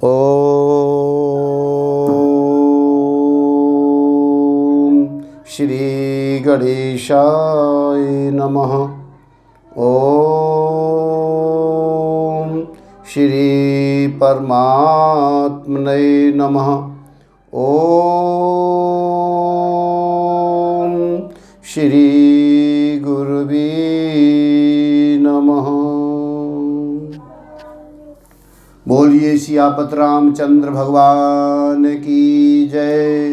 ओम श्री गणेशाय नमः। ओम श्री परमात्मने नमः। ओम श्री गुरुवे नमः। बोलिए सियापत रामचंद्र भगवान की जय।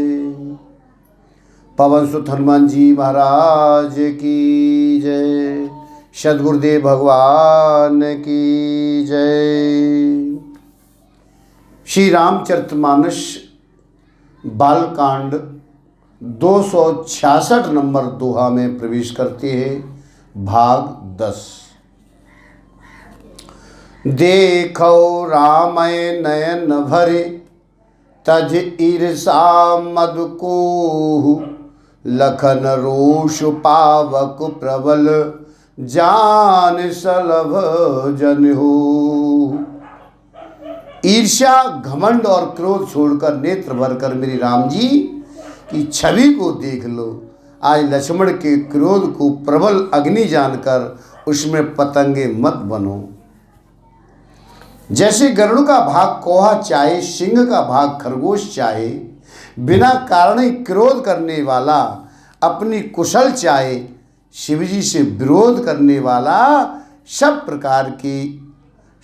पवन सुत हनुमान जी महाराज की जय। सद्गुरुदेव भगवान की जय। श्री रामचरितमानस बालकांड 266 नंबर दोहा में प्रवेश करते हैं। भाग 10। देखो रामय नयन भरे तज ईर्षा मद कोहु। लखन रोष पावक प्रबल जान सलभ जन हो। ईर्ष्या घमंड और क्रोध छोड़कर नेत्र भरकर मेरी राम जी की छवि को देख लो। आज लक्ष्मण के क्रोध को प्रबल अग्नि जानकर उसमें पतंगे मत बनो। जैसे गरुड़ का भाग कोहा चाहे, सिंह का भाग खरगोश चाहे, बिना कारण ही क्रोध करने वाला अपनी कुशल चाहे, शिवजी से विरोध करने वाला सब प्रकार की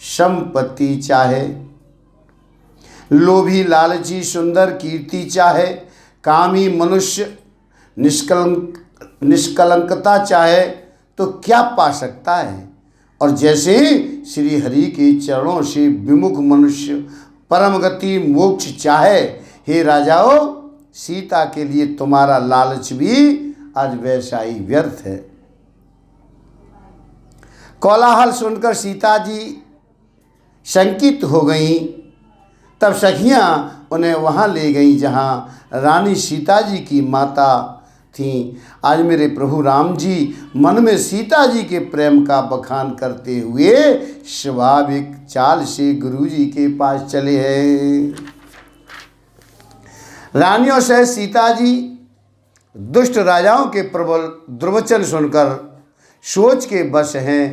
संपत्ति चाहे। लोभी लालची सुंदर कीर्ति चाहे, कामी मनुष्य निष्कलंकता चाहे तो क्या पा सकता है। और जैसे श्री हरि के चरणों से विमुख मनुष्य परम गति मोक्ष चाहे, हे राजाओं, सीता के लिए तुम्हारा लालच भी आज वैसा ही व्यर्थ है। कोलाहल सुनकर सीता जी शंकित हो गईं। तब सखियां उन्हें वहां ले गईं जहां रानी सीता जी की माता थीं। आज मेरे प्रभु राम जी मन में सीता जी के प्रेम का बखान करते हुए स्वाभाविक चाल से गुरु जी के पास चले हैं। रानियों से सीता जी दुष्ट राजाओं के प्रबल दुर्वचन सुनकर सोच के बस हैं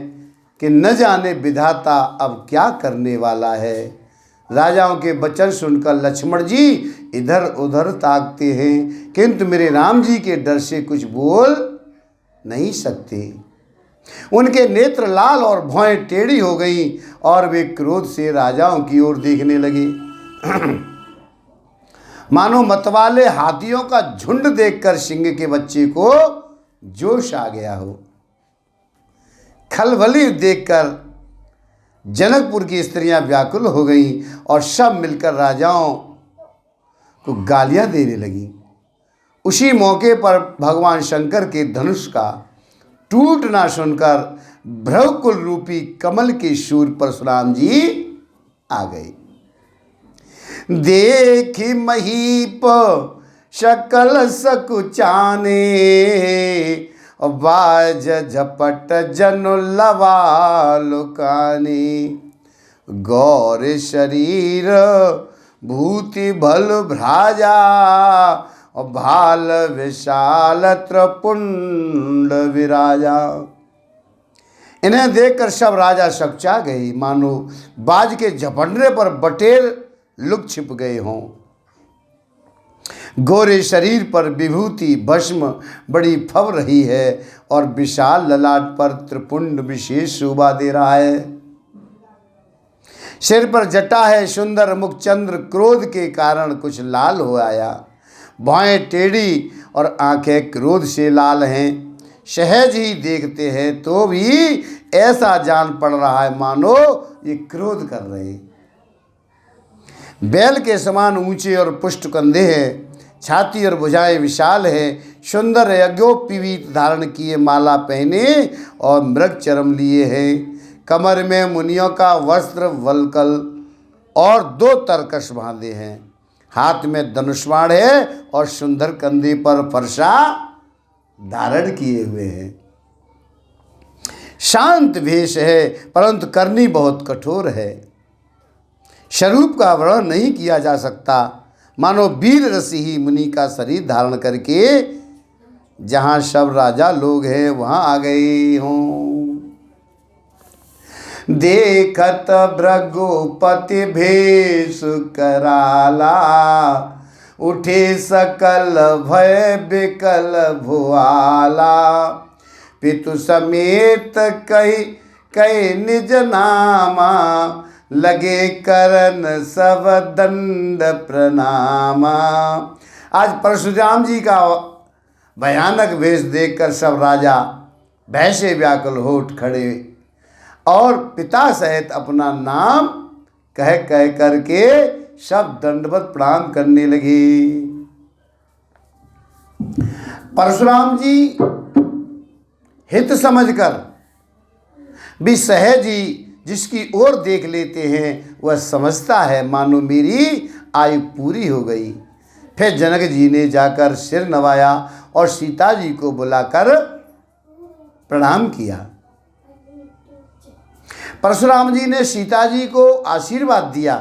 कि न जाने विधाता अब क्या करने वाला है। राजाओं के वचन सुनकर लक्ष्मण जी इधर उधर ताकते हैं, किंतु मेरे राम जी के डर से कुछ बोल नहीं सकते। उनके नेत्र लाल और भौहें टेढ़ी हो गई और वे क्रोध से राजाओं की ओर देखने लगे। मानो मतवाले हाथियों का झुंड देखकर सिंह के बच्चे को जोश आ गया हो। खलबली देखकर जनकपुर की स्त्रियां व्याकुल हो गईं और सब मिलकर राजाओं को गालियां देने लगी। उसी मौके पर भगवान शंकर के धनुष का टूटना सुनकर भ्रवकुल रूपी कमल के शूर परशुराम जी आ गए। देखी महीप शकल सकुचाने, बाज झपट जनु लवा लुकानी। गौर शरीर भूति भल भ्राजा, भाल विशाल त्रिपुंड विराजा। इन्हें देखकर सब राजा सकचा गए, मानो बाज के झपटने पर बटेर लुक छिप गए हों। गोरे शरीर पर विभूति भस्म बड़ी फब रही है और विशाल ललाट पर त्रिपुंड विशेष शोभा दे रहा है। सिर पर जटा है, सुंदर मुख चंद्र क्रोध के कारण कुछ लाल हो आया। भौहें टेढ़ी और आंखें क्रोध से लाल हैं। सहज ही देखते हैं तो भी ऐसा जान पड़ रहा है मानो ये क्रोध कर रहे हैं। बैल के समान ऊंचे और पुष्ट कंधे हैं, छाती और भुजाएं विशाल है। सुंदर यज्ञोपवीत धारण किए, माला पहने और मृग चरम लिए हैं। कमर में मुनियों का वस्त्र वलकल और 2 तरकश बांधे हैं। हाथ में धनुष्वाण है और सुंदर कंधे पर फरसा धारण किए हुए हैं। शांत वेश है परंतु करनी बहुत कठोर है। स्वरूप का वर्णन नहीं किया जा सकता, मानो वीर ऋषि ही मुनि का शरीर धारण करके जहाँ सब राजा लोग हैं वहाँ आ गए हों। देखत भृगुपति भेष कराला, उठे सकल भय बिकल भुआला। पितु समेत कई निज नामा, लगे करन सब दंड प्रणामा। आज परशुराम जी का भयानक वेश देखकर सब राजा भय से व्याकुल हो उठ खड़े और पिता सहित अपना नाम कह कह करके सब दंडवत प्रणाम करने लगे। परशुराम जी हित समझकर भी सहज ही जिसकी ओर देख लेते हैं वह समझता है मानो मेरी आयु पूरी हो गई। फिर जनक जी ने जाकर सिर नवाया और सीता जी को बुलाकर प्रणाम किया। परशुराम जी ने सीता जी को आशीर्वाद दिया।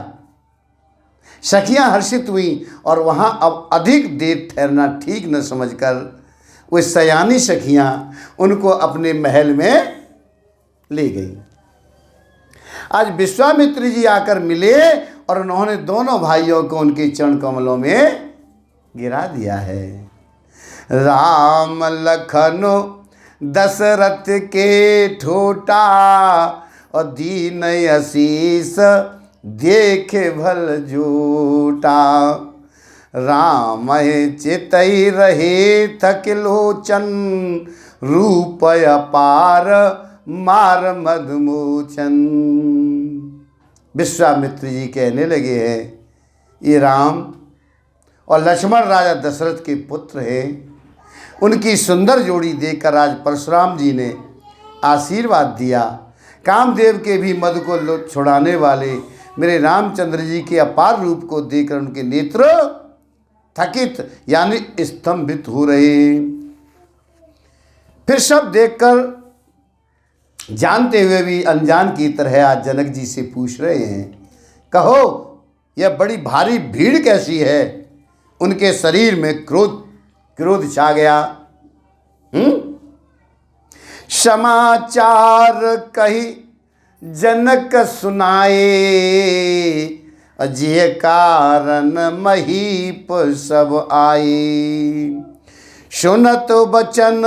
सखियां हर्षित हुई और वहां अब अधिक देर ठहरना ठीक न समझकर वे सयानी सखियां उनको अपने महल में ले गई। आज विश्वामित्र जी आकर मिले और उन्होंने दोनों भाइयों को उनके चरण कमलों में गिरा दिया है। राम लखन दशरथ के ठोटा, और दीन आशीष देखे भल जोटा। राम चितई रहे थक लोचन, रूप अपार मार मधुमोचन। विश्वामित्र जी कहने लगे हैं ये राम और लक्ष्मण राजा दशरथ के पुत्र हैं। उनकी सुंदर जोड़ी देखकर आज परशुराम जी ने आशीर्वाद दिया। कामदेव के भी मद को छुड़ाने वाले मेरे रामचंद्र जी के अपार रूप को देखकर उनके नेत्र थकित यानी स्तंभित हो रहे। फिर सब देखकर जानते हुए भी अनजान की तरह आज जनक जी से पूछ रहे हैं, कहो यह बड़ी भारी भीड़ कैसी है? उनके शरीर में क्रोध छा गया। समाचार कही जनक सुनाए, अजय कारण महीप सब आए। सुनत बचन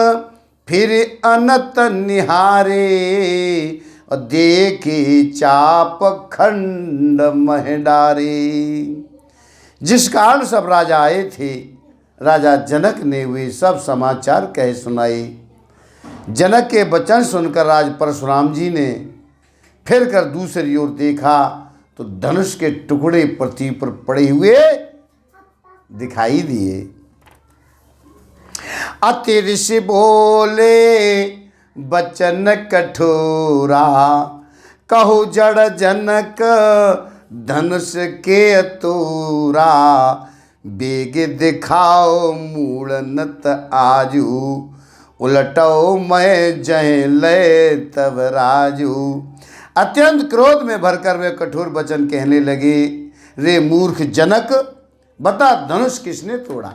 फिर अनत निहारे, और देखे चाप खंड महडारे। जिस कारण सब राजा आए थे, राजा जनक ने वे सब समाचार कहे सुनाए। जनक के वचन सुनकर आज परशुराम जी ने फिर कर दूसरी ओर देखा तो धनुष के टुकड़े पृथ्वी पर पड़े हुए दिखाई दिए। अति ऋषि बोले बचन कठोरा, कहो जड़ जनक धनुष के तोरा। बेग दिखाओ मूड़नत आजू, उलटो मैं जय ले तब राजू। अत्यंत क्रोध में भरकर वे कठोर वचन कहने लगे, रे मूर्ख जनक, बता धनुष किसने तोड़ा?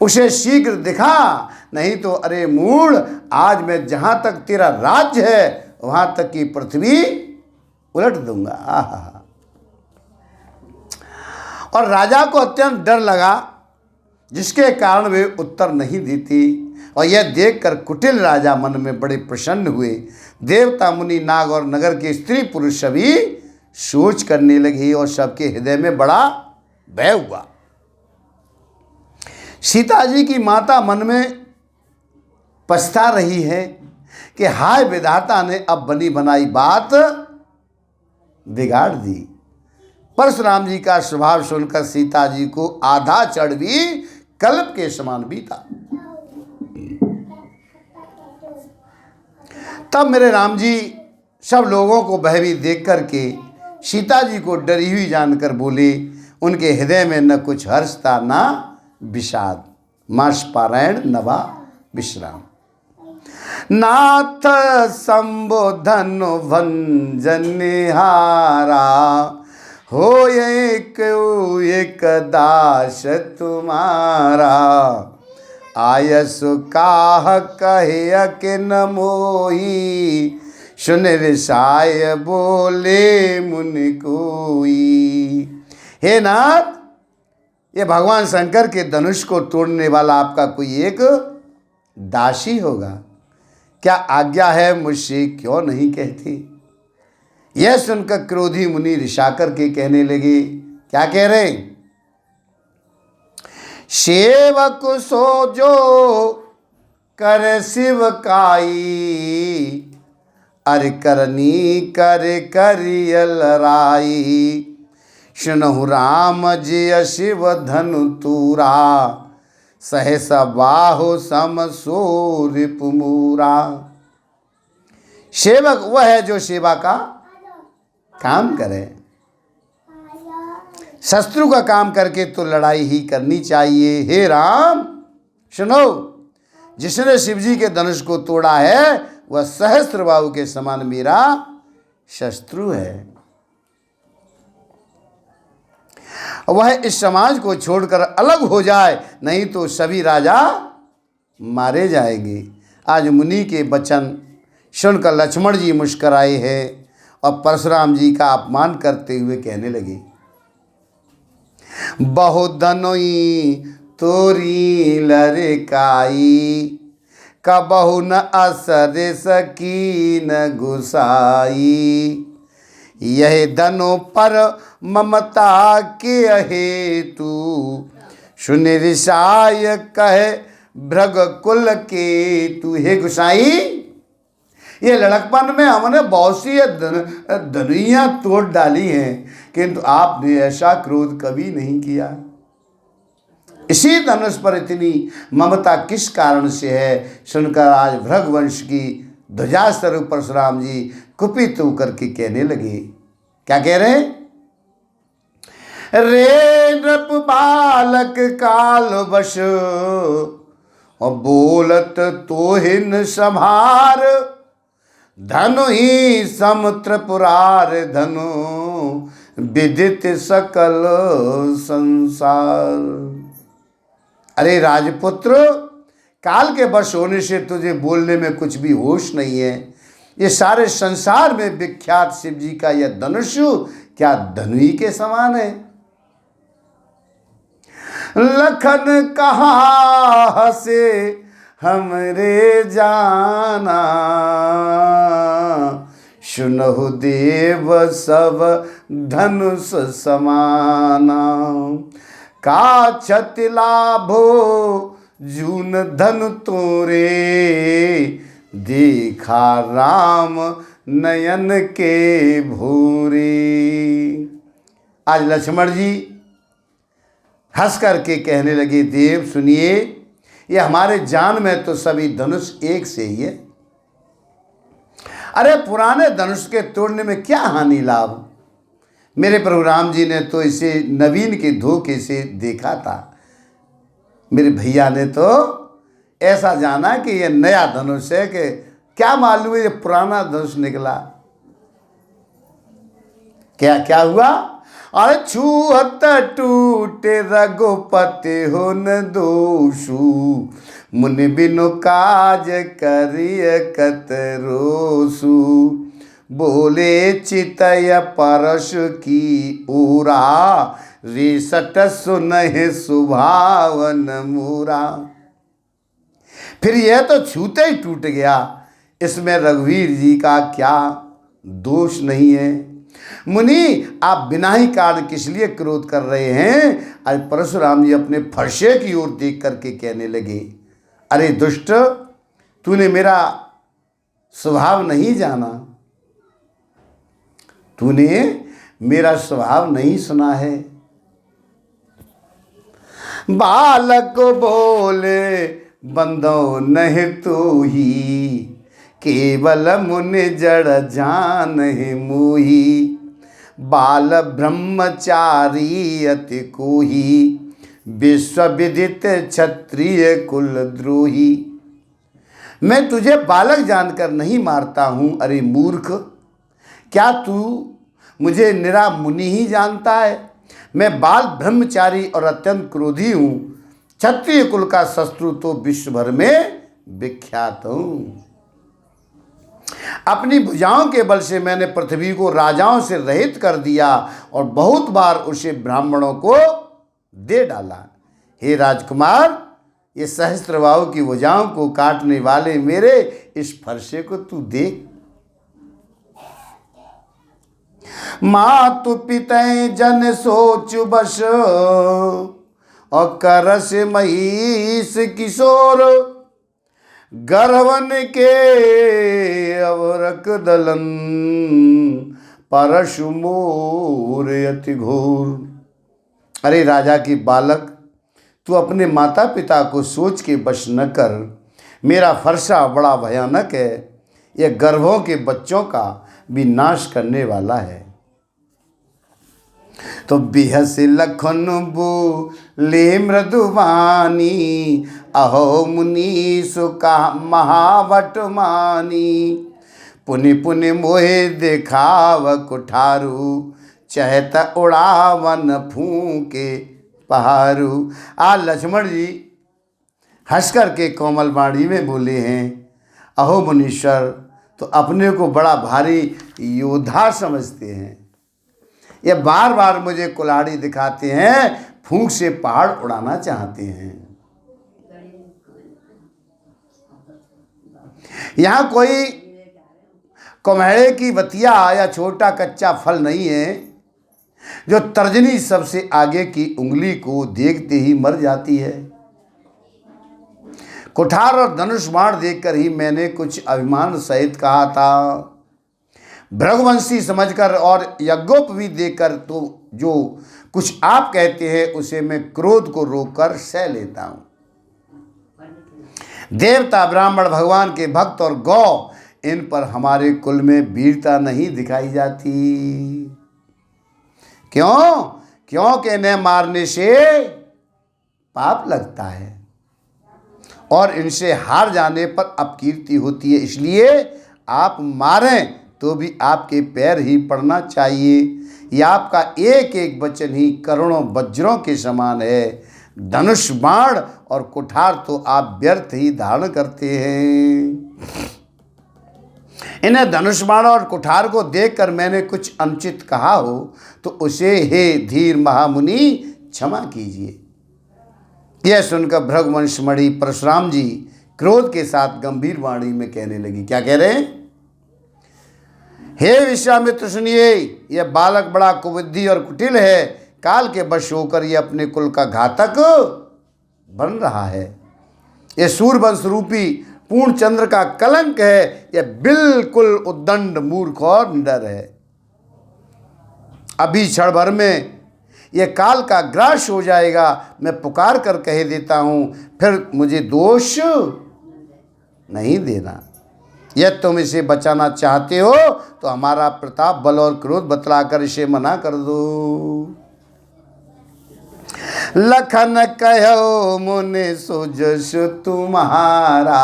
उसे शीघ्र दिखा, नहीं तो अरे मूढ़, आज मैं जहां तक तेरा राज्य है वहां तक की पृथ्वी उलट दूंगा। आहा। और राजा को अत्यंत डर लगा, जिसके कारण वे उत्तर नहीं देती। और यह देखकर कुटिल राजा मन में बड़े प्रसन्न हुए। देवता मुनि नाग और नगर के स्त्री पुरुष सभी सोच करने लगे और सबके हृदय में बड़ा भय हुआ। सीता जी की माता मन में पछता रही है कि हाय विधाता ने अब बनी बनाई बात बिगाड़ दी। परशुराम जी का स्वभाव सुनकर सीता जी को आधा चढ़ भी कल्प के समान बीता। तब मेरे राम जी सब लोगों को भयभीत देख करके सीता जी को डरी हुई जानकर बोले। उनके हृदय में न कुछ हर्ष था न विषाद। मास पारायण नवा विश्राम। नाथ संबोधन भंजनिहारा, हो एक दास तुम्हारा। आयस काह कहे कि न मोही, सुन रिसाय बोले मुनि कोई। हे नाथ, ये भगवान शंकर के धनुष को तोड़ने वाला आपका कोई एक दासी होगा, क्या आज्ञा है मुझसे क्यों नहीं कहती। यह सुनकर क्रोधी मुनि रिसा करके कहने लगे, क्या कह रहे, सेवक सो जो कर शिव काई, अर करनी कर करियल राई। सुनहु राम जय शिव धनु तूरा, सहस बाहु सम सो रिपुमूरा। सेवक वह है जो सेवा का काम करे। शत्रु का काम करके तो लड़ाई ही करनी चाहिए। हे राम सुनो, जिसने शिवजी के धनुष को तोड़ा है वह सहस्त्रबाहु के समान मेरा शत्रु है। वह इस समाज को छोड़कर अलग हो जाए, नहीं तो सभी राजा मारे जाएंगे। आज मुनि के वचन सुनकर लक्ष्मण जी मुस्कराए हैं और परशुराम जी का अपमान करते हुए कहने लगे, बहुधनोई तोरी लड़काई, कबहु न असर सकी न गुसाई। यह धनो पर ममता के हेतु, सुन रिसाय कहे भृग कुल के तू। हे गुसाई, ये लड़कपन में हमने बहुत सी धनुइयाँ तोड़ डाली हैं, किंतु आपने ऐसा क्रोध कभी नहीं किया। इसी धनुष पर इतनी ममता किस कारण से है, सुनकर आज भृगवंश की ध्वजा स्वरूप परशुराम जी कुपित होकर के कहने लगे। क्या कह रहे हैं, रे नृप बालक काल वश, और बोलत तोहिन संभार। धनु ही सम त्रिपुरार धनु, विदित सकल संसार। अरे राजपुत्र, काल के वश होने से तुझे बोलने में कुछ भी होश नहीं है। ये सारे संसार में विख्यात शिव जी का यह धनुष क्या धनुई के समान है। लखन कहा हसे हमरे जाना, सुनहु देव सब धनुष समाना। का क्षति लाभो जून धनु तोरे, देखा राम नयन के भूरे। आज लक्ष्मण जी हंस करके कहने लगे, देव सुनिए, ये हमारे जान में तो सभी धनुष एक से ही है। अरे पुराने धनुष के तोड़ने में क्या हानि लाभ। मेरे प्रभु राम जी ने तो इसे नवीन के धोखे से देखा था। मेरे भैया ने तो ऐसा जाना कि ये नया धनुष है, कि क्या मालूम ये पुराना धनुष निकला। क्या क्या हुआ, अरे छूहत टूटे रघुपति हो न दोषु, मुनि बिनु काज करिय कतरोसु। बोले चितय परश की ऊरा, रिसट सुनहि सुभावन मूरा। फिर यह तो छूते ही टूट गया, इसमें रघुवीर जी का क्या दोष नहीं है। मुनि आप बिना ही कारण किस लिए क्रोध कर रहे हैं। आज परशुराम जी अपने फरसे की ओर देख करके कहने लगे, अरे दुष्ट, तूने मेरा स्वभाव नहीं जाना, तूने मेरा स्वभाव नहीं सुना है। बालक बोले बंदो नहीं तू ही, केवल मुनि जड़ जान ही मोही। बाल ब्रह्मचारी अति कोही, विश्व विदित क्षत्रिय कुल द्रोही। मैं तुझे बालक जानकर नहीं मारता हूँ। अरे मूर्ख, क्या तू मुझे निरा मुनि ही जानता है? मैं बाल ब्रह्मचारी और अत्यंत क्रोधी हूँ। क्षत्रिय कुल का शत्रु तो विश्व भर में विख्यात हूँ। अपनी भुजाओं के बल से मैंने पृथ्वी को राजाओं से रहित कर दिया और बहुत बार उसे ब्राह्मणों को दे डाला। हे राजकुमार, ये सहस्त्रबाहु की भुजाओं को काटने वाले मेरे इस फरसे को तू देख। मातु पितै जन सोच बस और करस महिष किशोर, गर्वन के अवरक दलन परशु मोर अति घोर। अरे राजा की बालक, तू अपने माता पिता को सोच के वश न कर। मेरा फरसा बड़ा भयानक है, यह गर्भों के बच्चों का भी नाश करने वाला है। तो बिहस लखन बोले मृदुवानी, अहो मुनि सुका महावट मानी। पुनि पुनि मोहे देखाव कुठारू, चहत उड़ावन फूके पहारू। लक्ष्मण जी हंस करके कोमल वाणी में बोले हैं, अहो मुनीश्वर, तो अपने को बड़ा भारी योद्धा समझते हैं। ये बार बार मुझे कुल्हाड़ी दिखाते हैं, फूंक से पहाड़ उड़ाना चाहते हैं। यहाँ कोई कुम्हेड़े की बतिया या छोटा कच्चा फल नहीं है जो तर्जनी सबसे आगे की उंगली को देखते ही मर जाती है। कुठार और धनुष बाण देखकर ही मैंने कुछ अभिमान सहित कहा था। भृगुवंशी समझकर और यज्ञोपवीत देखकर तो जो कुछ आप कहते हैं उसे मैं क्रोध को रोककर सह लेता हूं। देवता, ब्राह्मण, भगवान के भक्त और गौ, इन पर हमारे कुल में वीरता नहीं दिखाई जाती। क्यों? क्योंकि इन्हें मारने से पाप लगता है और इनसे हार जाने पर अपकीर्ति होती है। इसलिए आप मारें तो भी आपके पैर ही पड़ना चाहिए। यह आपका एक एक वचन ही करोड़ों वज्रों के समान है। धनुष, बाण और कुठार तो आप व्यर्थ ही धारण करते हैं। इन्हें धनुष, बाण और कुठार को देखकर मैंने कुछ अनुचित कहा हो तो उसे हे धीर महामुनि क्षमा कीजिए। यह सुनकर भृगुवंशमणि परशुराम जी क्रोध के साथ गंभीर वाणी में कहने लगी। क्या कह रहे हैं? हे विश्वामित्र सुनिए, यह बालक बड़ा कुबुद्धि और कुटिल है। काल के वश होकर यह अपने कुल का घातक बन रहा है। यह सूर्यवंश रूपी पूर्ण चंद्र का कलंक है। यह बिल्कुल उद्दंड, मूर्ख और निडर है। अभी क्षण भर में यह काल का ग्रास हो जाएगा। मैं पुकार कर कह देता हूं, फिर मुझे दोष नहीं देना। यदि तुम इसे बचाना चाहते हो तो हमारा प्रताप, बल और क्रोध बतलाकर इसे मना कर दो। लखन कहो मुनि सुजस तुम्हारा,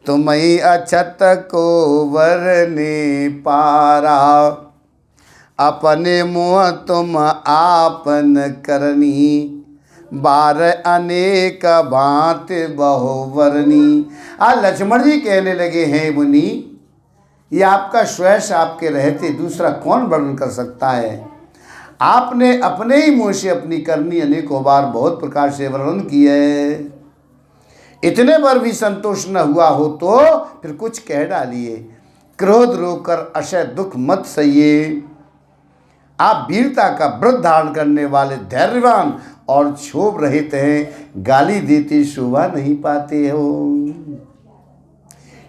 तुम्ही अछत को वरने पारा। अपने मुँह तुम आपन करनी, बार अनेक भांति बहुवरनी। लक्ष्मण जी कहने लगे, हैं मुनि, ये आपका श्वेश आपके रहते दूसरा कौन वर्णन कर सकता है? आपने अपने ही मुँह से अपनी करनी अनेकों बार बहुत प्रकार से वर्णन की है। इतने पर भी संतोष न हुआ हो तो फिर कुछ कह डालिए। क्रोध रोककर अशय दुख मत सहिए। आप वीरता का व्रत धारण करने वाले धैर्यवान और क्षोभ रहित हैं, गाली देते शोभा नहीं पाते हो।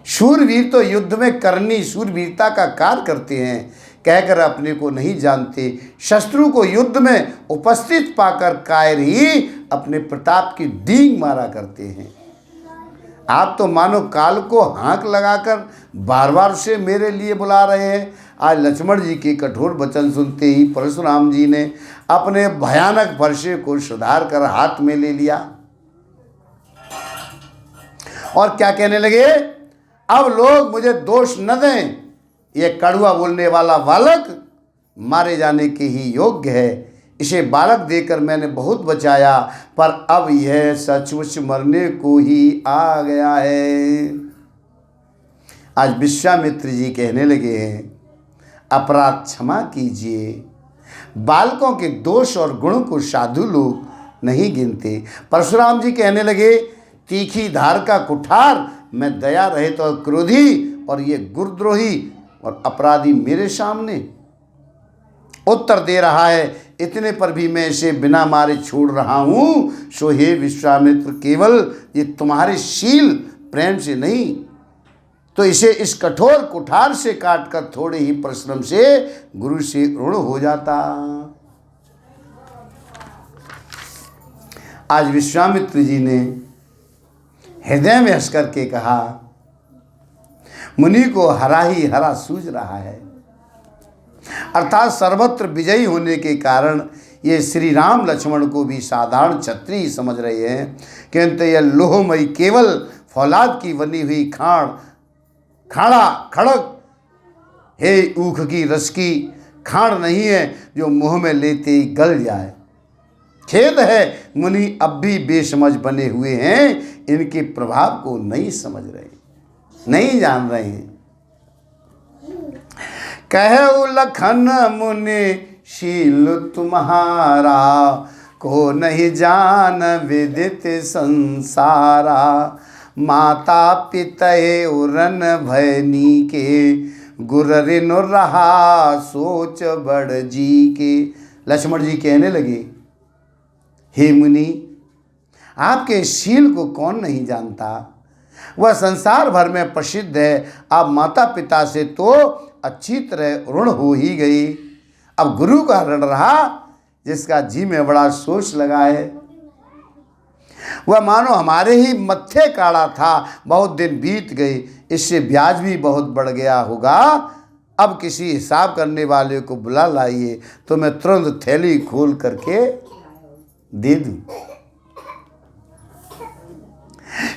शूरवीर तो युद्ध में करनी शूरवीरता का कार्य करते हैं कहकर अपने को नहीं जानते। शत्रु को युद्ध में उपस्थित पाकर कायर ही अपने प्रताप की डींग मारा करते हैं। आप तो मानो काल को हाँक लगाकर बार बार उसे मेरे लिए बुला रहे हैं। आज लक्ष्मण जी के कठोर वचन सुनते ही परशुराम जी ने अपने भयानक फरसे को सुधार कर हाथ में ले लिया और क्या कहने लगे, अब लोग मुझे दोष न दें, ये कड़वा बोलने वाला बालक मारे जाने के ही योग्य है। इसे बालक देकर मैंने बहुत बचाया, पर अब यह सचमुच मरने को ही आ गया है। आज विश्वामित्र जी कहने लगे हैं, अपराध क्षमा कीजिए। बालकों के दोष और गुणों को साधु लोग नहीं गिनते। परशुराम जी कहने लगे, तीखी धार का कुठार, मैं दया रहित और क्रोधी, और ये गुरुद्रोही और अपराधी मेरे सामने उत्तर दे रहा है। इतने पर भी मैं इसे बिना मारे छोड़ रहा हूँ। सो हे विश्वामित्र, केवल ये तुम्हारे शील प्रेम से नहीं, तो इसे इस कठोर कुठार से काटकर थोड़े ही परिश्रम से गुरु से ऋण हो जाता। आज विश्वामित्र जी ने हृदय में हंस करके कहा, मुनि को हरा ही हरा सूझ रहा है। अर्थात सर्वत्र विजयी होने के कारण ये श्री राम लक्ष्मण को भी साधारण क्षत्रिय समझ रहे हैं, किंतु यह लोहमयी केवल फौलाद की बनी हुई खाड़ा खड़क हे ऊख की रस की खाड़ नहीं है जो मुंह में लेते ही गल जाए। खेद है मुनि अब भी बेसमझ बने हुए हैं, इनके प्रभाव को नहीं समझ रहे, नहीं जान रहे हैं। कहे लखन मुनि शील तुम्हारा, को नहीं जान विदित संसारा। माता पितये उरन भयनी के, गुर ऋण रहा सोच बड़ जी के। लक्ष्मण जी कहने लगे, हे मुनि, आपके शील को कौन नहीं जानता, वह संसार भर में प्रसिद्ध है। आप माता पिता से तो अच्छी तरह ऋण हो ही गई, अब गुरु का ऋण रहा जिसका जी में बड़ा सोच लगा है। वह मानो हमारे ही मत्थे काड़ा था, बहुत दिन बीत गए, इससे ब्याज भी बहुत बढ़ गया होगा। अब किसी हिसाब करने वाले को बुला लाइए, तो मैं तुरंत थैली खोल करके दे दूं।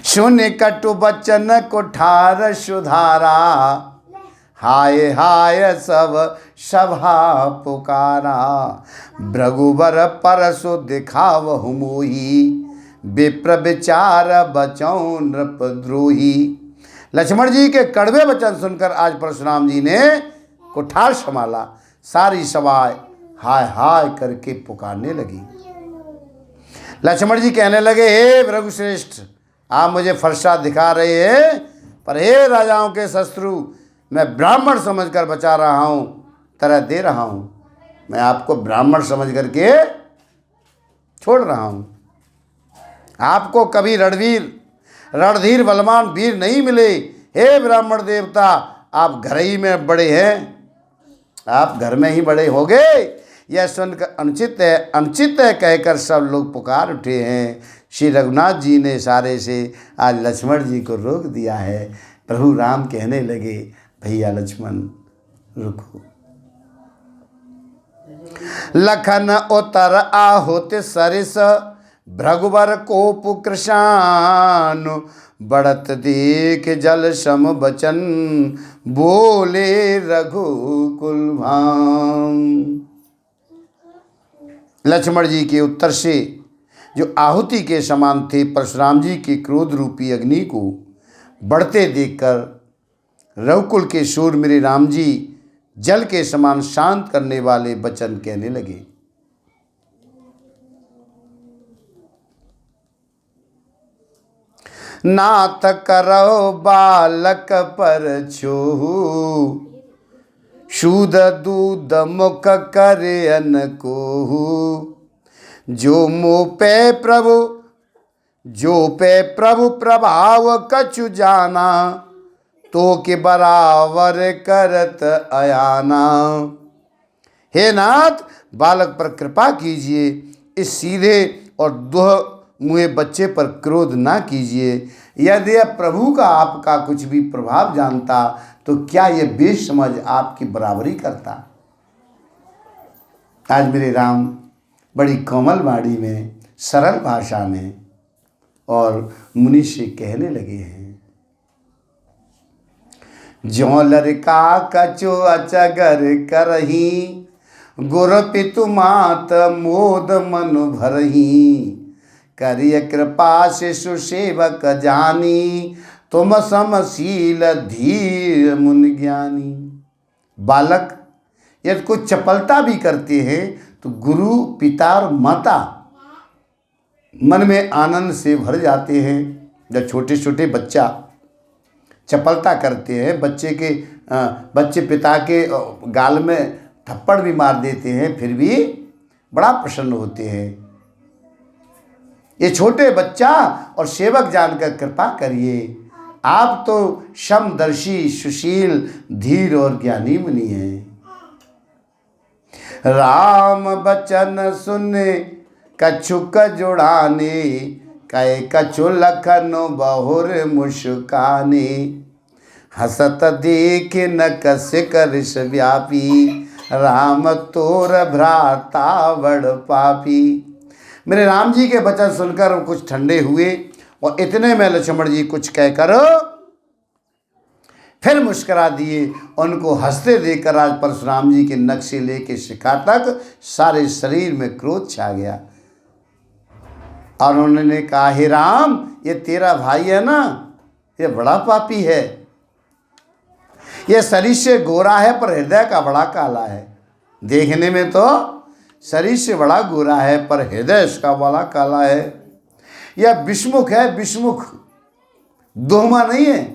सुन कटु बचन कुठार सुधारा, हाय हाय सब सभा पुकारा। भृगुबर परसु दिखावहु मोही, विप्र विचार बचौ नृप द्रोही। लक्ष्मण जी के कड़वे वचन सुनकर आज परशुराम जी ने कुठार संभाला। सारी सभा हाय हाय करके पुकारने लगी। लक्ष्मण जी कहने लगे, हे भृगुश्रेष्ठ, आप मुझे फरसा दिखा रहे हैं, पर हे राजाओं के शत्रु, मैं ब्राह्मण समझकर बचा रहा हूँ, तरह दे रहा हूँ। मैं आपको ब्राह्मण समझ करके छोड़ रहा हूँ। आपको कभी रणधीर बलवान वीर नहीं मिले। हे ब्राह्मण देवता, आप घर ही में बड़े हैं, आप घर में ही बड़े हो गए। यह सुनकर अनुचित है कहकर सब लोग पुकार उठे हैं। श्री रघुनाथ जी ने इशारे से आज लक्ष्मण जी को रोक दिया है। प्रभु राम कहने लगे, भैया लक्ष्मण रुको। लखन उतर आहुत सरिस, भृगुवर कोप कृशानु। बढ़त देख जल सम बचन, बोले रघुकुल भान। लक्ष्मण जी के उत्तर से जो आहुति के समान थे, परशुराम जी के क्रोध रूपी अग्नि को बढ़ते देखकर रघुकुल के शूर मेरे राम जी जल के समान शांत करने वाले वचन कहने लगे। नाथ करो बालक पर छोहू, शूद दूध मुख करे अन कोहू। जो पे प्रभु प्रभाव कछु जाना, तो के बराबर करत अयाना। हे नाथ, बालक पर कृपा कीजिए, इस सीधे और दुह मुँहे बच्चे पर क्रोध ना कीजिए। यदि प्रभु का आपका कुछ भी प्रभाव जानता, तो क्या ये बेसमझ आपकी बराबरी करता। आज मेरे राम बड़ी कोमल वाणी में, सरल भाषा में और मुनि से कहने लगे हैं, ज्यों लड़का कचो अचगर करही, गुर पितु मात मोद मन भरही, करिय कृपा से सुसेवक जानी, तुम समशील धीर मुन ज्ञानी। बालक यदि कुछ चपलता भी करते हैं तो गुरु पिता और माता मन में आनंद से भर जाते हैं। जब छोटे छोटे बच्चा चपलता करते हैं, बच्चे पिता के गाल में थप्पड़ भी मार देते हैं, फिर भी बड़ा प्रसन्न होते हैं। ये छोटे बच्चा और सेवक जानकर कृपा करिए, आप तो समदर्शी सुशील धीर और ज्ञानी मुनि हैं। राम बचन सुने कछुक जुड़ाने, कहे कछु लखन बहुर मुस्काने, हसत देख न कस करस व्यापी, राम तोर भ्राता बड़ पापी। मेरे राम जी के वचन सुनकर वो कुछ ठंडे हुए और इतने में लक्ष्मण जी कुछ कहकर फिर मुस्कुरा दिए। उनको हंसते देखकर आज परशुराम जी के नख से लेके शिखा तक सारे शरीर में क्रोध छा गया और उन्होंने कहा, हे राम, ये तेरा भाई है ना, ये बड़ा पापी है। ये शरीर से गोरा है पर हृदय का बड़ा काला है। देखने में तो शरीर से बड़ा गोरा है पर हृदय इसका बड़ा काला है। यह विषमुख है, विषमुख, दोहमा नहीं है,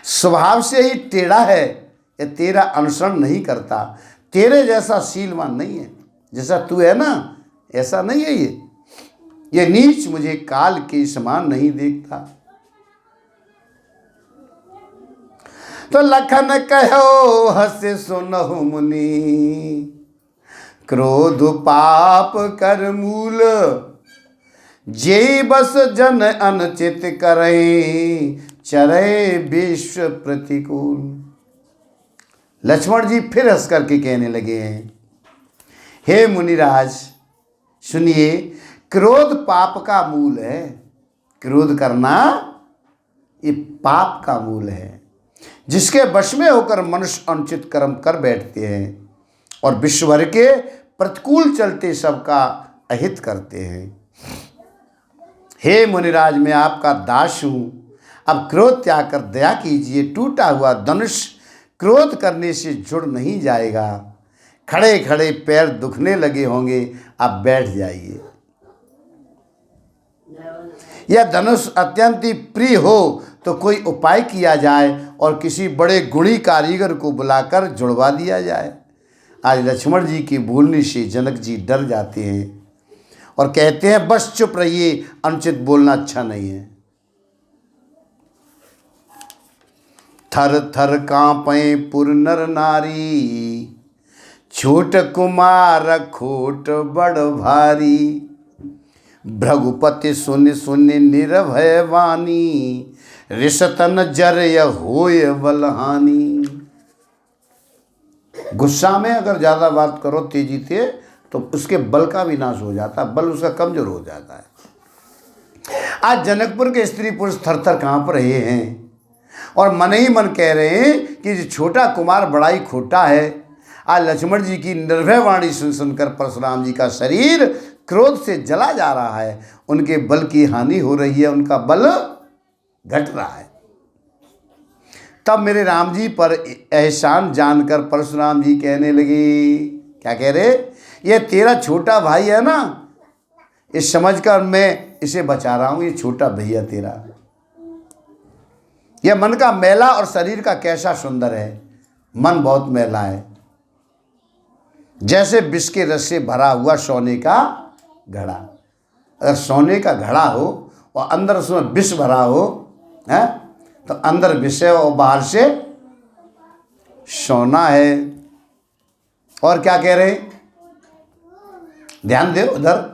स्वभाव से ही टेढ़ा है। यह तेरा अनुसरण नहीं करता, तेरे जैसा शीलवान नहीं है। जैसा तू है ना, ऐसा नहीं है ये नीच मुझे काल के समान नहीं देखता। तो लखन कहो हंसे सुनहु मुनि, क्रोध पाप कर मूल, जे बस जन अनुचित करे, चरे विश्व प्रतिकूल। लक्ष्मण जी फिर हंस करके कहने लगे हैं, हे मुनिराज सुनिए, क्रोध पाप का मूल है। क्रोध करना ये पाप का मूल है, जिसके वश में होकर मनुष्य अनुचित कर्म कर बैठते हैं और विश्व भर के प्रतिकूल चलते सबका अहित करते हैं। हे मुनिराज, मैं आपका दास हूँ, अब क्रोध त्याग कर दया कीजिए। टूटा हुआ धनुष क्रोध करने से जुड़ नहीं जाएगा। खड़े खड़े पैर दुखने लगे होंगे, आप बैठ जाइए। यह धनुष अत्यंत ही प्रिय हो तो कोई उपाय किया जाए और किसी बड़े गुणी कारीगर को बुलाकर जुड़वा दिया जाए। आज लक्ष्मण जी की बोलने से जनक जी डर जाते हैं और कहते हैं, बस चुप रहिए, अनुचित बोलना अच्छा नहीं है। थर थर कांपे पुर नर नारी, छोट कुमार खोट बड़ भारी, भृगुपति सुन सुन निर्भय वाणी, रिसतन जरय होय बलहानी। गुस्सा में अगर ज़्यादा बात करो तेजी से तो उसके बल का विनाश हो जाता है, बल उसका कमजोर हो जाता है। आज जनकपुर के स्त्री पुरुष थर थर कांप रहे हैं और मन ही मन कह रहे हैं कि जो छोटा कुमार बड़ा ही खोटा है। आज लक्ष्मण जी की निर्भय वाणी सुन सुनकर परशुराम जी का शरीर क्रोध से जला जा रहा है, उनके बल की हानि हो रही है, उनका बल घट रहा है। तब मेरे राम जी पर एहसान जानकर परशुराम जी कहने लगे, क्या कह रहे, ये तेरा छोटा भाई है ना, इस समझकर मैं इसे बचा रहा हूँ, ये छोटा भैया तेरा। यह मन का मैला और शरीर का कैसा सुंदर है। मन बहुत मैला है, जैसे विष के रस से भरा हुआ सोने का घड़ा। अगर सोने का घड़ा हो और अंदर उसमें विष भरा हो है, तो अंदर विष है और बाहर से सोना है। और क्या कह रहे, ध्यान दे उधर।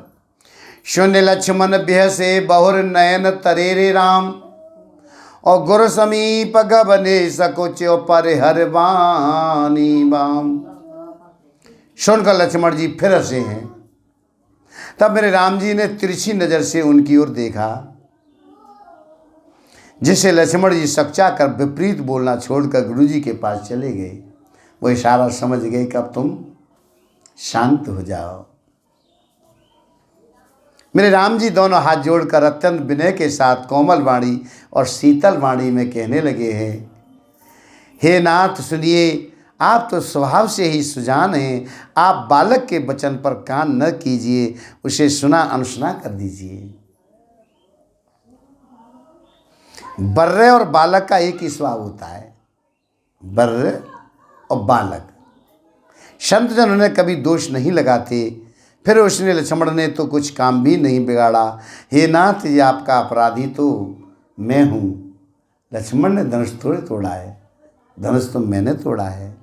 शून्य लक्ष्मण ब्यह से बहुर नयन तरेरे राम, और गुर समीप गबने सकुच पर हरवानी बाम। सुनकर लक्ष्मण जी फिर हंसे हैं। तब मेरे राम जी ने तिरछी नज़र से उनकी ओर देखा, जिसे लक्ष्मण जी सकचा कर विपरीत बोलना छोड़कर गुरु जी के पास चले गए। वो इशारा समझ गए कि अब तुम शांत हो जाओ। मेरे राम जी दोनों हाथ जोड़कर अत्यंत विनय के साथ कोमल वाणी और शीतल वाणी में कहने लगे हैं, हे नाथ सुनिए, आप तो स्वभाव से ही सुजान हैं। आप बालक के वचन पर कान न कीजिए, उसे सुना अनसुना कर दीजिए। बर्रे और बालक का एक ही स्वभाव होता है, बर्रे और बालक। संत जन उन्हें कभी दोष नहीं लगाते। फिर उसने लक्ष्मण ने तो कुछ काम भी नहीं बिगाड़ा। हे नाथ, ये आपका अपराधी तो मैं हूँ। लक्ष्मण ने धनुष थोड़े तोड़ा है, धनुष तो मैंने तोड़ा है।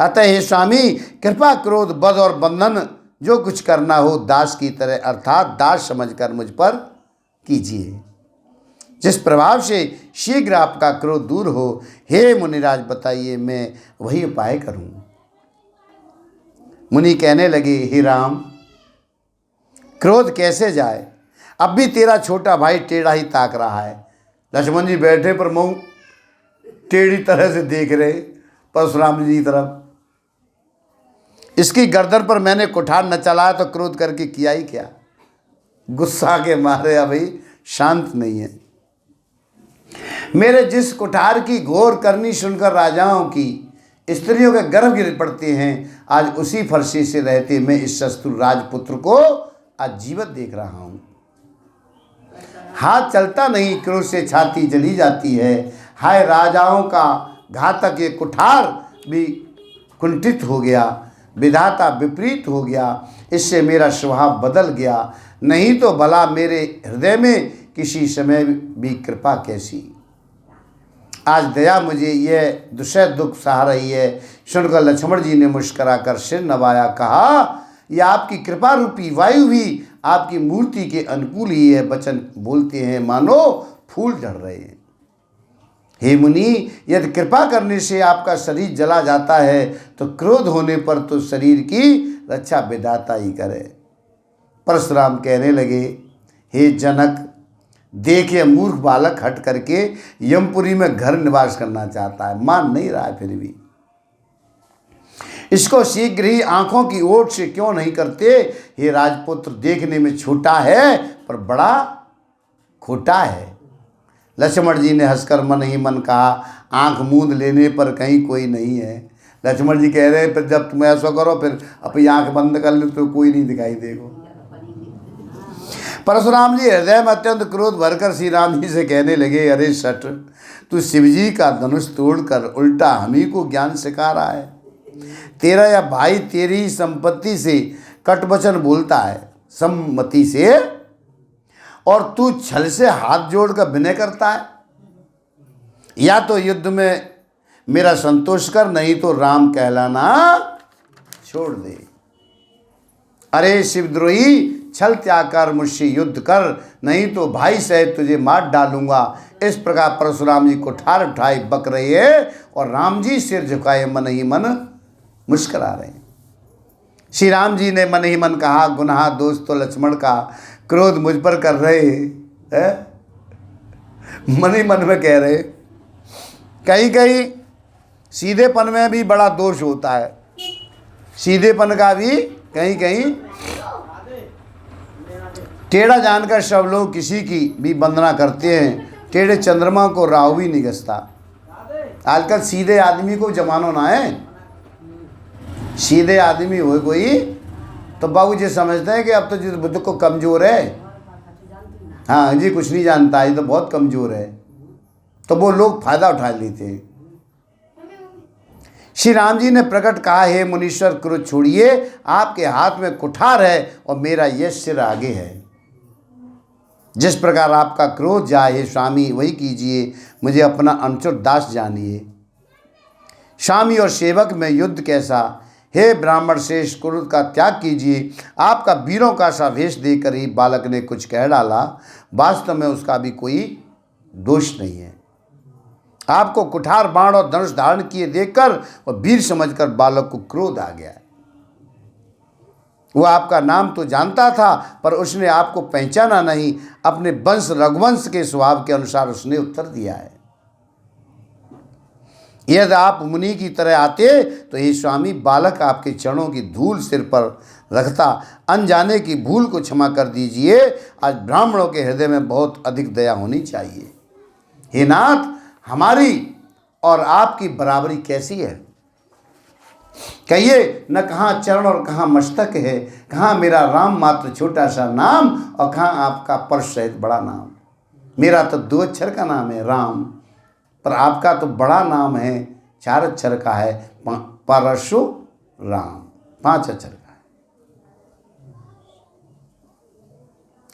अतः हे स्वामी, कृपा क्रोध बध और बंधन जो कुछ करना हो दास की तरह अर्थात दास समझकर मुझ पर कीजिए, जिस प्रभाव से शीघ्र आपका क्रोध दूर हो। हे मुनिराज, बताइए मैं वही उपाय करूं। मुनि कहने लगे, हे राम, क्रोध कैसे जाए? अब भी तेरा छोटा भाई टेढ़ा ही ताक रहा है। लक्ष्मण जी बैठे पर मुंह टेढ़ी तरह से देख रहे परशुराम जी की तरफ। इसकी गर्दन पर मैंने कुठार न चलाया तो क्रोध करके किया ही क्या? गुस्सा के मारे अभी शांत नहीं है। मेरे जिस कुठार की घोर करनी सुनकर राजाओं की स्त्रियों के गर्भ गिर पड़ते हैं, आज उसी फरसे से रहते मैं इस शत्रु राजपुत्र को आज जीवित देख रहा हूं। हाथ चलता नहीं, क्रोध से छाती जली जाती है। हाय राजाओं का घातक ये कुठार भी कुंठित हो गया, विधाता विपरीत हो गया, इससे मेरा स्वभाव बदल गया। नहीं तो भला मेरे हृदय में किसी समय भी कृपा कैसी। आज दया मुझे यह दुष्य दुख सहा रही है। सुनकर लक्ष्मण जी ने मुस्कुराकर सिर नवाया, कहा, यह आपकी कृपा रूपी वायु भी आपकी मूर्ति के अनुकूल ही है। वचन बोलते हैं मानो फूल झड़ रहे हैं। हे मुनि, यदि कृपा करने से आपका शरीर जला जाता है तो क्रोध होने पर तो शरीर की रक्षा विधाता ही करे। परशुराम कहने लगे, हे जनक, देखिए मूर्ख बालक हट करके यमपुरी में घर निवास करना चाहता है, मान नहीं रहा है। फिर भी इसको शीघ्र ही आंखों की ओट से क्यों नहीं करते? हे राजपुत्र, देखने में छोटा है पर बड़ा खोटा है। लक्ष्मण जी ने हंसकर मन ही मन कहा, आंख मूंद लेने पर कहीं कोई नहीं है। लक्ष्मण जी कह रहे हैं, फिर जब तुम ऐसा करो फिर अपनी आंख बंद कर लो तो कोई नहीं दिखाई देगा। परशुराम जी हृदय में अत्यंत क्रोध भरकर श्री राम जी से कहने लगे, अरे सठ, तू शिवजी का धनुष तोड़कर उल्टा हम ही को ज्ञान सिखा रहा है। तेरा या भाई तेरी ही संपत्ति से कटवचन बोलता है, सम्मति से, और तू छल से हाथ जोड़कर विनय करता है। या तो युद्ध में मेरा संतोष कर, नहीं तो राम कहलाना छोड़ दे। अरे शिवद्रोही, छल त्याग कर मुझसे युद्ध कर, नहीं तो भाई सहित तुझे मार डालूंगा। इस प्रकार परशुराम जी कुठार उठाए बक रहे हैं और राम जी सिर झुकाए मन ही मन मुस्कुरा रहे हैं। श्री राम जी ने मन ही मन कहा, गुनाह दोष तो लक्ष्मण का, क्रोध मुझ पर कर रहे हैं। मन ही मन में कह रहे, कहीं कहीं सीधेपन में भी बड़ा दोष होता है। सीधेपन का भी कहीं कहीं टेढ़ा जानकर सब लोग किसी की भी वंदना करते हैं। टेढ़े चंद्रमा को राहु भी नहीं घसता। आजकल सीधे आदमी को जमानो ना है। सीधे आदमी हो कोई तो बाबू जी समझते हैं कि अब तो जिस बुद्ध को कमज़ोर है, हाँ जी कुछ नहीं जानता, ये तो बहुत कमज़ोर है, तो वो लोग फायदा उठा लेते हैं। श्री राम जी ने प्रकट कहा, हे मुनीश्वर, क्रोध छोड़िए, आपके हाथ में कुठार है और मेरा यह सिर आगे है। जिस प्रकार आपका क्रोध जाए हे स्वामी वही कीजिए, मुझे अपना अनुचर दास जानिए। स्वामी और सेवक में युद्ध कैसा? हे ब्राह्मण श्रेष्ठ, क्रोध का त्याग कीजिए। आपका वीरों का सा वेश देकर ही बालक ने कुछ कह डाला, वास्तव में उसका भी कोई दोष नहीं है। आपको कुठार बाण और धनुष धारण किए देखकर और वीर समझकर बालक को क्रोध आ गया। वो आपका नाम तो जानता था, पर उसने आपको पहचाना नहीं। अपने वंश रघुवंश के स्वभाव के अनुसार उसने उत्तर दिया है। यदि आप मुनि की तरह आते तो ये स्वामी बालक आपके चरणों की धूल सिर पर रखता। अनजाने की भूल को क्षमा कर दीजिए। आज ब्राह्मणों के हृदय में बहुत अधिक दया होनी चाहिए। हे नाथ, हमारी और आपकी बराबरी कैसी है? कहिए, न कहाँ चरण और कहाँ मस्तक है, कहाँ मेरा राम मात्र छोटा सा नाम और कहाँ आपका परश सहित बड़ा नाम। मेरा तो 2 अक्षर का नाम है राम, पर आपका तो बड़ा नाम है, 4 अक्षर का है, परशुराम 5 अक्षर का है।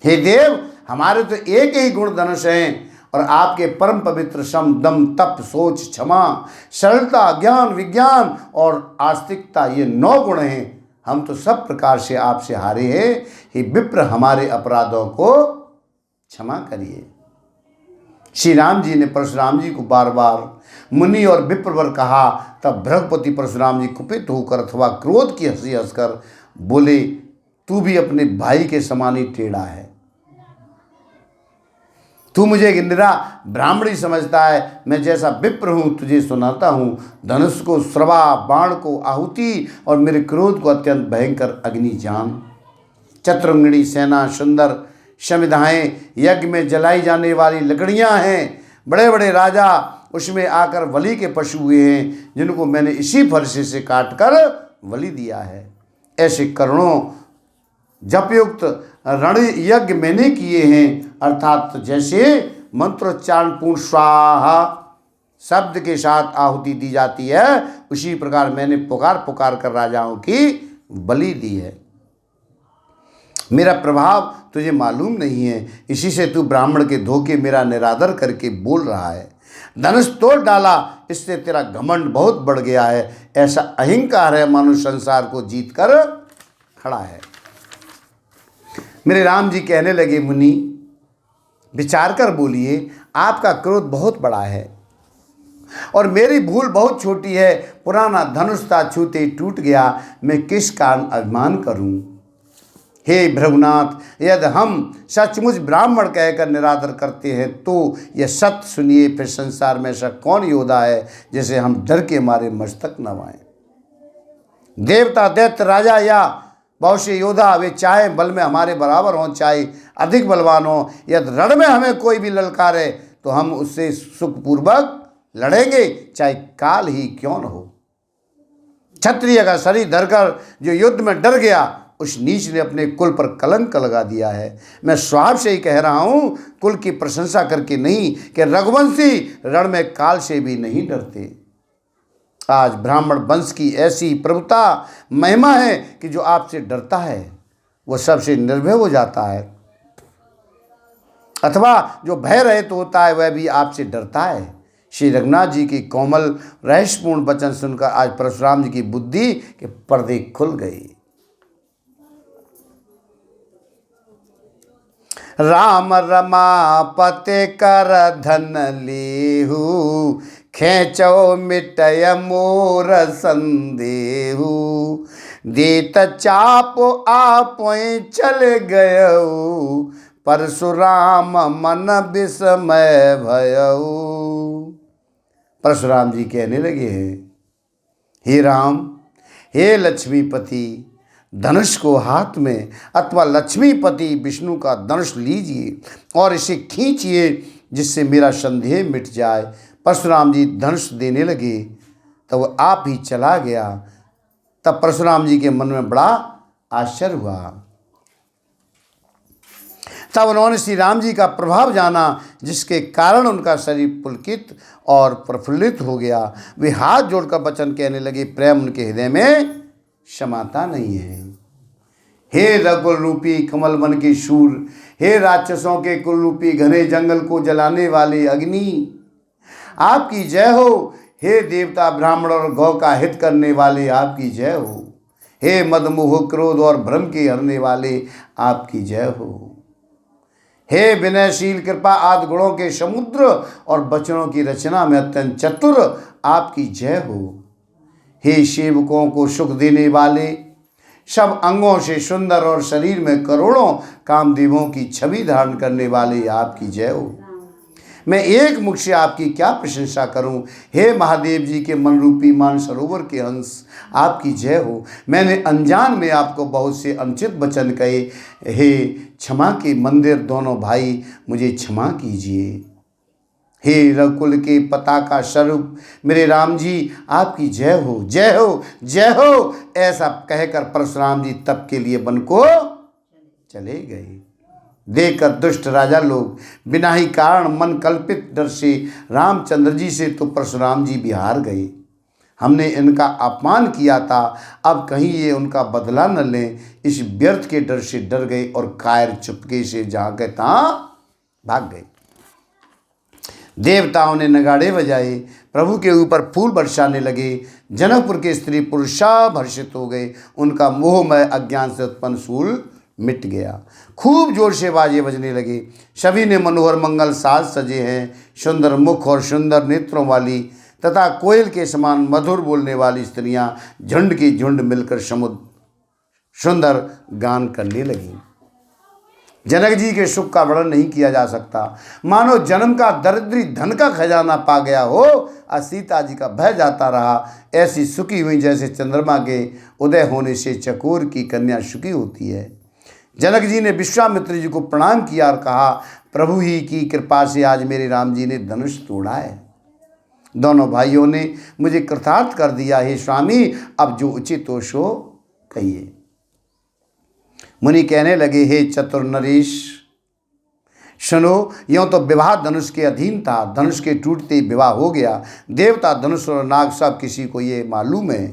हे देव, हमारे तो एक ही गुण धनुष हैं और आपके परम पवित्र सम दम तप सोच क्षमा सरलता ज्ञान विज्ञान और आस्तिकता, ये 9 गुण हैं। हम तो सब प्रकार से आपसे हारे हैं। हे विप्र, हमारे अपराधों को क्षमा करिए। श्री राम जी ने परशुराम जी को बार बार मुनि और विप्रवर कहा। तब बृहस्पति परशुराम जी कुपित होकर अथवा क्रोध की हंसी हंसकर बोले, तू भी अपने भाई के समान ही टेढ़ा है। तू मुझे एक निरा ब्राह्मणी समझता है। मैं जैसा विप्र हूँ तुझे सुनाता हूँ। धनुष को श्रवा, बाण को आहुति और मेरे क्रोध को अत्यंत भयंकर अग्नि जान। चतुरंगिणी सेना, सुंदर समिधाएँ, यज्ञ में जलाई जाने वाली लकड़ियाँ हैं। बड़े बड़े राजा उसमें आकर बलि के पशु हुए हैं, जिनको मैंने इसी फरसे से काटकर बलि दिया है। ऐसे करोड़ों जपयुक्त रण यज्ञ मैंने किए हैं। अर्थात जैसे मंत्रोच्चारण पूर्ण स्वाहा शब्द के साथ आहुति दी जाती है, उसी प्रकार मैंने पुकार पुकार कर राजाओं की बलि दी है। मेरा प्रभाव तुझे मालूम नहीं है, इसी से तू ब्राह्मण के धोखे मेरा निरादर करके बोल रहा है। धनुष तोड़ डाला, इससे तेरा घमंड बहुत बढ़ गया है। ऐसा अहंकार है मानो संसार को जीत कर खड़ा है। मेरे राम जी कहने लगे, मुनि विचार कर बोलिए, आपका क्रोध बहुत बड़ा है और मेरी भूल बहुत छोटी है। पुराना धनुष था, छूते ही टूट गया। मैं किस कारण अभिमान करूं? हे भृगुनाथ, यदि हम सचमुच ब्राह्मण कहकर निरादर करते हैं तो यह सत्य सुनिए, फिर संसार में ऐसा कौन योद्धा है जिसे हम डर के मारे मस्तक नवाएं? देवता, दैत्य, राजा या बहुत से योद्धा, वे चाहे बल में हमारे बराबर हों चाहे अधिक बलवान हों, यदि रण में हमें कोई भी ललकारे तो हम उससे सुखपूर्वक लड़ेंगे, चाहे काल ही क्यों न हो। क्षत्रिय का शरीर धरकर जो युद्ध में डर गया, उस नीच ने अपने कुल पर कलंक लगा दिया है। मैं स्वभाव से ही कह रहा हूँ, कुल की प्रशंसा करके नहीं, कि रघुवंशी रण में काल से भी नहीं डरते। आज ब्राह्मण वंश की ऐसी प्रभुता महिमा है कि जो आपसे डरता है वो सबसे निर्भय हो जाता है, अथवा जो भय रहित होता है वह भी आपसे डरता है। श्री रघुनाथ जी की कोमल रहस्यपूर्ण वचन सुनकर आज परशुराम जी की बुद्धि के पर्दे खुल गए। राम रमापते कर धन लेहु, खेचो मिटय मोर संदेहु। देत चाप आप चल गयऊ, परशुराम मन विस्मय भयऊ। परशुराम जी कहने लगे हैं, हे राम, हे लक्ष्मीपति, धनुष को हाथ में अथवा लक्ष्मीपति विष्णु का धनुष लीजिए और इसे खींचिए, जिससे मेरा संदेह मिट जाए। परशुराम जी धनुष देने लगे तब वो आप ही चला गया। तब परशुराम जी के मन में बड़ा आश्चर्य हुआ। तब उन्होंने श्री राम जी का प्रभाव जाना, जिसके कारण उनका शरीर पुलकित और प्रफुल्लित हो गया। वे हाथ जोड़कर वचन कहने लगे, प्रेम उनके हृदय में क्षमाता नहीं है। हे रघुकुल रूपी कमल मन के शूर, हे राक्षसों के कुल रूपी घने जंगल को जलाने वाले अग्नि, आपकी जय हो। हे देवता, ब्राह्मण और गौ का हित करने वाले, आपकी जय हो। हे मदमोह क्रोध और भ्रम के हरने वाले, आपकी जय हो। हे विनयशील कृपा आदि गुणों के समुद्र और वचनों की रचना में अत्यंत चतुर, आपकी जय हो। हे सेवकों को सुख देने वाले, सब अंगों से सुंदर और शरीर में करोड़ों कामदेवों की छवि धारण करने वाले आपकी जय हो। मैं एक मुख से आपकी क्या प्रशंसा करूं। हे महादेव जी के मन रूपी मानसरोवर के हंस, आपकी जय हो। मैंने अनजान में आपको बहुत से अनुचित वचन कहे। हे क्षमा के मंदिर दोनों भाई, मुझे क्षमा कीजिए। हे रघुकुल के पताका स्वरूप मेरे राम जी, आपकी जय हो, जय हो, जय हो। ऐसा कहकर परशुराम जी तप के लिए वन को चले गए। देखकर दुष्ट राजा लोग बिना ही कारण मन कल्पित डर से रामचंद्र जी से तो परशुराम जी भी हार गए। हमने इनका अपमान किया था, अब कहीं ये उनका बदला न लें, इस व्यर्थ के डर से डर गए और कायर चुपके से जहाँ गए तहाँ भाग गए। देवताओं ने नगाड़े बजाए, प्रभु के ऊपर फूल बरसाने लगे। जनकपुर के स्त्री पुरुष सब हर्षित हो गए। उनका मोहमय अज्ञान से उत्पन्न शूल मिट गया। खूब जोर से बाजे बजने लगे। सभी ने मनोहर मंगल साज सजे हैं। सुंदर मुख और सुंदर नेत्रों वाली तथा कोयल के समान मधुर बोलने वाली स्त्रियां झुंड की झुंड मिलकर सुंदर गान करने लगी। जनक जी के सुख का वर्णन नहीं किया जा सकता। मानो जन्म का दरिद्री धन का खजाना पा गया हो और सीता जी का भय जाता रहा। ऐसी सुखी हुई जैसे चंद्रमा के उदय होने से चकोर की कन्या सुखी होती है। जनक जी ने विश्वामित्र जी को प्रणाम किया और कहा, प्रभु ही की कृपा से आज मेरे राम जी ने धनुष तोड़ा है। दोनों भाइयों ने मुझे कृतार्थ कर दिया। हे स्वामी, अब जो उचित हो सो कहिए। मुनि कहने लगे, हे चतुर नरेश सुनो, यूँ तो विवाह धनुष के अधीन था, धनुष के टूटते ही विवाह हो गया। देवता, धनुष और नाग सब किसी को ये मालूम है।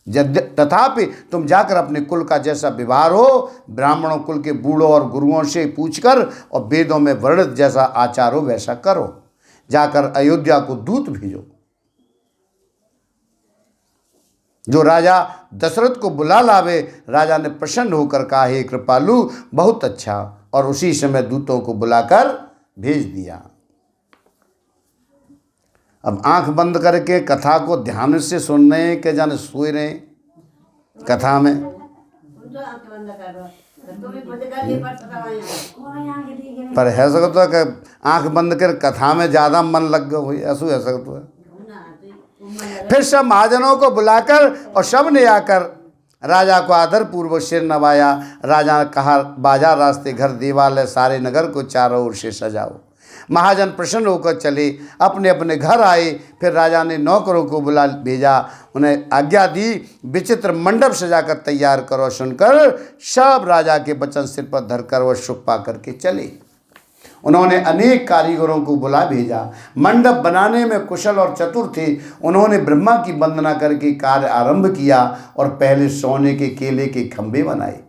तथापि तुम जाकर अपने कुल का जैसा व्यवहार हो, ब्राह्मणों कुल के बूढ़ों और गुरुओं से पूछकर और वेदों में वर्णित जैसा आचार हो वैसा करो। जाकर अयोध्या को दूत भेजो, जो राजा दशरथ को बुला लावे। राजा ने प्रसन्न होकर कहा, हे कृपालु, बहुत अच्छा। और उसी समय दूतों को बुलाकर भेज दिया। अब आंख बंद करके कथा को ध्यान से सुन रहे हैं कि जाने सोए रहे कथा में। पर है सकता है कि आंख बंद कर कथा में ज़्यादा मन लग गया हो, ऐसा है सकता है। फिर सब महाजनों को बुलाकर और सब ने आकर राजा को आदर पूर्वक सिर नवाया। राजा ने कहा, बाजार, रास्ते, घर, देवालय, सारे नगर को चारों ओर से सजाओ। महाजन प्रसन्न होकर चले, अपने अपने घर आए। फिर राजा ने नौकरों को बुला भेजा, उन्हें आज्ञा दी, विचित्र मंडप सजाकर तैयार करो। सुनकर सब राजा के वचन सिर पर धरकर वह सुख पा करके चले। उन्होंने अनेक कारीगरों को बुला भेजा। मंडप बनाने में कुशल और चतुर थे। उन्होंने ब्रह्मा की वंदना करके कार्य आरंभ किया और पहले सोने के केले के खंभे बनाए,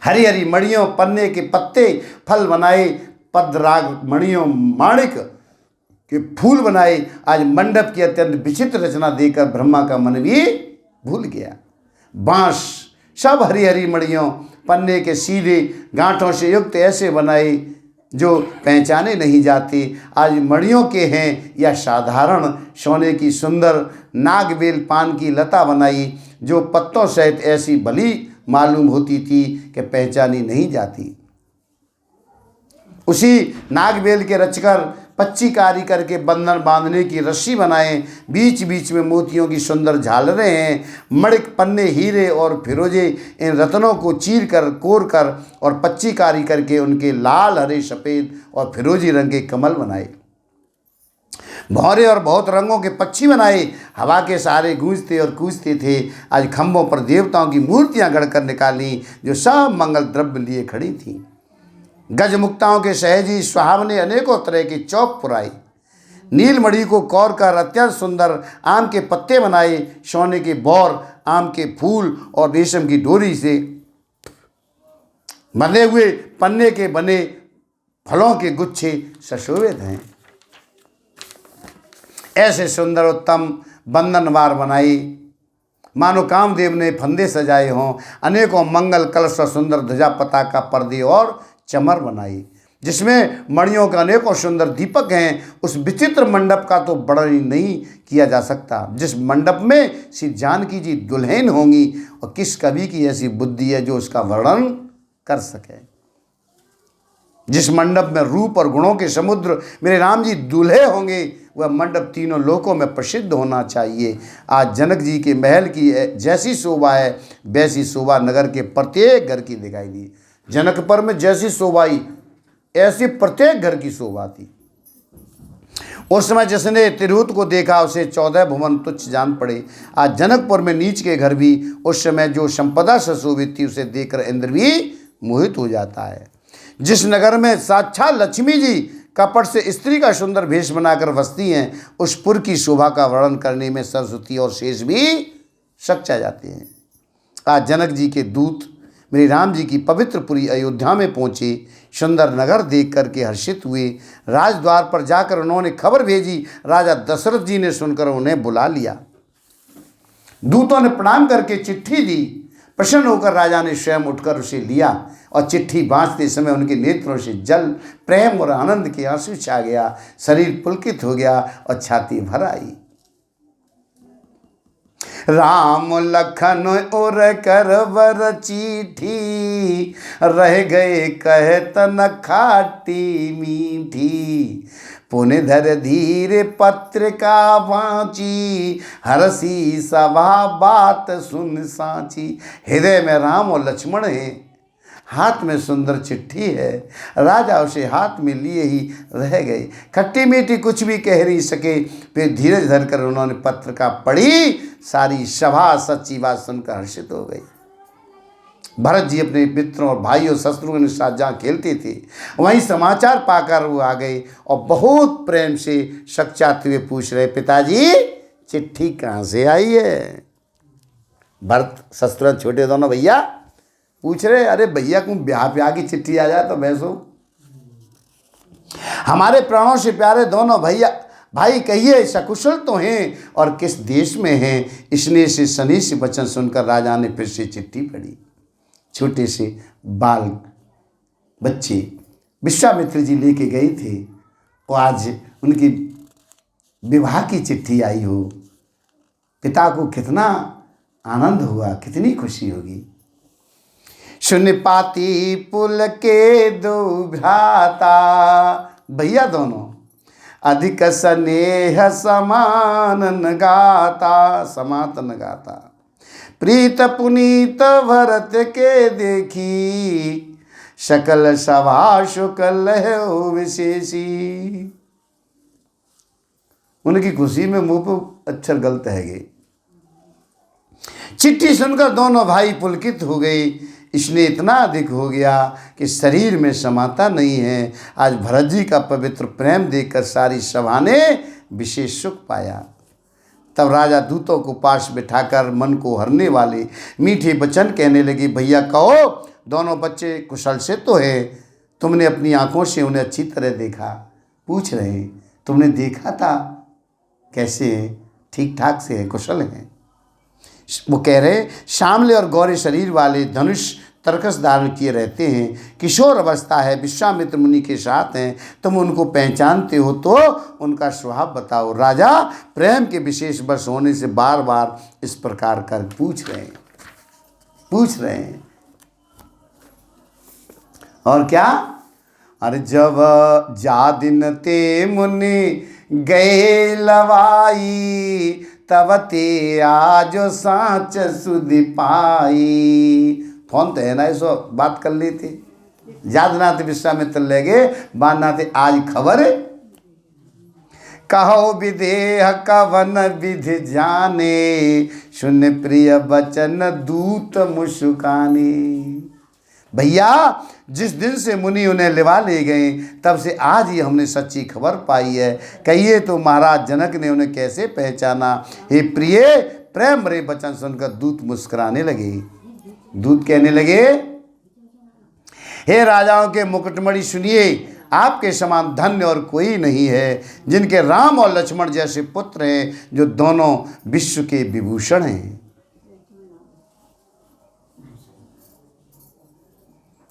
हरी हरी मणियों, पन्ने के पत्ते, फल बनाए, पद्राग मणियों, माणिक के फूल बनाए। आज मंडप की अत्यंत विचित्र रचना देखकर ब्रह्मा का मन भी भूल गया। बांस सब हरी हरी मणियों, पन्ने के सीधे गांठों से युक्त ऐसे बनाए जो पहचाने नहीं जाते। आज मणियों के हैं या साधारण सोने की सुंदर नागबेल पान की लता बनाई, जो पत्तों सहित ऐसी भली मालूम होती थी कि पहचानी नहीं जाती। उसी नागबेल के रचकर पच्चीकारी करके बंधन बांधने की रस्सी बनाए। बीच बीच में मोतियों की सुंदर झालरें हैं। मणिक, पन्ने, हीरे और फिरोजे, इन रत्नों को चीर कर, कोर कर और पच्चीकारी करके उनके लाल, हरे, सफ़ेद और फिरोजी रंग के कमल बनाए। भौरे और बहुत रंगों के पक्षी बनाए, हवा के सहारे गूंजते और कूदते थे। आज खंभों पर देवताओं की मूर्तियां गढ़कर निकाली, जो सब मंगल द्रव्य लिए खड़ी थीं। गजमुक्ताओं के सहजी सुहावने अनेकों तरह की चौक पुराई। नीलमणि को कौर कर अत्यंत सुंदर आम के पत्ते बनाए। सोने के बौर, आम के फूल और रेशम की डोरी से बंधे हुए पन्ने के बने फलों के गुच्छे सुशोभित हैं। ऐसे सुंदर उत्तम बंधनवार बनाई, मानो कामदेव ने फंदे सजाए हों। अनेकों मंगल कलश और सुंदर ध्वजा, पताका, पर्दे और चमर बनाई। जिसमें मणियों का अनेकों सुंदर दीपक हैं, उस विचित्र मंडप का तो वर्णन नहीं किया जा सकता। जिस मंडप में श्री जानकी जी दुल्हन होंगी, और किस कवि की ऐसी बुद्धि है जो उसका वर्णन कर सके। जिस मंडप में रूप और गुणों के समुद्र मेरे राम जी दूल्हे होंगे, वह मंडप तीनों लोकों में प्रसिद्ध होना चाहिए। आज जनक जी के महल की जैसी शोभा है, वैसी शोभा नगर के प्रत्येक घर की दिखाई दी। जनकपुर में जैसी शोभा आई, ऐसी प्रत्येक घर की शोभा थी। उस समय जिसने तिरहुत को देखा, उसे 14 भुवन तुच्छ जान पड़े। आज जनकपुर में नीच के घर भी उस समय जो संपदा से शोभित थी, उसे देखकर इंद्र भी मोहित हो जाता है। जिस नगर में साक्षात लक्ष्मी जी कपट से स्त्री का सुंदर भेष बनाकर बसती हैं, उस पुर की शोभा का वर्णन करने में सरस्वती और शेष भी सच्चा जाते हैं। आज जनक जी के दूत मेरे राम जी की पवित्र पुरी अयोध्या में पहुँचे। सुंदर नगर देख करके हर्षित हुए। राजद्वार पर जाकर उन्होंने खबर भेजी। राजा दशरथ जी ने सुनकर उन्हें बुला लिया। दूतों ने प्रणाम करके चिट्ठी दी। प्रसन्न होकर राजा ने स्वयं उठकर उसे लिया, और चिट्ठी बांचते समय उनके नेत्रों से जल, प्रेम और आनंद के आंसू छा गया। शरीर पुलकित हो गया और छाती भर आई। राम लखन और करवर चिट्ठी, रह गए कहत न खाटी मीठी। पुण्य धर धीरे पत्रिका वाची, हरसी सभा बात सुन साची। हृदय में राम और लक्ष्मण हैं, हाथ में सुंदर चिट्ठी है। राजा उसे हाथ में लिए ही रह गए। खट्टी मीठी कुछ भी कह नहीं सके। फिर धीरज धरकर उन्होंने पत्रिका पढ़ी। सारी सभा सच्ची बात सुनकर हर्षित हो गई। भरत जी अपने मित्रों और भाइयों शत्रुघ्न के साथ जहाँ खेलते थे, वहीं समाचार पाकर वो आ गए और बहुत प्रेम से सच्चाते हुए पूछ रहे, पिताजी चिट्ठी कहाँ से आई है? भरत शत्रुघ्न छोटे दोनों भैया पूछ रहे, अरे भैया को ब्याह प्याह की चिट्ठी आ जाए तो भैंसो, हमारे प्राणों से प्यारे दोनों भैया भाई कहिए सकुशल तो हैं और किस देश में हैं? इसने से सनी से वचन सुनकर राजा ने फिर से चिट्ठी पढ़ी। छोटे से बाल बच्चे विश्वामित्र जी लेके गए थे, और आज उनकी विवाह की चिट्ठी आई हो। पिता को कितना आनंद हुआ, कितनी खुशी होगी। सुन पाती पुल के दो भ्राता, भैया दोनों अधिक स्नेह समान गाता, समातन गाता। प्रीत पुनीत भरत के देखी, सकल सभा शुकल है विशेषी। उनकी खुशी में मुंह पर अक्षर गलत है गए। चिट्ठी सुनकर दोनों भाई पुलकित हो गए। इसने इतना अधिक हो गया कि शरीर में समाता नहीं है। आज भरत जी का पवित्र प्रेम देखकर सारी सभा ने विशेष सुख पाया। तब राजा दूतों को पास बिठाकर मन को हरने वाले मीठे वचन कहने लगे, भैया कहो दोनों बच्चे कुशल से तो है? तुमने अपनी आंखों से उन्हें अच्छी तरह देखा? पूछ रहे हैं, तुमने देखा था कैसे हैं? ठीक ठाक से है, कुशल हैं? वो कह रहे, श्यामले और गौरे शरीर वाले, धनुष तरकस धारण किए रहते हैं, किशोर अवस्था है, विश्वामित्र मुनि के साथ हैं। तुम उनको पहचानते हो तो उनका स्वभाव बताओ। राजा प्रेम के विशेष वश होने से बार बार इस प्रकार कर पूछ रहे हैं। और क्या? अरे जब जा दिन ते मुनि गए लवाई, तब ते आज साँच सुधि पाई। फोन तो है ना, इसो बात कर ली थी। याद ना थे विश्वामित्र ले गए, बात ना थे आज खबर। कहो विदेह कवन विधि जाने, सुन प्रिय बचन दूत मुस्काने। भैया जिस दिन से मुनि उन्हें लिवा ले गए, तब से आज ही हमने सच्ची खबर पाई है। कहिए तो महाराज जनक ने उन्हें कैसे पहचाना? हे प्रिय, प्रेम भरे वचन सुनकर दूत मुस्कुराने लगे। दूत कहने लगे, हे राजाओं के मुकुटमणि सुनिए, आपके समान धन्य और कोई नहीं है, जिनके राम और लक्ष्मण जैसे पुत्र हैं, जो दोनों विश्व के विभूषण हैं।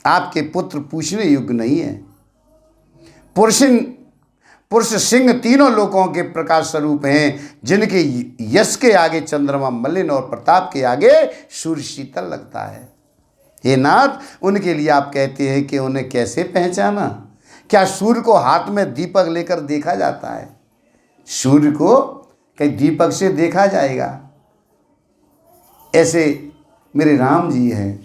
आपके पुत्र पूछने योग्य नहीं है। पुरुष सिंह तीनों लोकों के प्रकाश स्वरूप हैं, जिनके यश के आगे चंद्रमा मलिन और प्रताप के आगे सूर्य शीतल लगता है। हे नाथ, उनके लिए आप कहते हैं कि उन्हें कैसे पहचाना? क्या सूर्य को हाथ में दीपक लेकर देखा जाता है? सूर्य को कहीं दीपक से देखा जाएगा? ऐसे मेरे राम जी हैं।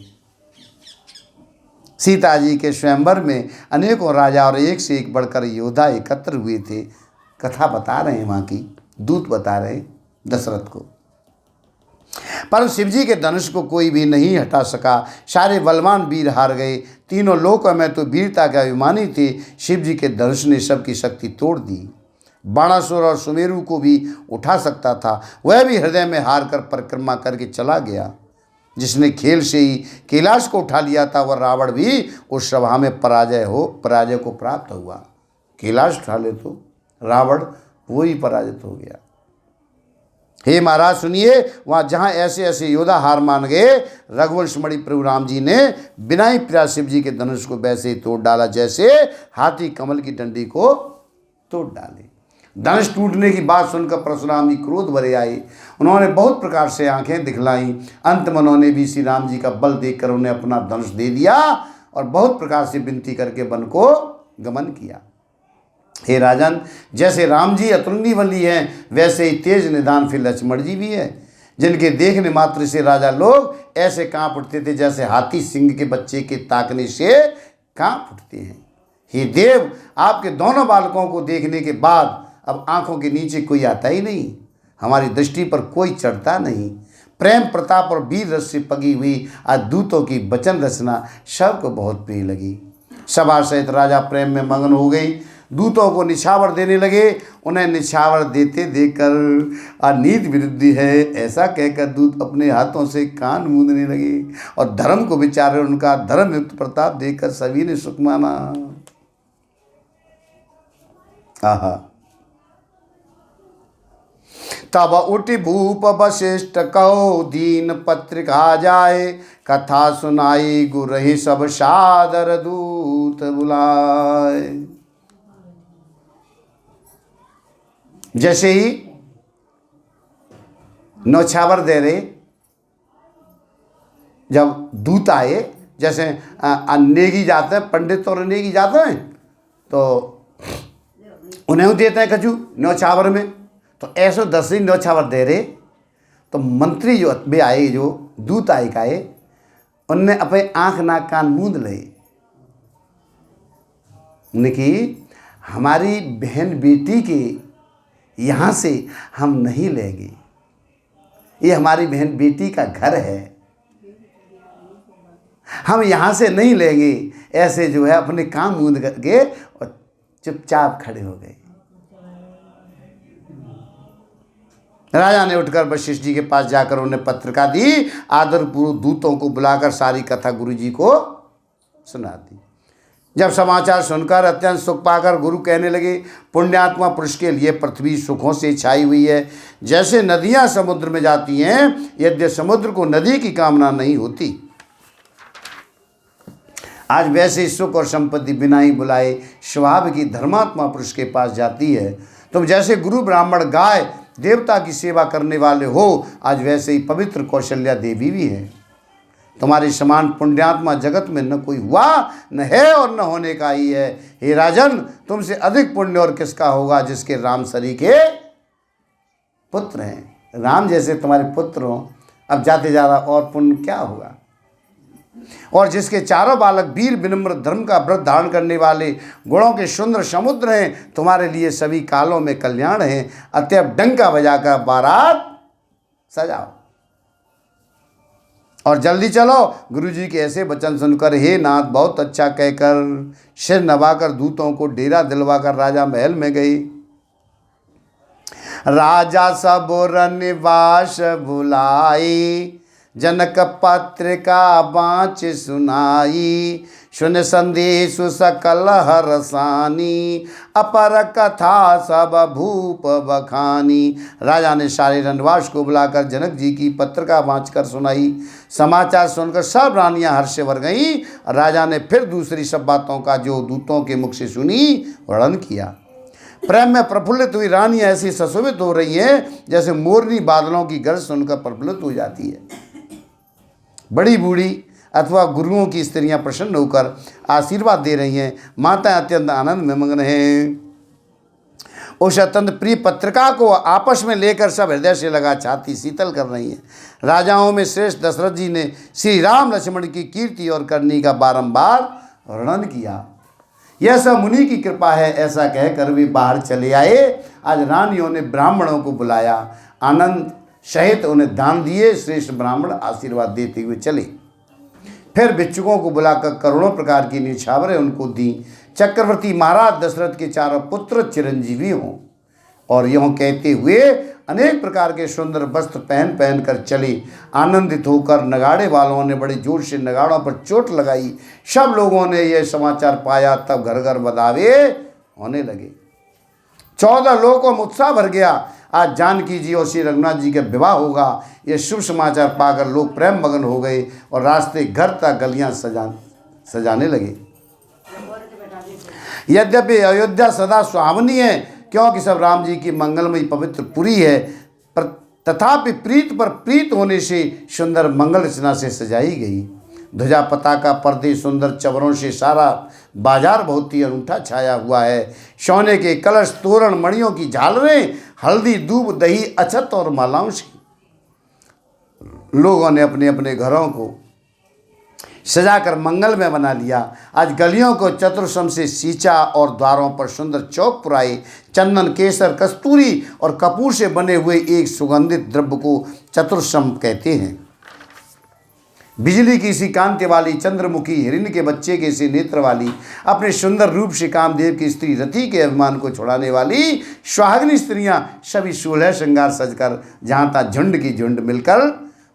सीता जी के स्वयंवर में अनेकों राजा और एक से एक बढ़कर योद्धा एकत्र हुए थे। कथा बता रहे हैं, वहाँ की दूत बता रहे हैं दशरथ को। पर शिव जी के धनुष को कोई भी नहीं हटा सका। सारे बलवान वीर हार गए। तीनों लोकों में तो वीरता के अभिमानी थे। शिव जी के धनुष ने सबकी शक्ति तोड़ दी। बाणासुर और सुमेरु को भी उठा सकता था, वह भी हृदय में हार कर परिक्रमा करके चला गया। जिसने खेल से ही कैलाश को उठा लिया था, वह रावण भी उस सभा में पराजय को प्राप्त हुआ। कैलाश उठा ले तो रावण वो ही पराजित हो गया। हे महाराज सुनिए, वहाँ जहाँ ऐसे ऐसे योद्धा हार मान गए, रघुवंशमणि प्रभु राम जी ने बिना ही प्रयास शिव जी के धनुष को वैसे ही तोड़ डाला, जैसे हाथी कमल की डंडी को तोड़ डाले। धनुष टूटने की बात सुनकर परशुराम जी क्रोध भरे आए। उन्होंने बहुत प्रकार से आंखें दिखलाई। अंत में उन्होंने भी श्री राम जी का बल देखकर उन्हें अपना धनुष दे दिया और बहुत प्रकार से विनती करके वन को गमन किया। हे राजन, जैसे राम जी अतुलनीय बली हैं, वैसे ही तेज निदान फिर लक्ष्मण जी भी है, जिनके देखने मात्र से राजा लोग ऐसे कांप उठते थे जैसे हाथी सिंह के बच्चे के ताकने से कांप उठते हैं। हे देव, आपके दोनों बालकों को देखने के बाद अब आंखों के नीचे कोई आता ही नहीं, हमारी दृष्टि पर कोई चढ़ता नहीं। प्रेम प्रताप और वीर रस से पगी हुई आज दूतों की वचन रचना सबको बहुत प्रिय लगी। सभा सहित राजा प्रेम में मगन हो गई। दूतों को निछावर देने लगे। उन्हें निछावर देते देखकर नीति विरुद्धि है ऐसा कहकर दूत अपने हाथों से कान मूंदने लगे और धर्म को विचार उनका धर्म युक्त प्रताप देखकर सभी ने सुख माना। आहा। तब उठि भूप वशिष्ठ कहो दीन पत्रिका जाए, कथा सुनाई गुरहि सब सादर दूत बुलाए। जैसे ही नौछावर दे रहे, जब दूत आए, जैसे नेगी जाते हैं, पंडित और नेगी जाते हैं तो उन्हें देते हैं कछु नौछावर में, तो ऐसे 10 ही नौछावर दे रहे। तो मंत्री जो वे आए, जो दूत आए काए, उनने अपने आंख नाक कान मूंद लिए। उन्हें कि हमारी बहन बेटी के यहाँ से हम नहीं लेंगे, ये हमारी बहन बेटी का घर है, हम यहाँ से नहीं लेंगे। ऐसे जो है अपने काम मूंद करके और चुपचाप खड़े हो गए। राजा ने उठकर वशिष्ठ जी के पास जाकर उन्हें पत्रिका दी। आदरपूर्वक दूतों को बुलाकर सारी कथा गुरु जी को सुना दी। जब समाचार सुनकर अत्यंत सुख पाकर गुरु कहने लगे, पुण्यात्मा पुरुष के लिए पृथ्वी सुखों से छाई हुई है। जैसे नदियां समुद्र में जाती हैं, यद्य समुद्र को नदी की कामना नहीं होती, आज वैसे सुख और संपत्ति बिना ही बुलाए स्वभाव की धर्मात्मा पुरुष के पास जाती है। तुम जैसे गुरु ब्राह्मण गाय देवता की सेवा करने वाले हो, आज वैसे ही पवित्र कौशल्या देवी भी है। तुम्हारे समान पुण्यात्मा जगत में न कोई हुआ, न है और न होने का ही है। हे राजन, तुमसे अधिक पुण्य और किसका होगा, जिसके राम सरी के पुत्र हैं। राम जैसे तुम्हारे पुत्र हो, अब जाते जा रहा और पुण्य क्या होगा। और जिसके चारों बालक वीर विनम्र धर्म का व्रत धारण करने वाले गुणों के सुंदर समुद्र हैं, तुम्हारे लिए सभी कालों में कल्याण है। अतएव डंका बजाकर बारात सजाओ और जल्दी चलो। गुरुजी के ऐसे वचन सुनकर हे नाथ बहुत अच्छा कहकर सिर नवाकर दूतों को डेरा दिलवाकर राजा महल में गए। राजा सबुर निवास बुलाई, जनक पत्रिका बाँच सुनाई। सुन संदेश सकल हरसानी, अपर कथा सब भूप बखानी। राजा ने सारे रनवास को बुलाकर जनक जी की पत्रिका वाँचकर सुनाई। समाचार सुनकर सब रानियां हर्ष से भर गईं। राजा ने फिर दूसरी सब बातों का जो दूतों के मुख से सुनी वर्णन किया। प्रेम में प्रफुल्लित हुई रानियां ऐसी सुशोभित हो रही हैं जैसे मोरनी बादलों की गरज सुनकर प्रफुल्लित हो जाती है। बड़ी बूढ़ी अथवा गुरुओं की स्त्रियां प्रसन्न होकर आशीर्वाद दे रही हैं। माताएं अत्यंत आनंद में मग्न हैं। उस अत्यंत प्रिय पत्रिका को आपस में लेकर सब हृदय से लगा छाती शीतल कर रही हैं। राजाओं में श्रेष्ठ दशरथ जी ने श्री राम लक्ष्मण की कीर्ति और करनी का बारंबार वर्णन किया। यह सब मुनि की कृपा है, ऐसा कहकर वे बाहर चले आए। आज रानियों ने ब्राह्मणों को बुलाया, आनंद सहित उन्हें दान दिए। श्रेष्ठ ब्राह्मण आशीर्वाद देते हुए चले। फिर भिक्षुकों को बुलाकर करोड़ों प्रकार की निछावरें उनको दी। चक्रवर्ती महाराज दशरथ के चारों पुत्र चिरंजीवी हों और यूँ कहते हुए अनेक प्रकार के सुंदर वस्त्र पहन कर चले। आनंदित होकर नगाड़े वालों ने बड़े जोर से नगाड़ों पर चोट लगाई। सब लोगों ने यह समाचार पाया, तब घर घर बधावे होने लगे। 14 लोगों में उत्साह भर गया। आज जानकी जी और श्री रघुनाथ जी का विवाह होगा। यह शुभ समाचार पाकर लोग प्रेम मगन हो गए और रास्ते घर तक गलियां सजाने लगे। यद्यपि अयोध्या सदा सुहावनी है, क्योंकि सब राम जी की मंगलमयी पवित्र पुरी है, पर तथापि प्रीत पर प्रीत होने से सुंदर मंगल रचना से सजाई गई। ध्वजा पताका पर्दे सुंदर चवरों से सारा बाजार बहुत ही अनूठा छाया हुआ है। सोने के कलश तोरण मणियों की झालरें, हल्दी दूब दही अछत और मालाओं से लोगों ने अपने अपने घरों को सजाकर मंगल में बना लिया। आज गलियों को चतुर्सम से सींचा और द्वारों पर सुंदर चौक पुराए। चंदन केसर कस्तूरी और कपूर से बने हुए एक सुगंधित द्रव्य को चतुर्सम कहते हैं। बिजली की सी कांति वाली, चंद्रमुखी हिरण के बच्चे के सी नेत्र वाली, अपने सुंदर रूप से कामदेव की स्त्री रति के अभिमान को छुड़ाने वाली सुहागिनी स्त्रियां सभी 16 श्रृंगार सजकर जहाँ तहाँ झुंड की झुंड मिलकर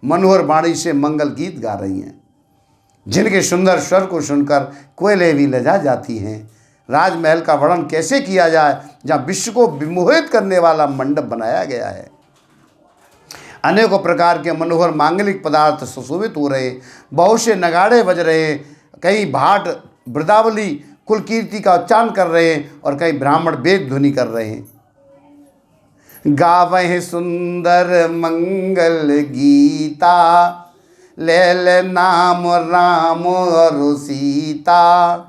मनोहर वाणी से मंगल गीत गा रही हैं, जिनके सुंदर स्वर को सुनकर कोयलें भी लजा जाती हैं। राजमहल का वर्णन कैसे किया जाए, जहाँ विश्व को विमोहित करने वाला मंडप बनाया गया है। अनेकों प्रकार के मनोहर मांगलिक पदार्थ सुशोभित हो रहे, बहुत से नगाड़े बज रहे, कई भाट वृदावली कुल कीर्ति का उच्चारण कर रहे और कई ब्राह्मण वेद ध्वनि कर रहे हैं। गावह सुंदर मंगल गीता, ले ले नाम राम और सीता,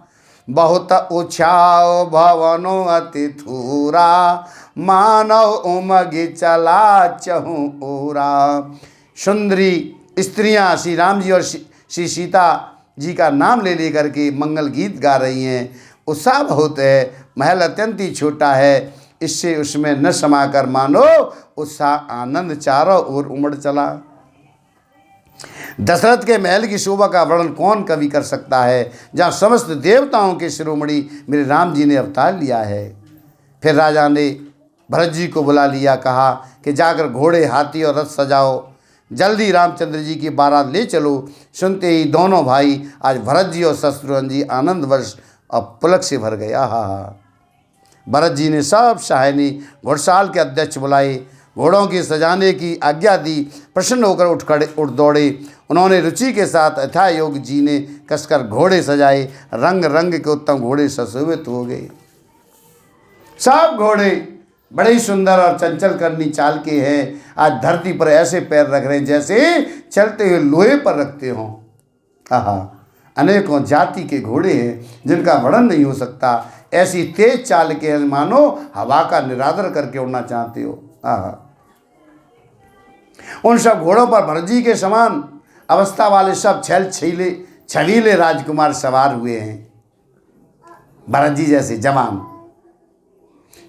बहुत उछाओ भवनो अति थूरा, मानव उमगी चला चहु ओरा। सुंदरी स्त्रियां श्री राम जी और श्री सीता जी का नाम ले लेकर के मंगल गीत गा रही हैं। उत्साह बहुत है। महल अत्यंत ही छोटा है, इससे उसमें न समाकर मानो उत्साह आनंद चारों ओर उमड़ चला। दशरथ के महल की शोभा का वर्णन कौन कवि कर सकता है, जहाँ समस्त देवताओं के शिरोमणि मेरे राम जी ने अवतार लिया है। फिर राजा ने भरत जी को बुला लिया, कहा कि जाकर घोड़े हाथी और रथ सजाओ, जल्दी रामचंद्र जी की बारात ले चलो। सुनते ही दोनों भाई आज भरत जी और शत्रुघ्न जी आनंदवश और पुलक से भर गए। आहा! भरत जी ने सब सहायनी घुड़साल के अध्यक्ष बुलाए, घोड़ों की सजाने की आज्ञा दी। प्रसन्न होकर उठ दौड़े। उन्होंने रुचि के साथ यथायोग जी ने कसकर घोड़े सजाए। रंग रंग के उत्तम घोड़े सुशोभित हो गए। सब घोड़े बड़े ही सुंदर और चंचल करनी चाल के हैं। आज धरती पर ऐसे पैर रख रहे हैं जैसे चलते हुए लोहे पर रखते हों। आहा! अनेकों जाति के घोड़े हैं जिनका वर्णन नहीं हो सकता। ऐसी तेज चाल के मानो हवा का निरादर करके उड़ना चाहते हो। आहा! उन सब घोड़ों पर भरत जी के समान अवस्था वाले सब छलीले राजकुमार सवार हुए हैं। भरत जी जैसे जवान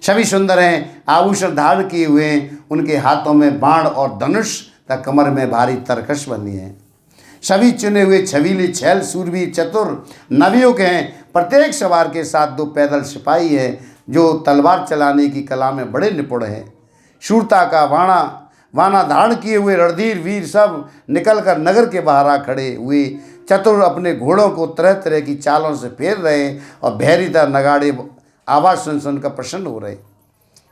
सभी सुंदर हैं, आभूषण धारण किए हुए हैं। उनके हाथों में बाण और धनुष तथा कमर में भारी तरकश बनी है। सभी चुने हुए छबीले छैल सूरवीर चतुर नवयुवक हैं। प्रत्येक सवार के साथ 2 पैदल सिपाही हैं जो तलवार चलाने की कला में बड़े निपुण हैं। शूरता का वाना धारण किए हुए रणधीर वीर सब निकलकर नगर के बाहर आ खड़े हुए। चतुर अपने घोड़ों को तरह तरह की चालों से फेर रहे और भैरीता नगाड़े आवाज़ सुनकर प्रसन्न हो रहे।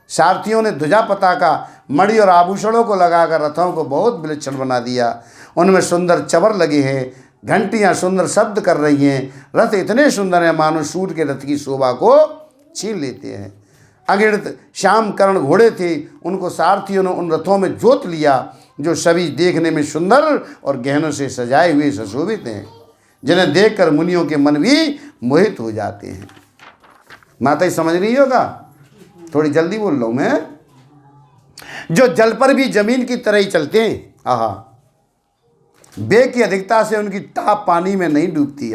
सारथियों ने ध्वजा पताका मणि और आभूषणों को लगाकर रथों को बहुत विलक्षण बना दिया। उनमें सुंदर चवर लगे हैं, घंटियां सुंदर शब्द कर रही हैं। रथ इतने सुंदर हैं मानो सूर्य के रथ की शोभा को छीन लेते हैं। अगिणित श्याम कर्ण घोड़े थे, उनको सारथियों ने उन रथों में जोत लिया जो सभी देखने में सुंदर और गहनों से सजाए हुए सुशोभित हैं, जिन्हें देखकर मुनियों के मन भी मोहित हो जाते हैं। माता जी समझ रही होगा, थोड़ी जल्दी बोल रहा हूं मैं। जो जल पर भी जमीन की तरह ही चलते हैं, आहा, वेग की अधिकता से उनकी टाप पानी में नहीं डूबती।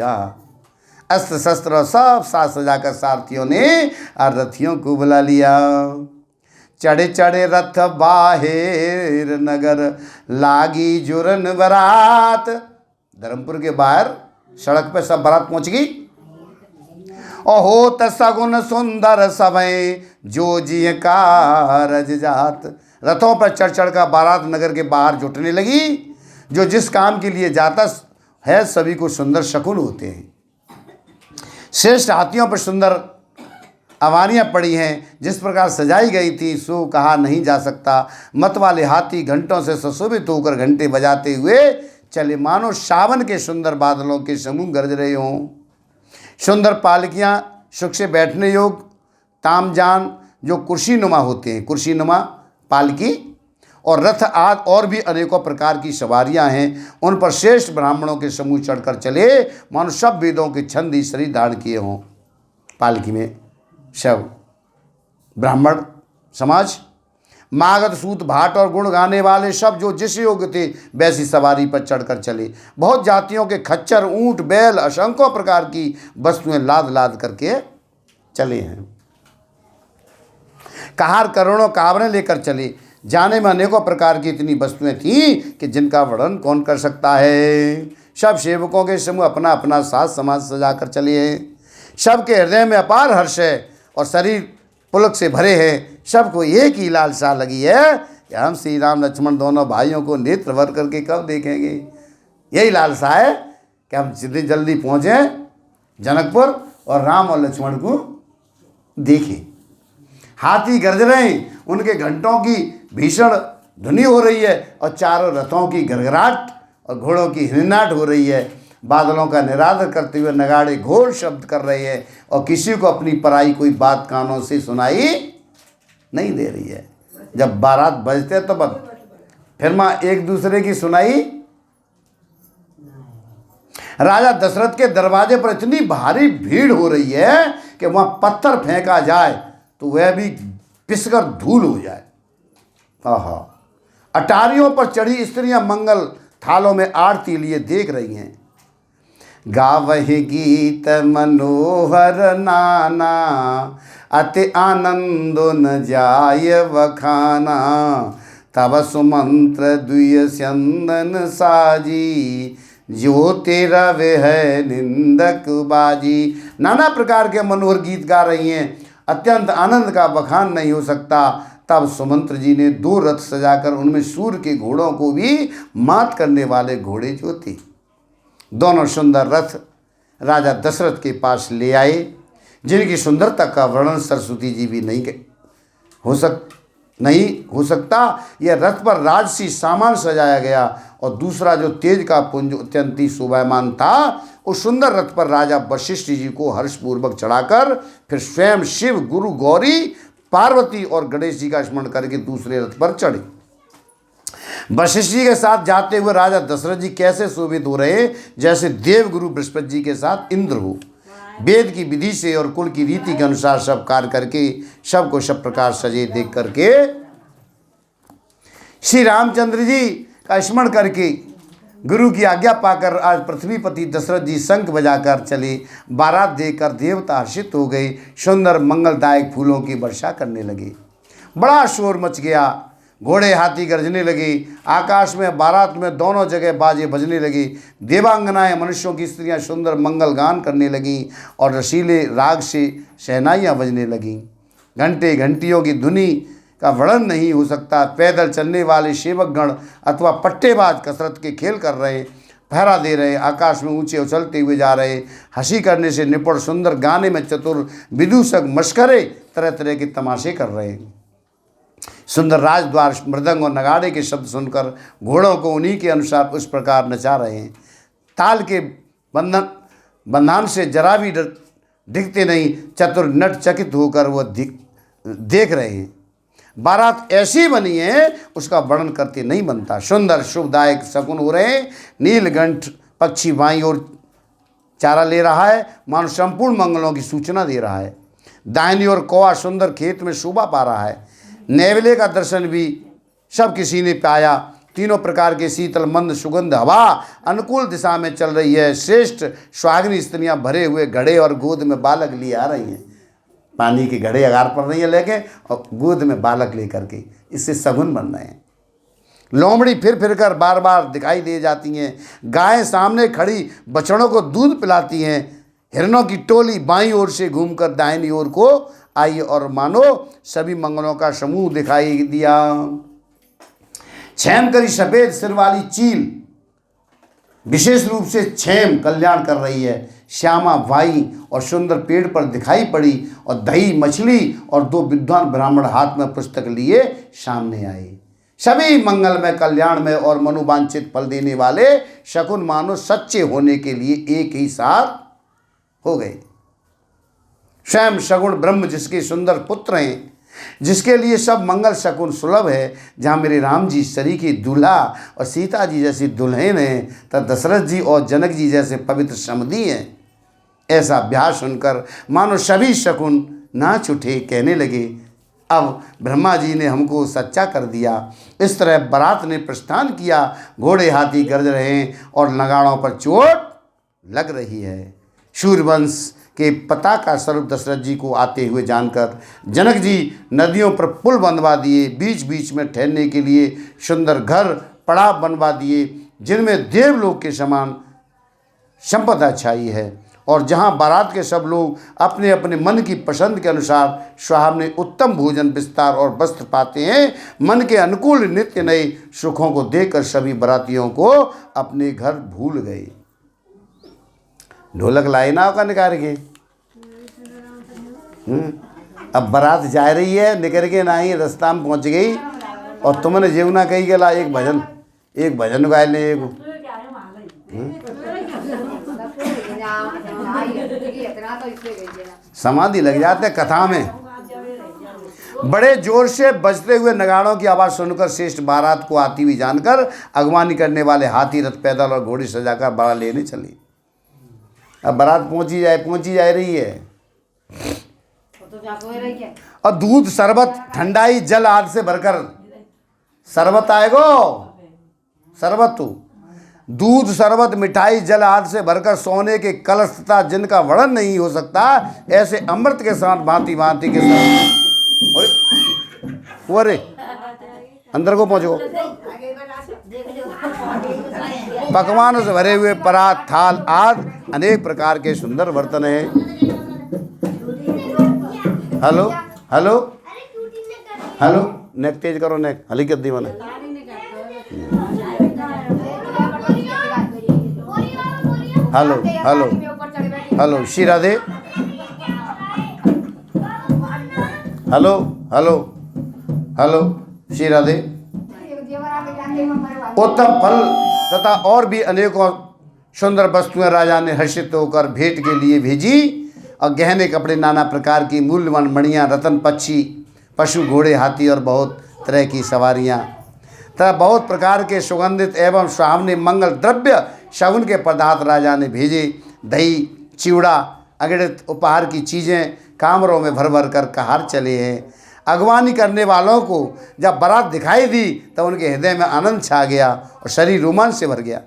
अस्त्र शस्त्र सब साज सजाकर सारथियों ने रथियों को बुला लिया। चढ़े चढ़े रथ बाहेर नगर लागी जुरन बरात। धर्मपुर के बाहर सड़क पे सब बारात पहुंच गई। होत सगुन सुंदर समय जो जिय कारज जात। रथों पर चढ़ चढ़ कर बारात नगर के बाहर जुटने लगी। जो जिस काम के लिए जाता है सभी को सुंदर शकुन होते हैं। श्रेष्ठ हाथियों पर सुंदर अवानियाँ पड़ी हैं, जिस प्रकार सजाई गई थी सो कहा नहीं जा सकता। मत वाले हाथी घंटों से सुशोभित होकर घंटे बजाते हुए चले, मानो सावन के सुंदर बादलों के समूह गरज रहे हों। सुंदर पालकियाँ सुख से बैठने योग तामजान जो कुर्सी नुमा होते हैं, कुर्सी नुमा पालकी और रथ आदि और भी अनेकों प्रकार की सवारियां हैं, उन पर श्रेष्ठ ब्राह्मणों के समूह चढ़कर चले, मानो सब वेदों के छंद ही शरीर धारण किए हों। पालकी में सब ब्राह्मण समाज, मागध सूत भाट और गुण गाने वाले सब जो जिस योग्य थे वैसी सवारी पर चढ़कर चले। बहुत जातियों के खच्चर, ऊंट, बैल, असंख्यों प्रकार की वस्तुएं लाद लाद करके चले हैं। कहार करोड़ों कावड़ें लेकर चले। जाने में अनेकों प्रकार की इतनी वस्तुएं थीं कि जिनका वर्णन कौन कर सकता है। सब सेवकों के समूह अपना अपना साज समाज सजा कर चले हैं। सबके हृदय में अपार हर्ष है और शरीर पुलक से भरे हैं। सबको एक ही लालसा लगी है कि हम श्री राम लक्ष्मण दोनों भाइयों को नेत्र भर करके कब देखेंगे। यही लालसा है कि हम जितनी जल्दी पहुँचें जनकपुर और राम और लक्ष्मण को देखें। हाथी गरज रहे हैं, उनके घंटों की भीषण ध्वनि हो रही है और चारों रथों की गड़गड़ाहट और घोड़ों की हिन्नाट हो रही है। बादलों का निरादर करते हुए नगाड़े घोर शब्द कर रहे हैं और किसी को अपनी पराई कोई बात कानों से सुनाई नहीं दे रही है। जब बारात बजते तो फिर माँ एक दूसरे की सुनाई। राजा दशरथ के दरवाजे पर इतनी भारी भीड़ हो रही है कि वहाँ पत्थर फेंका जाए तो वह भी पिसकर धूल हो जाए। आहा, अटारियों पर चढ़ी स्त्रियां मंगल थालों में आरती लिए देख रही हैं। गावहि गीत मनोहर नाना अति आनंदो न जाय वखाना। तब सुमंत्र द्विय चंदन साजी जो तेरा वे है निंदक बाजी। नाना प्रकार के मनोहर गीत गा रही हैं। अत्यंत आनंद का बखान नहीं हो सकता। तब सुमंत्र जी ने 2 रथ सजाकर उनमें सूर्य के घोड़ों को भी मात करने वाले घोड़े जो थे, दोनों सुंदर रथ राजा दशरथ के पास ले आए, जिनकी सुंदरता का वर्णन सरस्वती जी भी नहीं हो सकता। यह रथ पर राजसी सामान सजाया गया और दूसरा जो तेज का पुंज अत्यंत ही शोभायमान था, उस सुंदर रथ पर राजा वशिष्ठ जी को हर्षपूर्वक चढ़ाकर फिर स्वयं शिव, गुरु गौरी, पार्वती और गणेश जी का स्मरण करके दूसरे रथ पर चढ़े। वशिष्ठ जी के साथ जाते हुए राजा दशरथ जी कैसे शोभित हो रहे, जैसे देव गुरु बृहस्पति जी के साथ इंद्र हो। वेद की विधि से और कुल की रीति के अनुसार सब कार्य करके सबको सब प्रकार सजे देख करके श्री रामचंद्र जी का स्मरण करके गुरु की आज्ञा पाकर आज पृथ्वीपति दशरथ जी शंख बजाकर चले। बारात देकर देवता हर्षित हो गए। सुंदर मंगलदायक फूलों की वर्षा करने लगे। बड़ा शोर मच गया। घोड़े हाथी गरजने लगे। आकाश में बारात में दोनों जगह बाजे बजने लगे। देवांगनाएं मनुष्यों की स्त्रियां सुंदर मंगल गान करने लगीं और रसीले राग से शहनाइयाँ बजने लगीं। घंटे घंटियों की धुनी का वर्णन नहीं हो सकता। पैदल चलने वाले सेवकगण अथवा पट्टेबाज कसरत के खेल कर रहे, पहरा दे रहे, आकाश में ऊंचे उछलते हुए जा रहे, हंसी करने से निपुण, सुंदर गाने में चतुर विदूषक मशकरे तरह तरह के तमाशे कर रहे हैं। सुंदर राजद्वार मृदंग और नगाड़े के शब्द सुनकर घोड़ों को उन्हीं के अनुसार उस प्रकार नचा रहे हैं। ताल के बंधन से जरा भी दिखते नहीं, चतुर नट चकित होकर वह देख रहे हैं। बारात ऐसी बनी है उसका वर्णन करते नहीं बनता। सुंदर शुभदायक शकुन हो रहे हैं। नीलकंठ पक्षी बाईं ओर चारा ले रहा है, मानो संपूर्ण मंगलों की सूचना दे रहा है। दाहिनी ओर कौवा सुंदर खेत में शोभा पा रहा है। नेवले का दर्शन भी सब किसी ने पाया। तीनों प्रकार के शीतल मंद सुगंध हवा अनुकूल दिशा में चल रही है। श्रेष्ठ सुहागिनी स्त्रियां भरे हुए घड़े और गोद में बालक लिए आ रही हैं। पानी के घड़े अगार पर रही है लेके और गोद में बालक लेकर के, इससे सगुन बन रहे हैं। लोमड़ी फिर कर बार बार दिखाई दे जाती हैं। गायें सामने खड़ी बछड़ों को दूध पिलाती हैं। हिरणों की टोली बाईं ओर से घूमकर दाहिनी ओर को आई और मानो सभी मंगलों का समूह दिखाई दिया। छेम करी सफेद सिर वाली चील विशेष रूप से छेम कल्याण कर रही है। श्यामा भाई और सुंदर पेड़ पर दिखाई पड़ी और दही मछली और दो विद्वान ब्राह्मण हाथ में पुस्तक लिए सामने आए। सभी मंगल में, कल्याण में और मनोवांछित फल देने वाले शकुन मानो सच्चे होने के लिए एक ही साथ हो गए। स्वयं सगुण ब्रह्म जिसके सुंदर पुत्र हैं, जिसके लिए सब मंगल शकुन सुलभ है, जहाँ मेरे राम जी सरीखे दूल्हा और सीता जी जैसी दुल्हन हैं, तथा दशरथ जी और जनक जी जैसे पवित्र समधी हैं। ऐसा अभ्यास सुनकर मानो सभी शकुन नाच उठे, कहने लगे, अब ब्रह्मा जी ने हमको सच्चा कर दिया। इस तरह बारात ने प्रस्थान किया। घोड़े हाथी गरज रहे हैं और नगाड़ों पर चोट लग रही है। सूर्यवंश के पताका स्वरूप दशरथ जी को आते हुए जानकर जनक जी नदियों पर पुल बनवा दिए। बीच बीच में ठहरने के लिए सुंदर घर पड़ाव बनवा दिए, जिनमें देवलोक के समान संपदा छाई है और जहां बारात के सब लोग अपने अपने मन की पसंद के अनुसार सुहावने उत्तम भोजन, विस्तार और वस्त्र पाते हैं। मन के अनुकूल नित्य नए सुखों को देखकर सभी बारातियों को अपने घर भूल गए। ढोलक लाए ना का निकाल के। अब बारात जा रही है, निकल के ना ही रास्ता में पहुंच गई और तुमने जीवना कही गला एक भजन गाय ले एक समाधि लग जाते कथा में। बड़े जोर से बजते हुए नगाड़ों की आवाज़ सुनकर श्रेष्ठ बारात को आती हुई जानकर अगवानी करने वाले हाथी, रथ, पैदल और घोड़े सजाकर बारात लेने चली। अब बारात पहुंची जा रही है और दूध, शरबत, ठंडाई, जल आदि से भरकर शरबत आएगो, शरबत तो दूध, शरबत, मिठाई, जल आदि से भरकर सोने के कलश तथा जिनका वर्णन नहीं हो सकता, ऐसे अमृत के साथ भांति भांति के साथ अरे अंदर को पहुंचो। पकवानों से भरे हुए परात, थाल आदि अनेक प्रकार के सुंदर बर्तन हैं। हेलो हेलो हेलो, नेक तेज करो, नेक हली कर दी मैंने। Hello hello hello, Shri Radhe. Hello hello hello, Shri Radhe. उत्तम फल तथा और भी अनेकों सुंदर वस्तुएं राजा ने हर्षित होकर भेंट के लिए भेजी और गहने, कपड़े, नाना प्रकार की मूल्यवान मणियाँ, रतन, पक्षी, पशु, घोड़े, हाथी और बहुत तरह की सवारियाँ तथा बहुत प्रकार के सुगंधित एवं सुहावने मंगल द्रव्य शगुन के पदार्थ राजा ने भेजे। दही, चिवड़ा, अगणित उपहार की चीज़ें कामरों में भर भर कर कहार चले हैं। अगवानी करने वालों को जब बारात दिखाई दी तब उनके हृदय में आनंद छा गया और शरीर रोमांच से भर गया।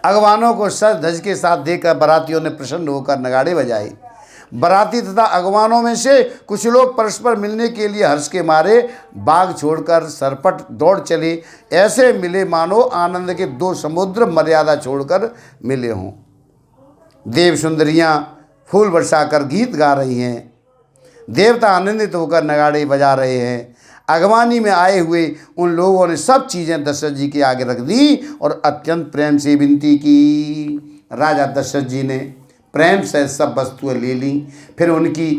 अगवानों को सज धज के साथ देखकर बारातियों ने प्रसन्न होकर नगाड़े बजाए। बाराती तथा अगवानों में से कुछ लोग परस्पर मिलने के लिए हर्ष के मारे बाग छोड़कर सरपट दौड़ चले। ऐसे मिले मानो आनंद के दो समुद्र मर्यादा छोड़कर मिले हों। देव सुंदरियाँ फूल बरसाकर गीत गा रही हैं। देवता आनंदित होकर नगाड़े बजा रहे हैं। अगवानी में आए हुए उन लोगों ने सब चीज़ें दशरथ जी के आगे रख दी और अत्यंत प्रेम से विनती की। राजा दशरथ जी ने प्रेम से सब वस्तुएं ले ली, फिर उनकी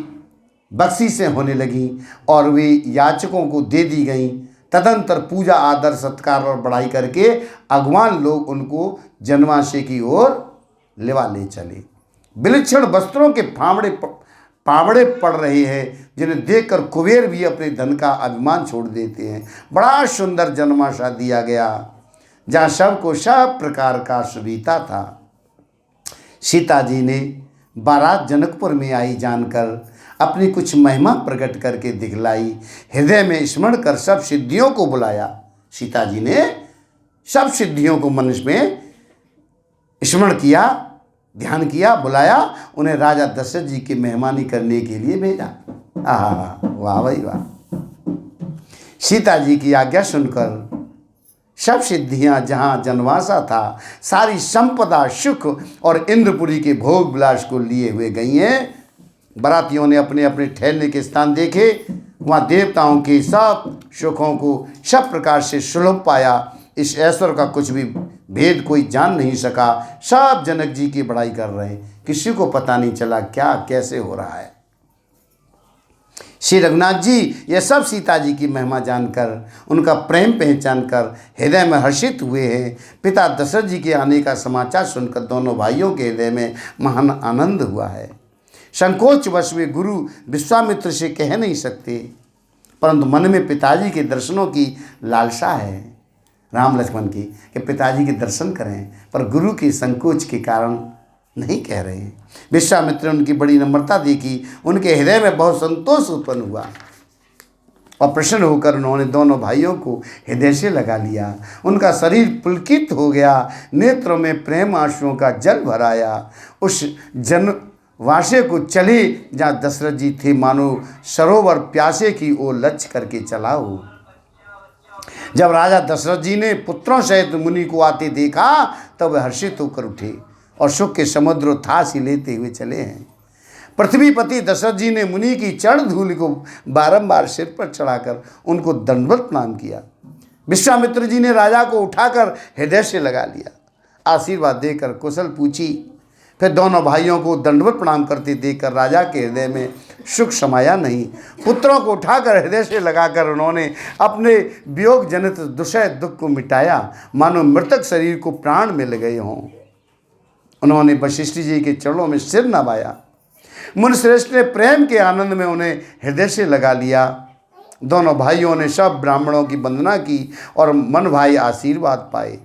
बख्शीशें होने लगी और वे याचकों को दे दी गईं। तदंतर पूजा आदर सत्कार और बढ़ाई करके अगवान लोग उनको जनवासे की ओर लेवा ले चले। विलक्षण वस्त्रों के पावड़े पड़ रहे हैं, जिन्हें देखकर कुबेर भी अपने धन का अभिमान छोड़ देते हैं। बड़ा सुंदर जनमाशा दिया गया, जहाँ सबको सब प्रकार का सुविधा था। सीता जी ने बारात जनकपुर में आई जानकर अपनी कुछ महिमा प्रकट करके दिखलाई। हृदय में स्मरण कर सब सिद्धियों को बुलाया। सीता जी ने सब सिद्धियों को मनुष्य में स्मरण किया, ध्यान किया, बुलाया, उन्हें राजा दशरथ जी की मेहमानी करने के लिए भेजा। आहा, वाह भाई वाह। सीता जी की आज्ञा सुनकर सब सिद्धियां जहां जनवासा था, सारी संपदा, सुख और इंद्रपुरी के भोग विलास को लिए हुए गई हैं। बारातियों ने अपने अपने ठहरने के स्थान देखे। वहाँ देवताओं के सब सुखों को सब प्रकार से सुलभ पाया। इस ऐश्वर्य का कुछ भी भेद कोई जान नहीं सका। सब जनक जी की बड़ाई कर रहे हैं, किसी को पता नहीं चला क्या कैसे हो रहा है। श्री रघुनाथ जी ये सब सीता जी की महिमा जानकर, उनका प्रेम पहचान कर हृदय में हर्षित हुए हैं। पिता दशरथ जी के आने का समाचार सुनकर दोनों भाइयों के हृदय में महान आनंद हुआ है। संकोचवश वे गुरु विश्वामित्र से कह नहीं सकते, परंतु मन में पिताजी के दर्शनों की लालसा है, राम लक्ष्मण की, कि पिताजी के दर्शन करें, पर गुरु के संकोच के कारण नहीं कह रहे हैं। विश्वामित्र ने उनकी बड़ी नम्रता देखी, उनके हृदय में बहुत संतोष उत्पन्न हुआ और प्रसन्न होकर उन्होंने दोनों भाइयों को हृदय से लगा लिया। उनका शरीर पुलकित हो गया, नेत्रों में प्रेम आंसुओं का जल भर आया। उस जनवासे को चले जहाँ दशरथ जी थे, मानो सरोवर प्यासे की ओर लक्ष्य करके चला हो। जब राजा दशरथ जी ने पुत्रों सहित मुनि को आते देखा, तब वे हर्षित होकर उठे और सुख के समुद्र थास ही लेते हुए चले हैं। पृथ्वीपति दशरथ जी ने मुनि की चरण धूलि को बारंबार सिर पर चढ़ाकर उनको दंडवत प्रणाम किया। विश्वामित्र जी ने राजा को उठाकर हृदय से लगा लिया, आशीर्वाद देकर कुशल पूछी। फिर दोनों भाइयों को दंडवत प्रणाम करते देखकर राजा के हृदय में सुख समाया नहीं। पुत्रों को उठाकर हृदय से लगाकर उन्होंने अपने वियोग जनित दुषय दुख को मिटाया, मानो मृतक शरीर को प्राण मिल गए हों। उन्होंने वशिष्ठ जी के चरणों में सिर नवाया। मुनिश्रेष्ठ ने प्रेम के आनंद में उन्हें हृदय से लगा लिया। दोनों भाइयों ने सब ब्राह्मणों की वंदना की और मन भाई आशीर्वाद पाए।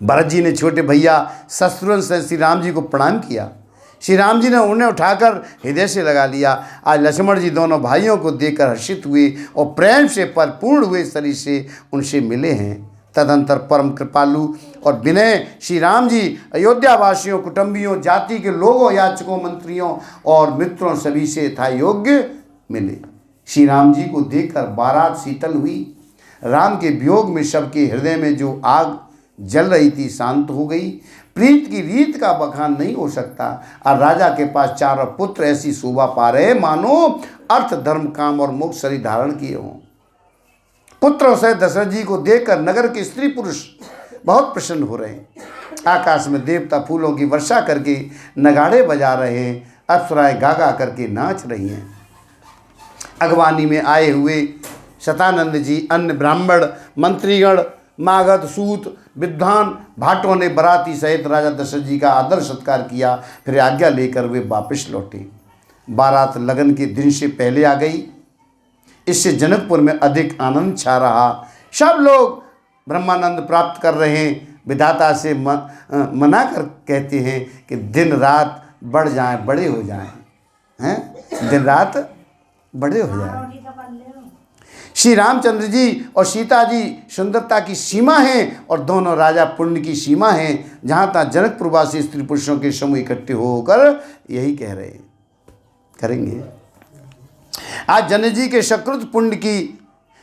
भरत जी ने छोटे भैया शत्रुघ्न से श्री राम जी को प्रणाम किया। श्री राम जी ने उन्हें उठाकर हृदय से लगा लिया। आज लक्ष्मण जी दोनों भाइयों को देखकर हर्षित हुए और प्रेम से परिपूर्ण हुए शरीर से उनसे मिले हैं। तदंतर परम कृपालु और विनय श्री राम जी अयोध्या वासियों, कुटुंबियों, जाति के लोगों, याचकों, मंत्रियों और मित्रों सभी से यथा योग्य मिले। श्री राम जी को देखकर बारात शीतल हुई। राम के वियोग में सबके हृदय में जो आग जल रही थी शांत हो गई। प्रीत की रीत का बखान नहीं हो सकता। और राजा के पास चारों पुत्र ऐसी शोभा पा रहे मानो अर्थ, धर्म, काम और मोक्ष शरीर धारण किए हों। पुत्रों से दशरथ जी को देखकर नगर के स्त्री पुरुष बहुत प्रसन्न हो रहे हैं। आकाश में देवता फूलों की वर्षा करके नगाड़े बजा रहे हैं, अप्सराएं गा गा करके नाच रही हैं। अगवानी में आए हुए शतानंद जी, अन्य ब्राह्मण, मंत्रीगण, मागध, सूत, विद्वान, भाटों ने बराती सहित राजा दशरथ जी का आदर सत्कार किया। फिर आज्ञा लेकर वे वापस लौटे। बारात लगन के दिन से पहले आ गई। इससे जनकपुर में अधिक आनंद छा रहा। सब लोग ब्रह्मानंद प्राप्त कर रहे हैं। विधाता से मना कर कहते हैं कि दिन रात बढ़ जाएं, बड़े हो जाएं, हैं, दिन रात बड़े हो जाएं। श्री रामचंद्र जी और सीता जी सुंदरता की सीमा हैं और दोनों राजा पुण्य की सीमा हैं। जहाँ तहाँ जनकपुरवासी स्त्री पुरुषों के समूह इकट्ठे होकर यही कह रहे हैं, करेंगे। आज जनक जी के सकृत पुण्य की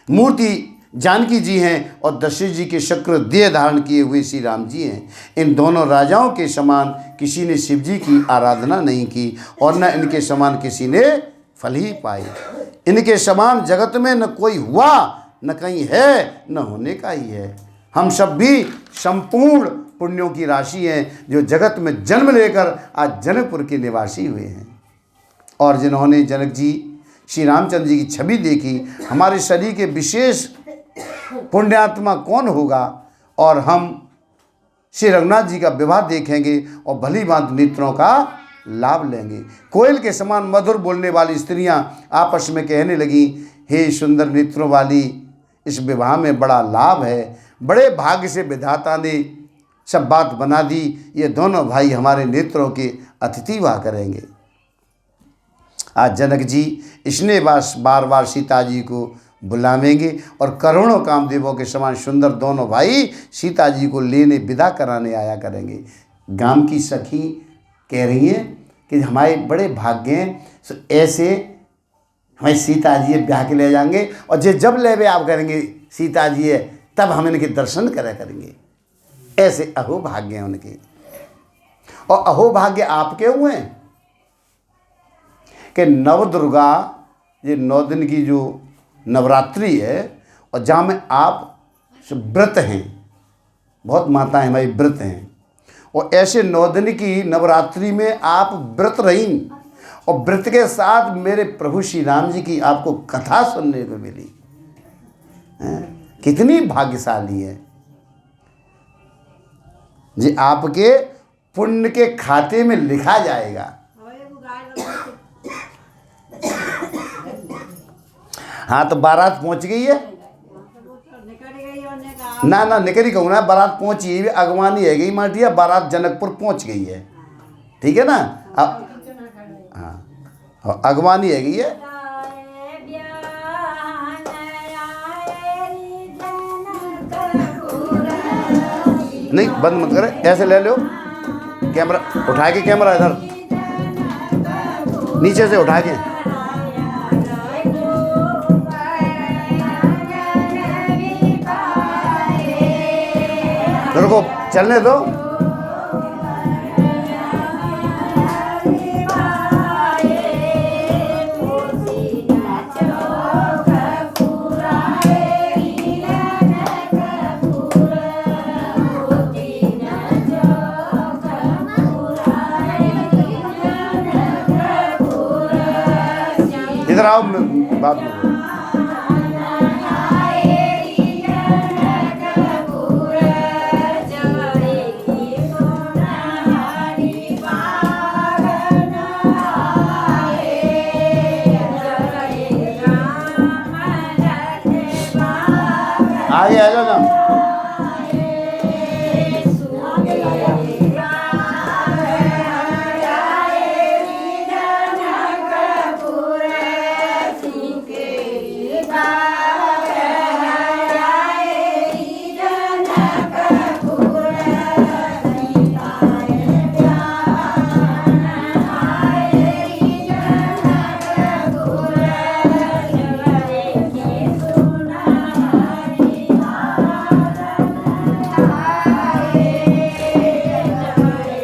मूर्ति जानकी जी हैं और दशरथ जी के सकृत देह धारण किए हुए श्री राम जी हैं। इन दोनों राजाओं के समान किसी ने शिव जी की आराधना नहीं की और न इनके समान किसी ने फल ही पाए। इनके समान जगत में न कोई हुआ, न कहीं है, न होने का ही है। हम सब भी संपूर्ण पुण्यों की राशि हैं, जो जगत में जन्म लेकर आज जनकपुर के निवासी हुए हैं। और जिन्होंने जनक जी श्री रामचंद्र जी की छवि देखी, हमारे शरीर के विशेष पुण्यात्मा कौन होगा, और हम श्री रघुनाथ जी का विवाह देखेंगे और भली भांति नेत्रों का लाभ लेंगे। कोयल के समान मधुर बोलने वाली स्त्रियां आपस में कहने लगी, हे सुंदर नेत्रों वाली, इस विवाह में बड़ा लाभ है। बड़े भाग्य से विधाता ने सब बात बना दी। ये दोनों भाई हमारे नेत्रों के अतिथि हुआ करेंगे। आज जनक जी इसने बार बार सीता जी को बुलावेंगे और करोड़ों कामदेवों के समान सुंदर दोनों भाई सीता जी को लेने विदा कराने आया करेंगे। गांव की सखी कह रही हैं कि हमारे बड़े भाग्य हैं, ऐसे हमारी सीता जी ब्याह के ले जाएंगे, और जब ले आप करेंगे सीता जी है तब हम इनके दर्शन करा करेंगे। ऐसे अहोभाग्य हैं उनके। और अहोभाग्य आपके हुए हैं कि नवदुर्गा, ये 9 दिन की जो नवरात्रि है, और जहाँ में आप व्रत हैं, बहुत माताएं हमारी व्रत हैं, और ऐसे 9 दिन की नवरात्रि में आप व्रत रहीं, और व्रत के साथ मेरे प्रभु श्री राम जी की आपको कथा सुनने को मिली। कितनी भाग्यशाली है जी। आपके पुण्य के खाते में लिखा जाएगा। हाँ, तो बारात पहुंच गई है ना निकली कहूँ ना, बारात पहुंची है, अगवानी है गई माटिया, बारात जनकपुर पहुंच गई है, ठीक है ना। अब हाँ, अगवानी है गई है। नहीं, बंद मत करे, ऐसे ले लो कैमरा, उठा के कैमरा इधर नीचे से उठा के, रुको चलने दो। इधर आओ, बात में आगे आ जाओ ना।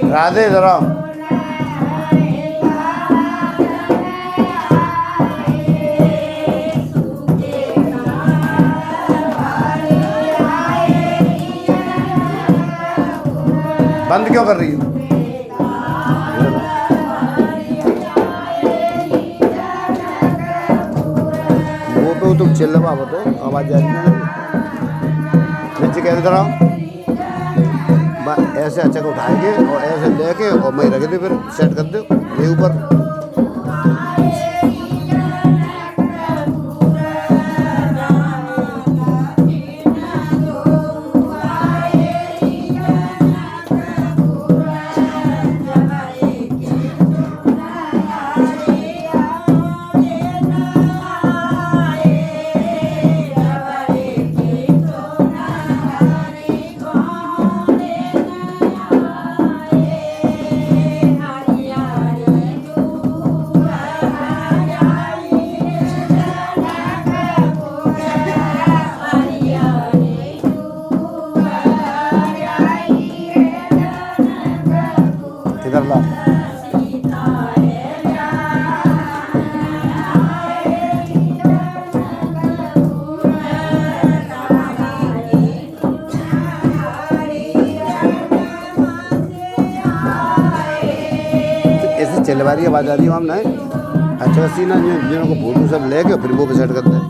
राधे जरा बंद क्यों कर रही हो? वो तो तुम चिल्ला बताओ, आवाज जा रही है नीचे कह रहा। ऐसे अच्छा को उठाएंगे और ऐसे लेके और मैं रख दे, फिर सेट कर दो ये ऊपर। चलवारी आवाज आ रही है हम नहीं। अच्छा सीना जिनों को फोटो सब ले के फिर वो पे सेट करते हैं।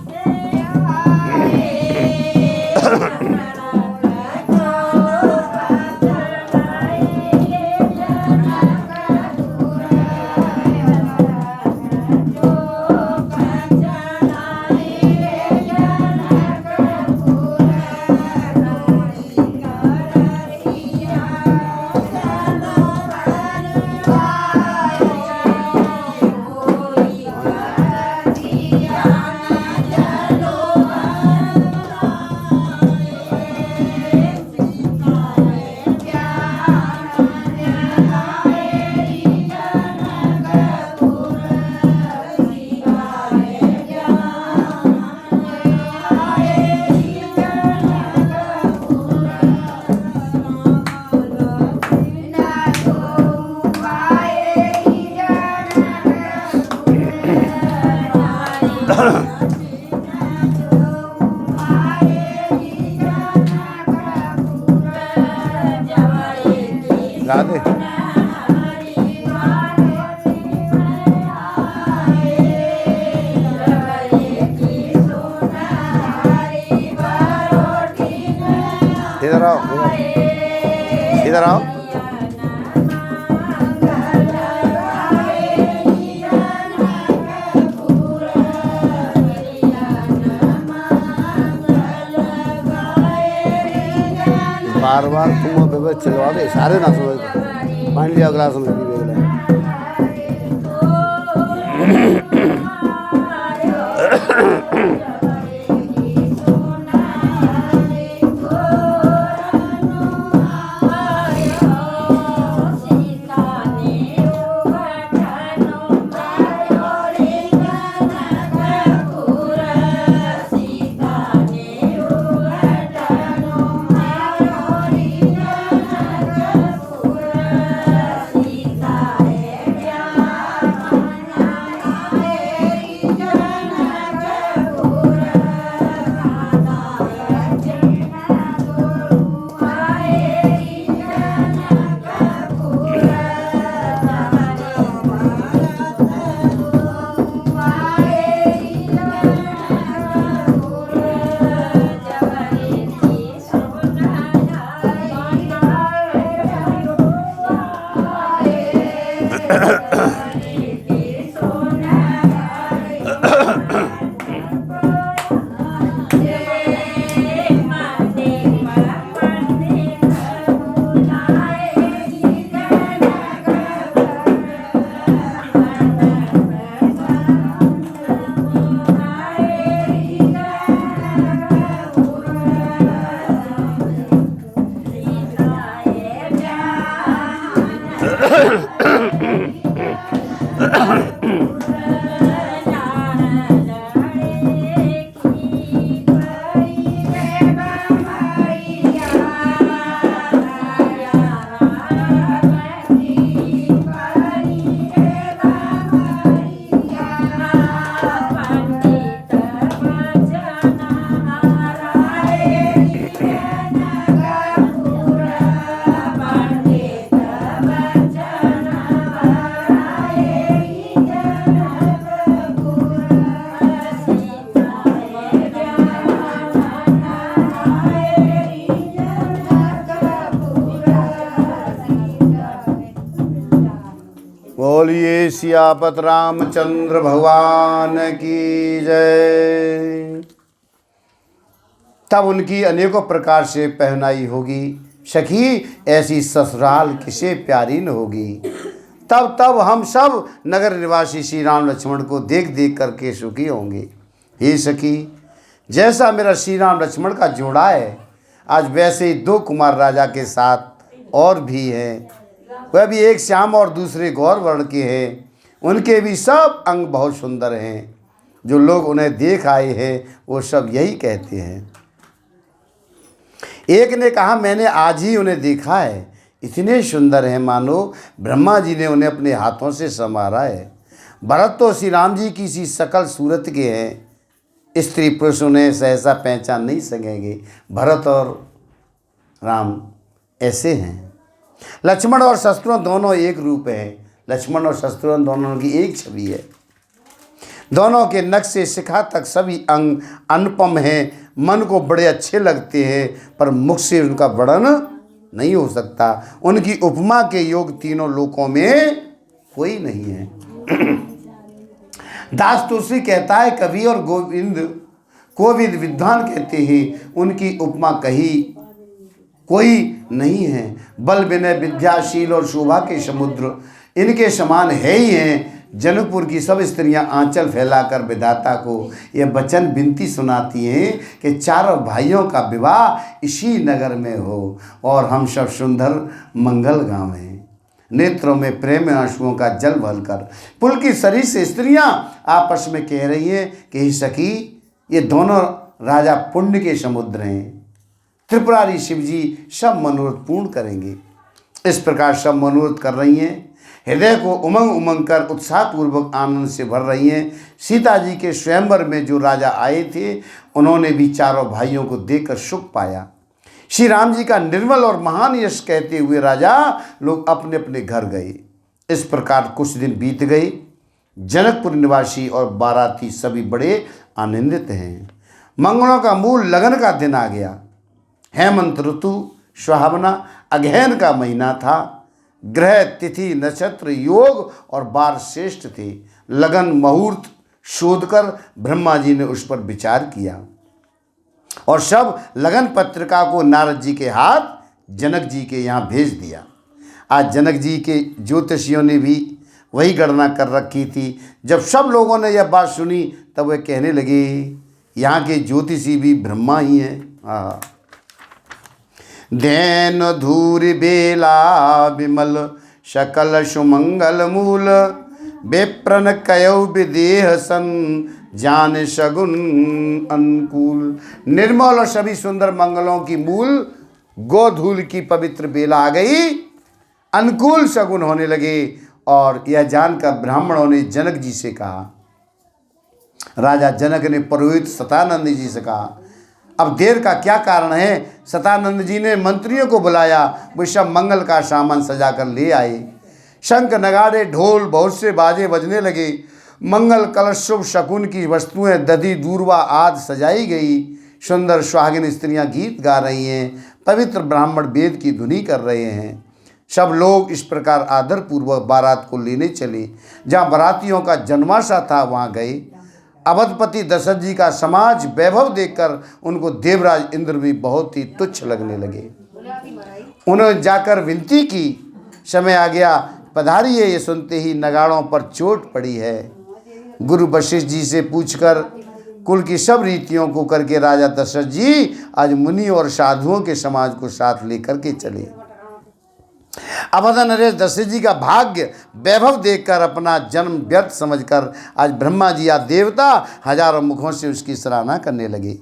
राधे इधर आओ, इधर आओ। बार बार तुम बेबे चलवा दे सारे ना समझ मान लिया अगला समझ भी बेगला बोलिए सियापत रामचंद्र भगवान की जय। तब उनकी अनेकों प्रकार से पहनाई होगी, सखी ऐसी ससुराल किसे प्यारी न होगी। तब तब हम सब नगर निवासी श्री राम लक्ष्मण को देख देख करके सुखी होंगे। हे सखी, जैसा मेरा श्री राम लक्ष्मण का जोड़ा है, आज वैसे ही दो कुमार राजा के साथ और भी हैं। वह भी एक श्याम और दूसरे गौर वर्ण के हैं। उनके भी सब अंग बहुत सुंदर हैं। जो लोग उन्हें देख आए हैं वो सब यही कहते हैं। एक ने कहा, मैंने आज ही उन्हें देखा है, इतने सुंदर हैं मानो ब्रह्मा जी ने उन्हें अपने हाथों से संवारा है। भरत तो श्री राम जी की सी सकल सूरत के हैं, स्त्री पुरुष उन्हें सहसा पहचान नहीं सकेंगे। भरत और राम ऐसे हैं। लक्ष्मण और शत्रुघ्न दोनों एक रूप हैं, लक्ष्मण और शत्रुघ्न दोनों की एक छवि है। दोनों के नक्शे शिखा तक सभी अंग अनुपम हैं, मन को बड़े अच्छे लगते हैं, पर मुख से उनका वर्णन नहीं हो सकता। उनकी उपमा के योग तीनों लोकों में कोई नहीं है। दास तुलसी कहता है, कवि और कोविद विद्वान कहते हैं, उनकी उपमा कही कोई नहीं है। बल विनय विद्याशील और शोभा के समुद्र इनके समान है ही हैं। जनकपुर की सब स्त्रियां आंचल फैलाकर विधाता को यह वचन विनती सुनाती हैं कि चारों भाइयों का विवाह इसी नगर में हो और हम सब सुंदर मंगल गावें। नेत्रों में प्रेम आंसुओं का जल भरकर पुलकित से स्त्रियां आपस में कह रही हैं कि हे सखी, ये दोनों राजा पुण्य के समुद्र हैं। त्रिपुरारी शिवजी सब मनोरथ पूर्ण करेंगे। इस प्रकार सब मनोरथ कर रही हैं, हृदय को उमंग उमंग कर उत्साहपूर्वक आनंद से भर रही हैं। सीता जी के स्वयंवर में जो राजा आए थे, उन्होंने भी चारों भाइयों को देखकर सुख पाया। श्री राम जी का निर्मल और महान यश कहते हुए राजा लोग अपने अपने घर गए। इस प्रकार कुछ दिन बीत गए। जनकपुर निवासी और बाराती सभी बड़े आनंदित हैं। मंगलों का मूल लगन का दिन आ गया। हेमंत ऋतु सुहावना अगहन का महीना था। ग्रह तिथि नक्षत्र योग और बार श्रेष्ठ थे। लगन मुहूर्त शोधकर ब्रह्मा जी ने उस पर विचार किया और सब लगन पत्रिका को नारद जी के हाथ जनक जी के यहाँ भेज दिया। आज जनक जी के ज्योतिषियों ने भी वही गणना कर रखी थी। जब सब लोगों ने यह बात सुनी तब वे कहने लगे, यहाँ के ज्योतिषी भी ब्रह्मा ही हैं। हाँ, दैन धूरि बेला विमल सकल सुमंगल मूल बेप्रन कयौ विदेह सन जान सगुन अनुकूल। निर्मल और सभी सुंदर मंगलों की मूल गोधूल की पवित्र बेला आ गई। अनुकूल सगुन होने लगे और यह जानकर ब्राह्मणों ने जनक जी से कहा। राजा जनक ने पुरोहित सतानंद जी से कहा, अब देर का क्या कारण है। सतानंद जी ने मंत्रियों को बुलाया। वे सब मंगल का सामान सजा कर ले आए। शंख नगाड़े ढोल बहुत से बाजे बजने लगे। मंगल कलश शुभ शकुन की वस्तुएं दधी दूर्वा आदि सजाई गई। सुंदर सुहागिन स्त्रियां गीत गा रही हैं। पवित्र ब्राह्मण वेद की धुनी कर रहे हैं। सब लोग इस प्रकार आदरपूर्वक बारात को लेने चले। जहाँ बारातियों का जन्माशा था वहाँ गए। अवधपति दशरथ जी का समाज वैभव देखकर उनको देवराज इंद्र भी बहुत ही तुच्छ लगने लगे। उन्होंने जाकर विनती की, समय आ गया, पधारिए। ये सुनते ही नगाड़ों पर चोट पड़ी है। गुरु वशिष्ठ जी से पूछकर कुल की सब रीतियों को करके राजा दशरथ जी आज मुनि और साधुओं के समाज को साथ लेकर के चले। अवध नरेश दशरथ जी का भाग्य वैभव देखकर अपना जन्म व्यर्थ समझकर आज ब्रह्मा जी या देवता हजारों मुखों से उसकी सराहना करने लगे।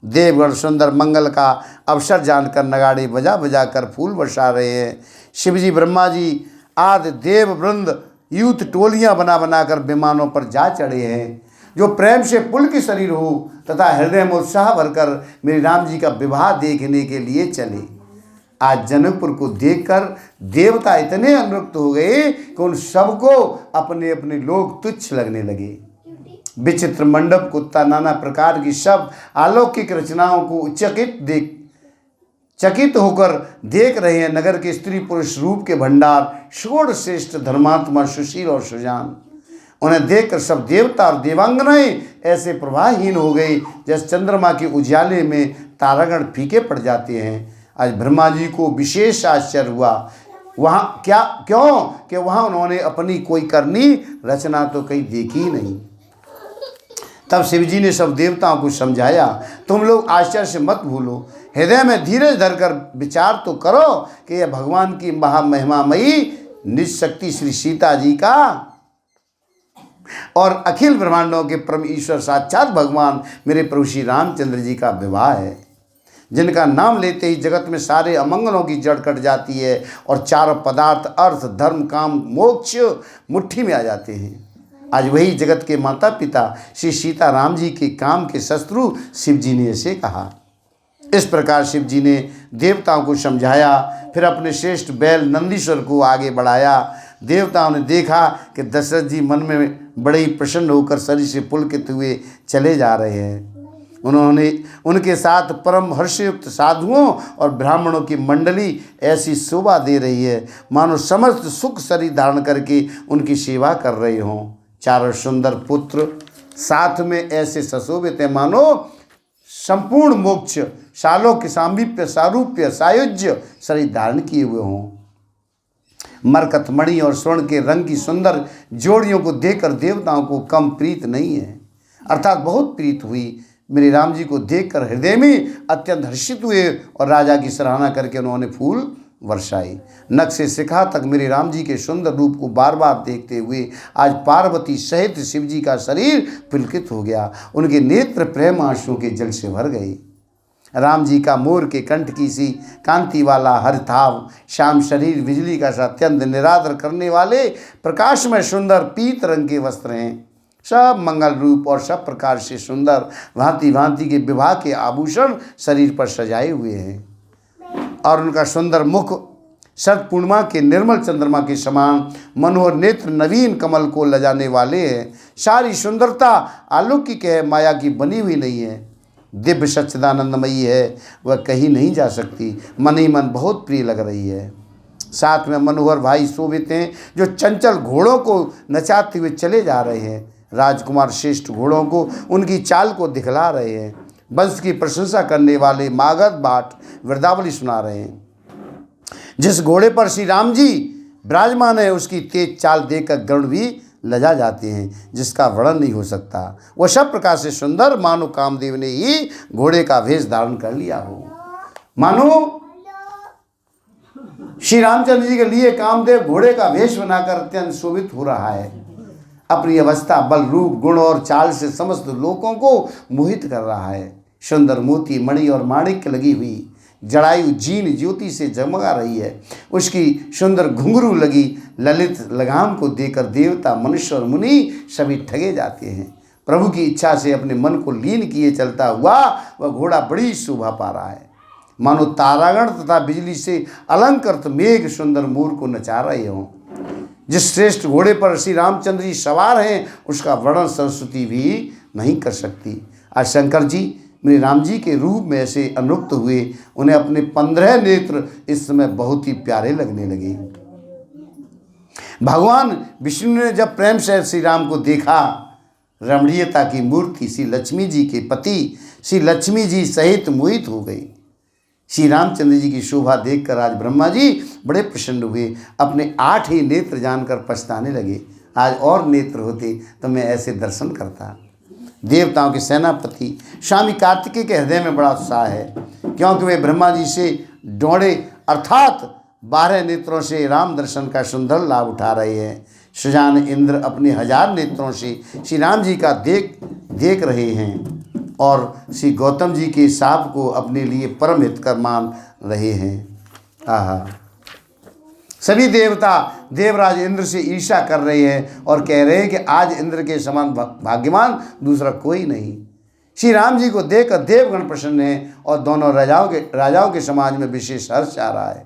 देवगण सुंदर मंगल का अवसर जानकर नगाड़े बजा बजा कर फूल बरसा रहे हैं। शिवजी ब्रह्मा जी आदि देव वृंद यूथ टोलियां बना बनाकर विमानों पर जा चढ़े हैं, जो प्रेम से पुल की शरीर हो तथा हृदय में उत्साह भरकर मेरे राम जी का विवाह देखने के लिए चले। आज जनकपुर को देखकर देवता इतने अनुरक्त हो गए कि उन सबको अपने अपने लोग तुच्छ लगने लगे। विचित्र मंडप कुत्ता नाना प्रकार की सब अलौकिक रचनाओं को चकित होकर देख रहे हैं। नगर के स्त्री पुरुष रूप के भंडार षोड़ श्रेष्ठ धर्मात्मा सुशील और सुजान। उन्हें देखकर सब देवता और देवांगनाएं ऐसे प्रभाहीन हो गई जैसे चंद्रमा के उजाले में तारागण फीके पड़ जाते हैं। आज ब्रह्मा जी को विशेष आश्चर्य हुआ। वहाँ क्यों कि वहाँ उन्होंने अपनी कोई करनी रचना तो कहीं देखी ही नहीं। तब शिवजी ने सब देवताओं को समझाया, तुम लोग आश्चर्य से मत भूलो, हृदय में धीरज धरकर विचार तो करो कि यह भगवान की महामहिमामयी निज शक्ति श्री सीता जी का और अखिल ब्रह्मांडों के परम ईश्वर साक्षात भगवान मेरे प्रभु श्री रामचंद्र जी का विवाह है, जिनका नाम लेते ही जगत में सारे अमंगलों की जड़ कट जाती है और चारों पदार्थ अर्थ धर्म काम मोक्ष मुट्ठी में आ जाते हैं। आज वही जगत के माता पिता श्री सीता राम जी के काम के शत्रु शिव जी ने ऐसे कहा। इस प्रकार शिव जी ने देवताओं को समझाया। फिर अपने श्रेष्ठ बैल नंदीश्वर को आगे बढ़ाया। देवताओं ने देखा कि दशरथ जी मन में बड़े ही प्रसन्न होकर शरीर से पुलकित हुए चले जा रहे हैं। उन्होंने उनके साथ परम हर्षयुक्त साधुओं और ब्राह्मणों की मंडली ऐसी शोभा दे रही है मानो समस्त सुख शरीर धारण करके उनकी सेवा कर रहे हों। चारों सुंदर पुत्र साथ में ऐसे सुशोभित हैं मानो संपूर्ण मोक्ष शालों के सामीप्य सारूप्य सायुज्य शरीर धारण किए हुए हों। मरकत मणि और स्वर्ण के रंग की सुंदर जोड़ियों को देखकर देवताओं को कम प्रीत नहीं है, अर्थात बहुत प्रीत हुई। मेरे राम जी को देखकर हृदय में अत्यंत हर्षित हुए और राजा की सराहना करके उन्होंने फूल वर्षाई। नख से शिखा तक मेरे राम जी के सुंदर रूप को बार बार देखते हुए आज पार्वती सहित शिव जी का शरीर पुलकित हो गया। उनके नेत्र प्रेम आंसुओं के जल से भर गए। राम जी का मोर के कंठ की सी कांति वाला हरिथाव, श्याम शरीर, बिजली का सा अत्यंत निरादर करने वाले प्रकाशमय सुंदर पीत रंग के वस्त्र हैं। सब मंगल रूप और सब प्रकार से सुंदर भांति भांति के विवाह के आभूषण शरीर पर सजाए हुए हैं और उनका सुंदर मुख शरद पूर्णिमा के निर्मल चंद्रमा के समान मनोहर नेत्र नवीन कमल को लजाने वाले हैं। सारी सुंदरता अलौकिक है, माया की बनी हुई नहीं है, दिव्य सच्चिदानंदमयी है, वह कहीं नहीं जा सकती। मन ही मन बहुत प्रिय लग रही है। साथ में मनोहर भाई शोभित हैं जो चंचल घोड़ों को नचाते हुए चले जा रहे हैं। राजकुमार श्रेष्ठ घोड़ों को उनकी चाल को दिखला रहे हैं। वंश की प्रशंसा करने वाले मागध बाट वृद्धावली सुना रहे हैं। जिस घोड़े पर श्री राम जी विराजमान है उसकी तेज चाल देखकर गरुड़ भी लजा जाते हैं, जिसका वर्णन नहीं हो सकता। वह सब प्रकार से सुंदर मानो कामदेव ने ही घोड़े का वेश धारण कर लिया हो। मानो श्री रामचंद्र जी के लिए कामदेव घोड़े का वेश बनाकर अत्यंत शोभित हो रहा है। अपनी अवस्था, बल, रूप, गुण और चाल से समस्त लोगों को मोहित कर रहा है। सुंदर मोती, मणि और माणिक्य लगी हुई जड़ायु जीन ज्योति से जगमगा रही है। उसकी सुंदर घुंघरू लगी ललित लगाम को देकर देवता, मनुष्य और मुनि सभी ठगे जाते हैं। प्रभु की इच्छा से अपने मन को लीन किए चलता हुआ वह घोड़ा बड़ी शोभा पा रहा है, मानो तारागण तथा बिजली से अलंकृत मेघ सुंदर मोर को नचा रहे हों। जिस श्रेष्ठ घोड़े पर श्री रामचंद्र जी सवार हैं उसका वर्णन सरस्वती भी नहीं कर सकती। आज शंकर जी मेरे राम जी के रूप में ऐसे अनुक्त हुए, उन्हें अपने 15 नेत्र इस समय बहुत ही प्यारे लगने लगे। भगवान विष्णु ने जब प्रेम से श्री राम को देखा, रमणीयता की मूर्ति श्री लक्ष्मी जी के पति श्री लक्ष्मी जी सहित मोहित हो गई। श्री रामचंद्र जी की शोभा देखकर आज ब्रह्मा जी बड़े प्रसन्न हुए। अपने 8 ही नेत्र जानकर पछताने लगे, आज और नेत्र होते तो मैं ऐसे दर्शन करता। देवताओं के सेनापति स्वामी कार्तिकेय के हृदय में बड़ा उत्साह है, क्योंकि वे ब्रह्मा जी से डोड़े अर्थात 12 नेत्रों से राम दर्शन का सुंदर लाभ उठा रहे हैं। सुजान इंद्र अपने 1000 नेत्रों से श्री राम जी का देख रहे हैं और श्री गौतम जी के शाप को अपने लिए परम हितकर मान रहे हैं। आहा, सभी देवता देवराज इंद्र से ईर्ष्या कर रहे हैं और कह रहे हैं कि आज इंद्र के समान भाग्यवान दूसरा कोई नहीं। श्री राम जी को देखकर देवगण प्रसन्न हैं और दोनों राजाओं के समाज में विशेष हर्ष आ रहा है।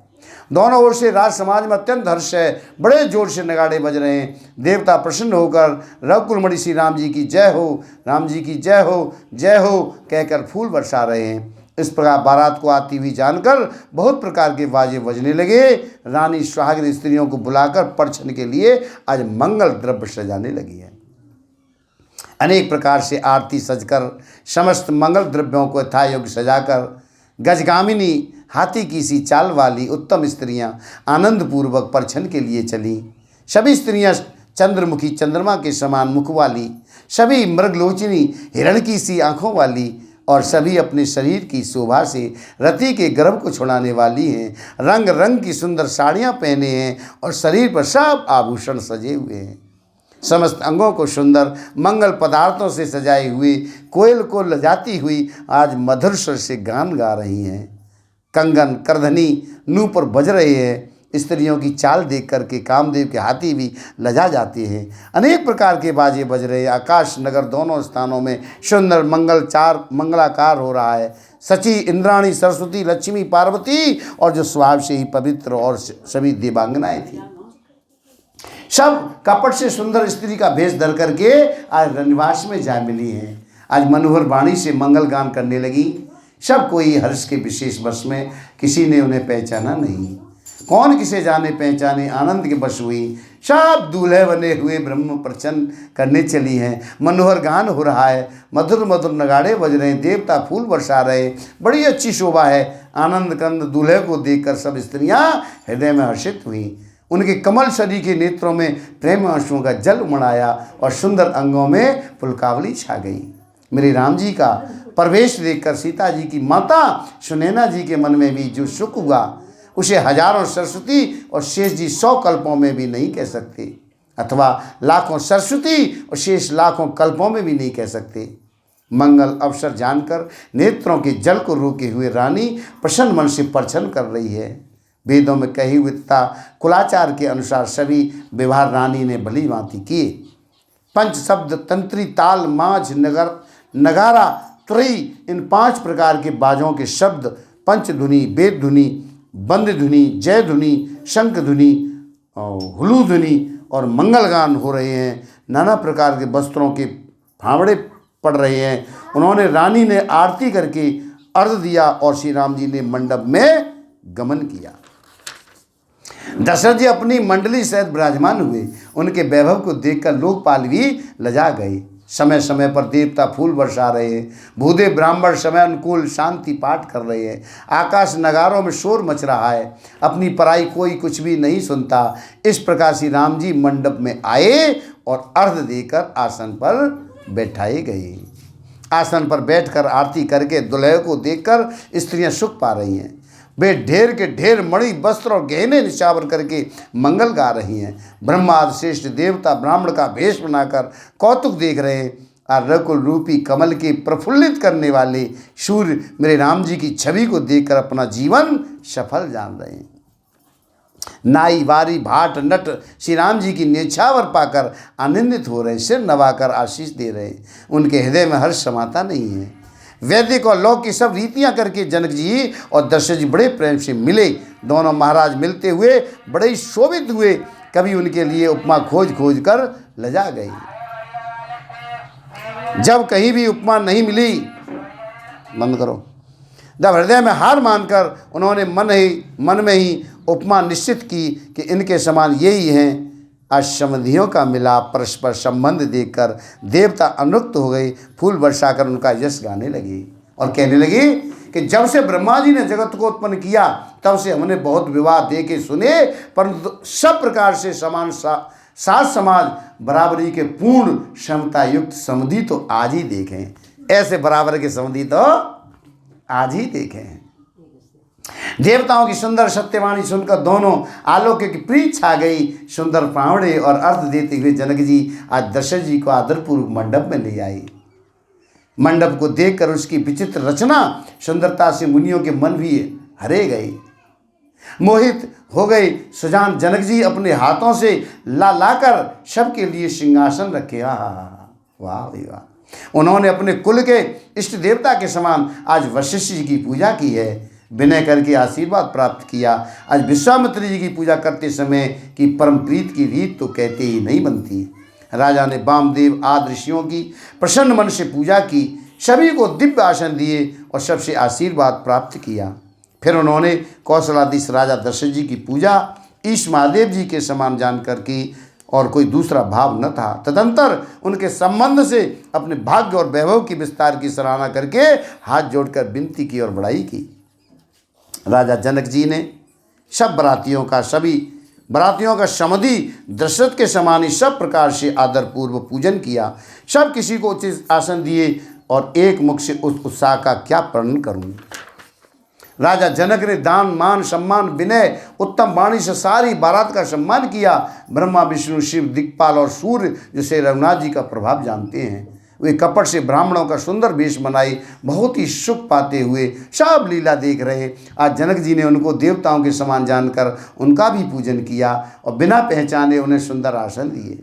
दोनों ओर से राज समाज में अत्यंत हर्ष है, बड़े जोर से नगाड़े बज रहे हैं। देवता प्रसन्न होकर रघुकुलमणि श्री राम जी की जय हो, राम जी की जय हो, जय हो कहकर फूल बरसा रहे हैं। इस प्रकार बारात को आती हुई जानकर बहुत प्रकार के बाजे बजने लगे। रानी सुहागिन स्त्रियों को बुलाकर परछन के लिए आज मंगल द्रव्य सजाने लगी है। अनेक प्रकार से आरती सजकर समस्त मंगल द्रव्यों को यथायोग्य सजाकर गजगामिनी हाथी की सी चाल वाली उत्तम स्त्रियां आनंदपूर्वक परछन के लिए चली। सभी स्त्रियां चंद्रमुखी चंद्रमा के समान मुख वाली, सभी मृगलोचनी हिरण की सी आँखों वाली और सभी अपने शरीर की शोभा से रति के गर्भ को छुड़ाने वाली हैं। रंग रंग की सुंदर साड़ियाँ पहने हैं और शरीर पर सब आभूषण सजे हुए हैं। समस्त अंगों को सुंदर मंगल पदार्थों से सजाए हुए कोयल को लजाती हुई आज मधुर स्वर से गान गा रही हैं। कंगन करधनी नूह पर बज रहे हैं। स्त्रियों की चाल देख करके कामदेव के हाथी भी लजा जाते हैं। अनेक प्रकार के बाजे बज रहे हैं। आकाश नगर दोनों स्थानों में सुंदर मंगलाकार हो रहा है। सची, इंद्राणी, सरस्वती, लक्ष्मी, पार्वती और जो स्वभाव से ही पवित्र और सभी देवांगनाएं थी सब कपट से सुंदर स्त्री का भेष धर करके आज रनिवास में जा मिली हैं। आज मनोहर वाणी से मंगल गान करने लगी। सब कोई हर्ष के विशेष वश में, किसी ने उन्हें पहचाना नहीं। कौन किसे जाने पहचाने, आनंद के वश हुई। सब दूल्हे बने हुए ब्रह्म प्रचन्न करने चली हैं। मनोहर गान हो रहा है, मधुर मधुर नगाड़े बज रहे हैं, देवता फूल बरसा रहे, बड़ी अच्छी शोभा है। आनंद कंद दूल्हे को देखकर सब स्त्रियां हृदय में हर्षित हुई। उनके कमल सरी के नेत्रों में प्रेम आंसुओं का जल उमड़ाया और सुंदर अंगों में पुलकावली छा गई। मेरे राम जी का प्रवेश देखकर सीता जी की माता सुनैना जी के मन में भी जो सुख हुआ, उसे हजारों सरस्वती और शेष जी 100 कल्पों में भी नहीं कह सकते, अथवा लाखों सरस्वती और शेष लाखों कल्पों में भी नहीं कह सकते। मंगल अवसर जानकर नेत्रों के जल को रोके हुए रानी प्रसन्न मन से प्रसन्न कर रही है। वेदों में कही हुई तथा कुलाचार के अनुसार सभी व्यवहार रानी ने भली भांति किए। पंच शब्द, तंत्री, ताल, माझ, नगारा, तुरई, इन 5 प्रकार के बाजों के शब्द पंच धुनि, वेद धुनि, बंद धुनि, जय धुनि, शंख धुनि, हुलू धुनि और मंगलगान हो रहे हैं। नाना प्रकार के वस्त्रों के फावड़े पड़ रहे हैं। उन्होंने रानी ने आरती करके अर्घ दिया और श्री राम जी ने मंडप में गमन किया। दशरथ जी अपनी मंडली सहित विराजमान हुए। उनके वैभव को देखकर लोकपाल भी लजा गए। समय समय पर देवता फूल बरसा रहे हैं। भूदेव ब्राह्मण समय अनुकूल शांति पाठ कर रहे हैं। आकाश नगारों में शोर मच रहा है। अपनी पराई कोई कुछ भी नहीं सुनता। इस प्रकार श्री राम जी मंडप में आए और अर्घ देकर आसन पर बैठाए गए। आसन पर बैठकर आरती करके दुल्हे को देखकर स्त्रियां सुख पा रही हैं। वे ढेर के ढेर मणि, वस्त्र और गहने निशावर करके मंगल गा रही हैं। ब्रह्मादि श्रेष्ठ देवता ब्राह्मण का भेष बनाकर कौतुक देख रहे हैं। और रकुल रूपी कमल के प्रफुल्लित करने वाले सूर्य मेरे राम जी की छवि को देखकर अपना जीवन सफल जान रहे हैं। नाई, वारी, भाट, नट श्री राम जी की न्यौछावर पाकर आनंदित हो रहे, सिर नवाकर आशीष दे रहे। उनके हृदय में हर्ष समाता नहीं है। वैदिक और लौकिक की सब रीतियां करके जनक जी और दशरथ जी बड़े प्रेम से मिले। दोनों महाराज मिलते हुए बड़े ही शोभित हुए। कभी उनके लिए उपमा खोज खोज कर लजा गई। जब कहीं भी उपमा नहीं मिली, बंद करो, जब हृदय में हार मानकर उन्होंने मन में ही उपमा निश्चित की कि इनके समान यही हैं। अशमधियों का मिलाप परस्पर संबंध देखकर देवता अनुक्त हो गए। फूल बरसाकर उनका यश गाने लगे और कहने लगे कि जब से ब्रह्मा जी ने जगत को उत्पन्न किया तब से हमने बहुत विवाह देखे सुने, परंतु सब प्रकार से समान साथ समाज बराबरी के पूर्ण क्षमता युक्त समधि तो आज ही देखें। ऐसे बराबर के समधि तो आज ही देखें। देवताओं की सुंदर सत्यवाणी सुनकर दोनों आलोक की प्रीत छा गई। सुंदर पावड़े और अर्घ देते हुए जनक जी आज दशरथ जी को आदरपूर्वक मंडप में ले आए। मंडप को देखकर उसकी विचित्र रचना सुंदरता से मुनियों के मन भी हरे गए, मोहित हो गए। सुजान जनक जी अपने हाथों से लाकर सबके लिए सिंहासन रखे। वाह भाई वाह। उन्होंने अपने कुल के इष्ट देवता के समान आज वशिष्ठ जी की पूजा की है। विनय करके आशीर्वाद प्राप्त किया। आज विश्वामित्र जी की पूजा करते समय की परम प्रीत की रीत तो कहते ही नहीं बनती। राजा ने वामदेव आदि ऋषियों की प्रसन्न मन से पूजा की, सभी को दिव्य आसन दिए और सबसे आशीर्वाद प्राप्त किया। फिर उन्होंने कौशलाधीश राजा दशरथ जी की पूजा ईश महादेव जी के समान जानकर की और कोई दूसरा भाव न था। तदंतर उनके संबंध से अपने भाग्य और वैभव की विस्तार की सराहना करके हाथ जोड़कर विनती की और बड़ाई की। राजा जनक जी ने सब बरातियों का समधि दशरथ के समान ही सब प्रकार से आदरपूर्व पूजन किया। सब किसी को उचित आसन दिए और एक मुख से उस उत्साह का क्या वर्णन करूं। राजा जनक ने दान, मान, सम्मान, विनय, उत्तम वाणी से सारी बारात का सम्मान किया। ब्रह्मा, विष्णु, शिव, दिक्पाल और सूर्य जिसे रघुनाथ जी का प्रभाव जानते हैं, वे कपट से ब्राह्मणों का सुंदर वेश बनाई बहुत ही सुख पाते हुए सब लीला देख रहे। आज जनक जी ने उनको देवताओं के समान जानकर उनका भी पूजन किया और बिना पहचाने उन्हें सुंदर आसन दिए।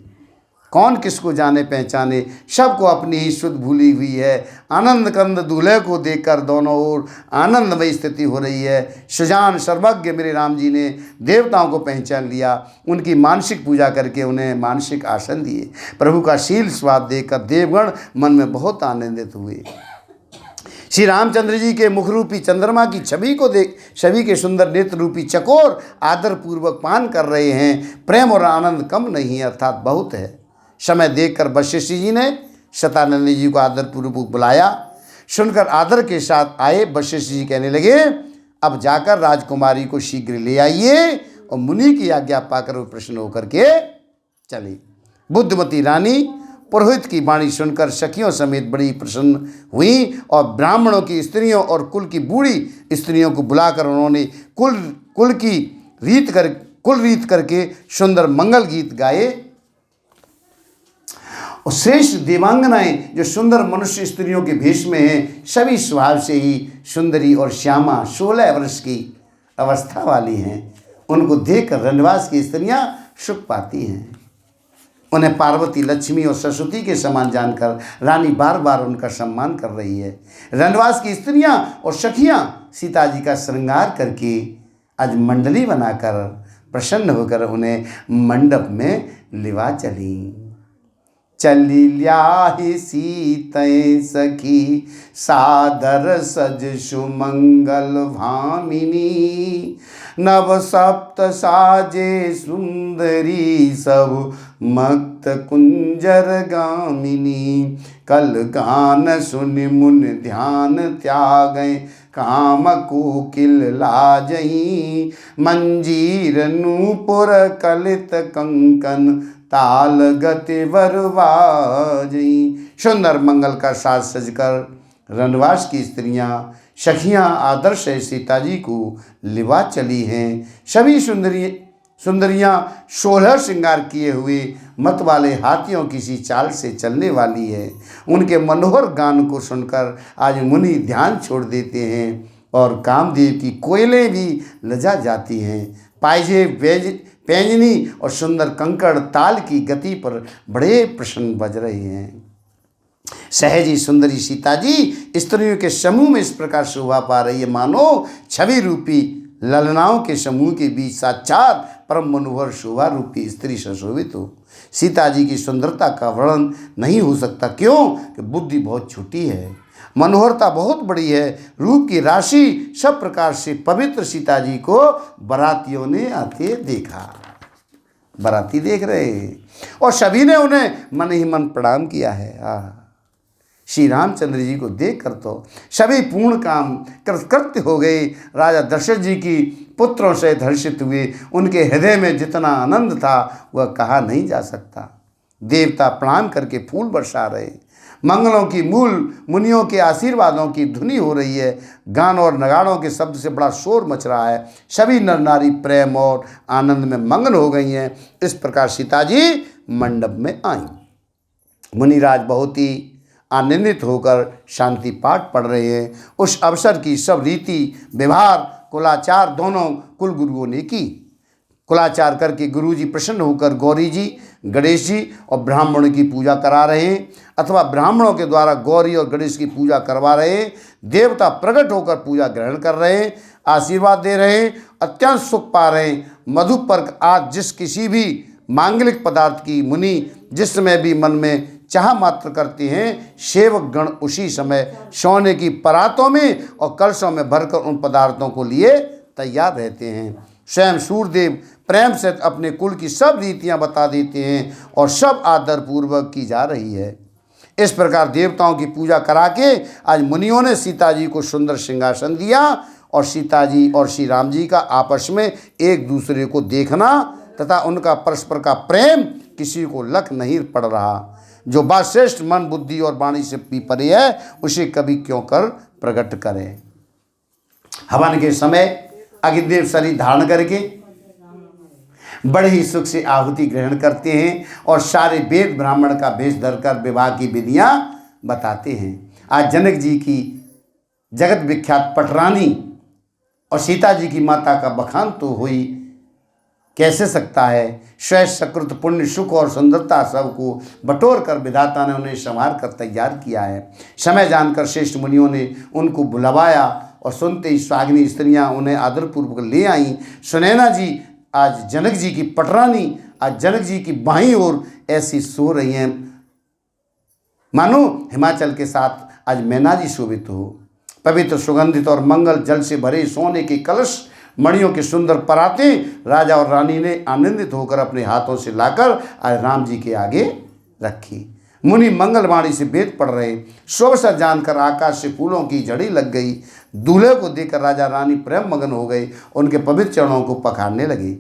कौन किसको जाने पहचाने, सबको अपनी ही शुद्ध भूली हुई है। आनंद कंद दूल्हे को देखकर दोनों ओर आनंदमय स्थिति हो रही है। सुजान सर्वज्ञ मेरे राम जी ने देवताओं को पहचान लिया, उनकी मानसिक पूजा करके उन्हें मानसिक आसन दिए। प्रभु का शील स्वाद देखकर देवगण मन में बहुत आनंदित हुए। श्री रामचंद्र जी के मुख रूपी चंद्रमा की छवि को देख छवि के सुंदर नेत्र रूपी चकोर आदर पूर्वक पान कर रहे हैं। प्रेम और आनंद कम नहीं है, अर्थात बहुत है। समय देखकर वशिष्ठ जी ने शतानंद जी को आदर पूर्वक बुलाया। सुनकर आदर के साथ आए वशिष्ठ जी कहने लगे, अब जाकर राजकुमारी को शीघ्र ले आइए। और मुनि की आज्ञा पाकर वो प्रसन्न होकर के चली। बुद्धिमती रानी पुरोहित की वाणी सुनकर सखियों समेत बड़ी प्रसन्न हुई और ब्राह्मणों की स्त्रियों और कुल की बूढ़ी स्त्रियों को बुलाकर उन्होंने कुल रीत करके सुंदर मंगल गीत गाए। और श्रेष्ठ देवांगनाएं जो सुंदर मनुष्य स्त्रियों के भेष में हैं, सभी स्वभाव से ही सुंदरी और श्यामा 16 वर्ष की अवस्था वाली हैं। उनको देखकर रनवास की स्त्रियां सुख पाती हैं। उन्हें पार्वती, लक्ष्मी और सरस्वती के समान जानकर रानी बार बार उनका सम्मान कर रही है। रनवास की स्त्रियां और सखियां सीता जी का श्रृंगार करके आज मंडली बनाकर प्रसन्न होकर उन्हें मंडप में लिवा चली। चली ल्याहि सीतै सखी सादर सज सुमंगल भामिनी। नव सप्त साजे सुंदरी सब मक्त कुंजर गामिनी। कल गान सुन मुन ध्यान त्यागै काम कोकिल लाजही। मंजीर नूपुर कलित कंकन ताल गति वरवाजई। सुंदर मंगल का साज सजकर रनवास की स्त्रियां सखियां आदर्श सीता जी को लिवा चली हैं। सभी सुंदरियां 16 श्रृंगार किए हुए मत वाले हाथियों की सी चाल से चलने वाली है। उनके मनोहर गान को सुनकर आज मुनि ध्यान छोड़ देते हैं और कामदेव की कोयलें भी लजा जाती हैं। पायजे पैंजनी और सुंदर कंकड़ ताल की गति पर बड़े प्रसन्न बज रहे हैं। सहजी सुंदरी सीता जी स्त्रियों के समूह में इस प्रकार शोभा पा रही है, मानो छवि रूपी ललनाओं के समूह के बीच साक्षात परम मनोहर शोभा रूपी स्त्री सुशोभित हो। सीता जी की सुंदरता का वर्णन नहीं हो सकता, क्यों कि बुद्धि बहुत छोटी है, मनोहरता बहुत बड़ी है। रूप की राशि सब प्रकार से पवित्र सीता जी को बारातियों ने आते देखा। बाराती देख रहे हैं और सभी ने उन्हें मन ही मन प्रणाम किया है। श्री रामचंद्र जी को देखकर तो सभी पूर्ण काम कृत्य हो गए। राजा दशरथ जी की पुत्रों से हर्षित हुए। उनके हृदय में जितना आनंद था वह कहा नहीं जा सकता। देवता प्रणाम करके फूल बरसा रहे। मंगलों की मूल मुनियों के आशीर्वादों की धुनी हो रही है। गान और नगाड़ों के शब्द से बड़ा शोर मच रहा है। सभी नर नारी प्रेम और आनंद में मग्न हो गई हैं। इस प्रकार सीता जी मंडप में आई। मुनिराज बहुत ही आनंदित होकर शांति पाठ पढ़ रहे हैं। उस अवसर की सब रीति व्यवहार कुलाचार दोनों कुल गुरुओं ने की। कुलाचार करके गुरुजी प्रसन्न होकर गौरी जी, गणेश जी और ब्राह्मणों की पूजा करा रहे हैं, अथवा ब्राह्मणों के द्वारा गौरी और गणेश की पूजा करवा रहे हैं। देवता प्रकट होकर पूजा ग्रहण कर रहे हैं, आशीर्वाद दे रहे हैं, अत्यंत सुख पा रहे हैं। मधुपर्क आज जिस किसी भी मांगलिक पदार्थ की मुनि जिस समय भी मन में चाह मात्र करते हैं, सेवक गण उसी समय सोने की परातों में और कलशों में भरकर उन पदार्थों को लिए तैयार रहते हैं। स्वयं सूर्यदेव प्रेम से अपने कुल की सब रीतियां बता देते हैं और सब आदर पूर्वक की जा रही है। इस प्रकार देवताओं की पूजा करा के आज मुनियों ने सीता जी को सुंदर सिंहासन दिया और सीता जी और श्री राम जी का आपस में एक दूसरे को देखना तथा उनका परस्पर का प्रेम किसी को लक नहीं पड़ रहा। जो बात श्रेष्ठ मन बुद्धि और वाणी से भी परे है उसे कभी क्यों कर प्रकट करें। हवन के समय अग्निदेव शरीर धारण करके बड़े ही सुख से आहुति ग्रहण करते हैं और सारे वेद ब्राह्मण का वेश धरकर विवाह की विधियां बताते हैं। आज जनक जी की जगत विख्यात पटरानी और सीता जी की माता का बखान तो हुई, कैसे सकता है। स्वयं सकृत पुण्य सुख और सुंदरता सबको बटोर कर विधाता ने उन्हें संवार कर तैयार किया है। समय जानकर श्रेष्ठ मुनियों ने उनको बुलवाया और सुनते ही स्वाग्नी स्त्रियां उन्हें आदरपूर्वक ले आईं। सुनैना जी आज जनक जी की पटरानी आज जनक जी की बाईं ओर ऐसी सो रही हैं मानो हिमाचल के साथ आज मैना जी शोभित हो। पवित्र सुगंधित और मंगल जल से भरे सोने के कलश मणियों के सुंदर पराते राजा और रानी ने आनंदित होकर अपने हाथों से लाकर आज राम जी के आगे रखी। मुनि मंगलवाणी से वेद पढ़ रहे। सुअवसर जानकर आकाश से फूलों की झड़ी लग गई। दूल्हे को देखकर राजा रानी प्रेम मगन हो गए। उनके पवित्र चरणों को पखारने लगे।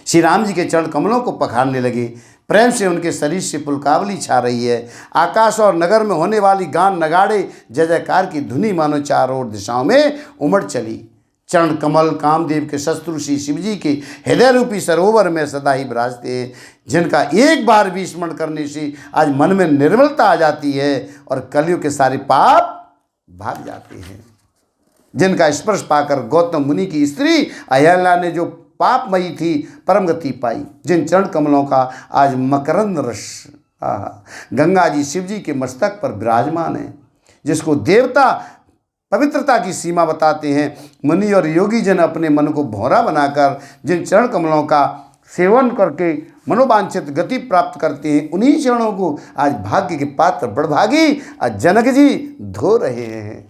श्री राम जी के चरण कमलों को पखारने लगे। प्रेम से उनके शरीर से पुलकावली छा रही है। आकाश और नगर में होने वाली गान नगाड़े जय जयकार की धुनी मानो चारों ओर दिशाओं में उमड़ चली। चरण कमल कामदेव के शत्रु श्री शिव जी के हृदय रूपी सरोवर में सदा ही विराजते हैं, जिनका एक बार भी स्मरण करने से आज मन में निर्मलता आ जाती है और कलयुग के सारे पाप भाग जाते हैं। जिनका स्पर्श पाकर गौतम मुनि की स्त्री अहिल्या ने जो पापमयी थी परम गति पाई। जिन चरण कमलों का आज मकरंद रस गंगा जी शिव जी के मस्तक पर विराजमान है, जिसको देवता पवित्रता की सीमा बताते हैं। मुनि और योगी जन अपने मन को भौरा बनाकर जिन चरण कमलों का सेवन करके मनोवांछित गति प्राप्त करते हैं, उन्हीं चरणों को आज भाग्य के पात्र बड़भागी आज जनक जी धो रहे हैं।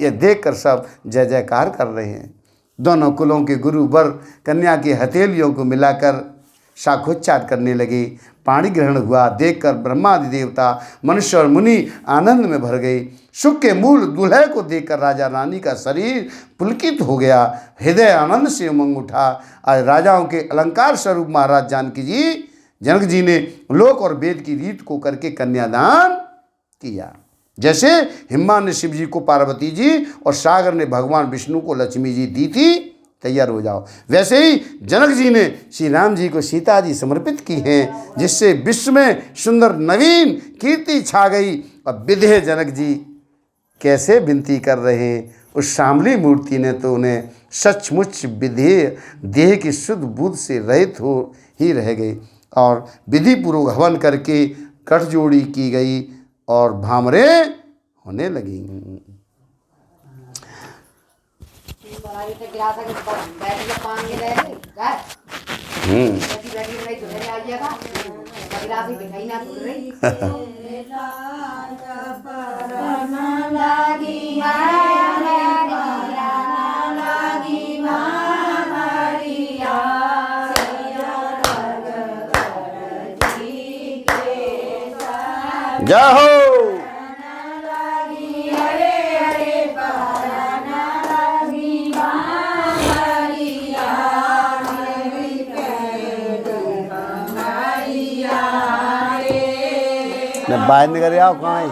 यह देखकर सब जय जयकार कर रहे हैं। दोनों कुलों के गुरु वर कन्या की हथेलियों को मिलाकर शाखोच्चार करने लगे। पाणी ग्रहण हुआ। देखकर ब्रह्मादि देवता मनुष्य और मुनि आनंद में भर गए। सुख के मूल दूल्हे को देखकर राजा रानी का शरीर पुलकित हो गया। हृदय आनंद से उमंग उठा। आज राजाओं के अलंकार स्वरूप महाराज जनक जी ने लोक और वेद की रीत को करके कन्यादान किया। जैसे हिम्मा ने शिव जी को पार्वती जी और सागर ने भगवान विष्णु को लक्ष्मी जी दी थी, तैयार हो जाओ, वैसे ही जनक जी ने श्री राम जी को सीता जी समर्पित की हैं, जिससे विश्व में सुंदर नवीन कीर्ति छा गई। अब विधेय जनक जी कैसे विनती कर रहे हैं। उस शामली मूर्ति ने तो उन्हें सचमुच विधेय देह की शुद्ध बुद्ध से रहित हो ही रह गए और विधि पूर्वक हवन करके गठजोड़ी की गई और भामरे होने लगी। जय हो। बाहर निकल आओ कहाँ है?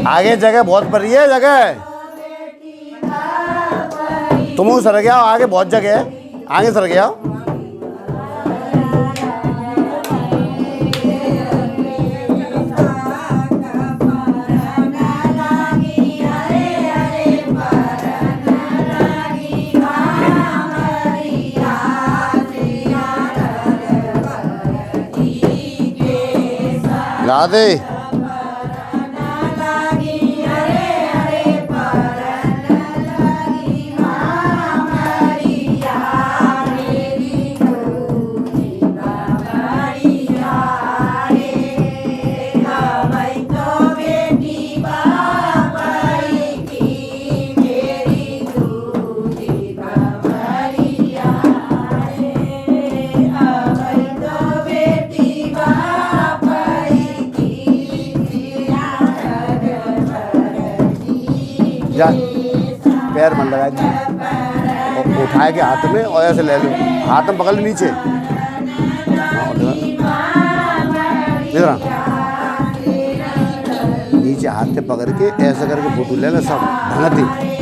आगे जगह बहुत पड़ी है। जगह तुम सर गया आगे बहुत जगह है। आगे सर गया। राधे जा पैर मन लगा दी और उठाए के हाथ में और ऐसे ले लो। हाथ में पकड़ लो नीचे। नीचे हाथ से पकड़ के ऐसे करके फोटो ले लो सब ढंगती।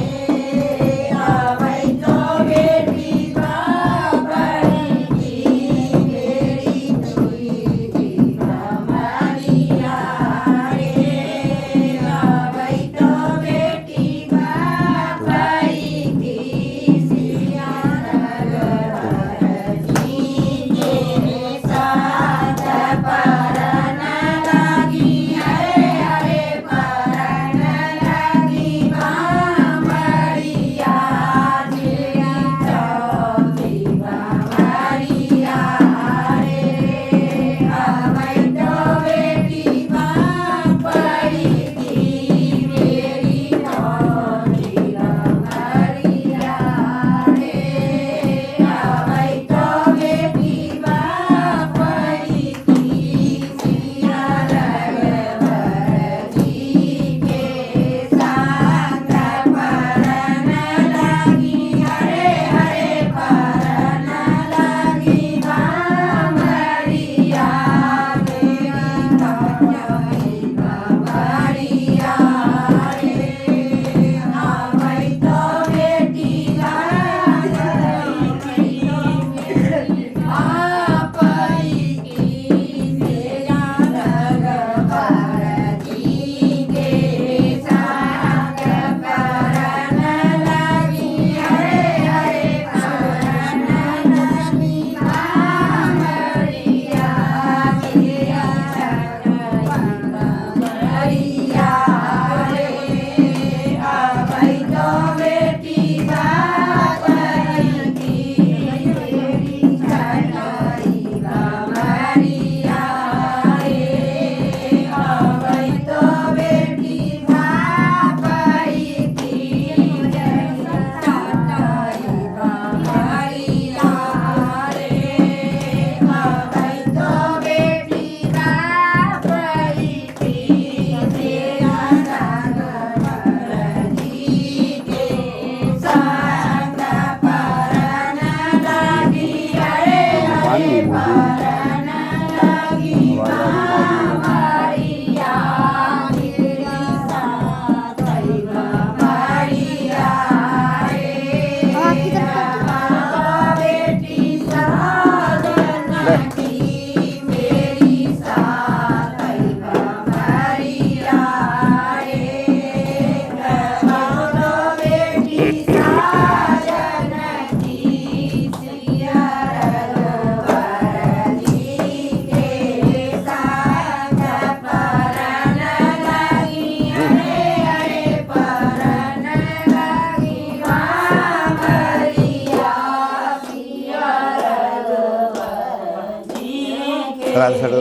मोबाइल छड़ो।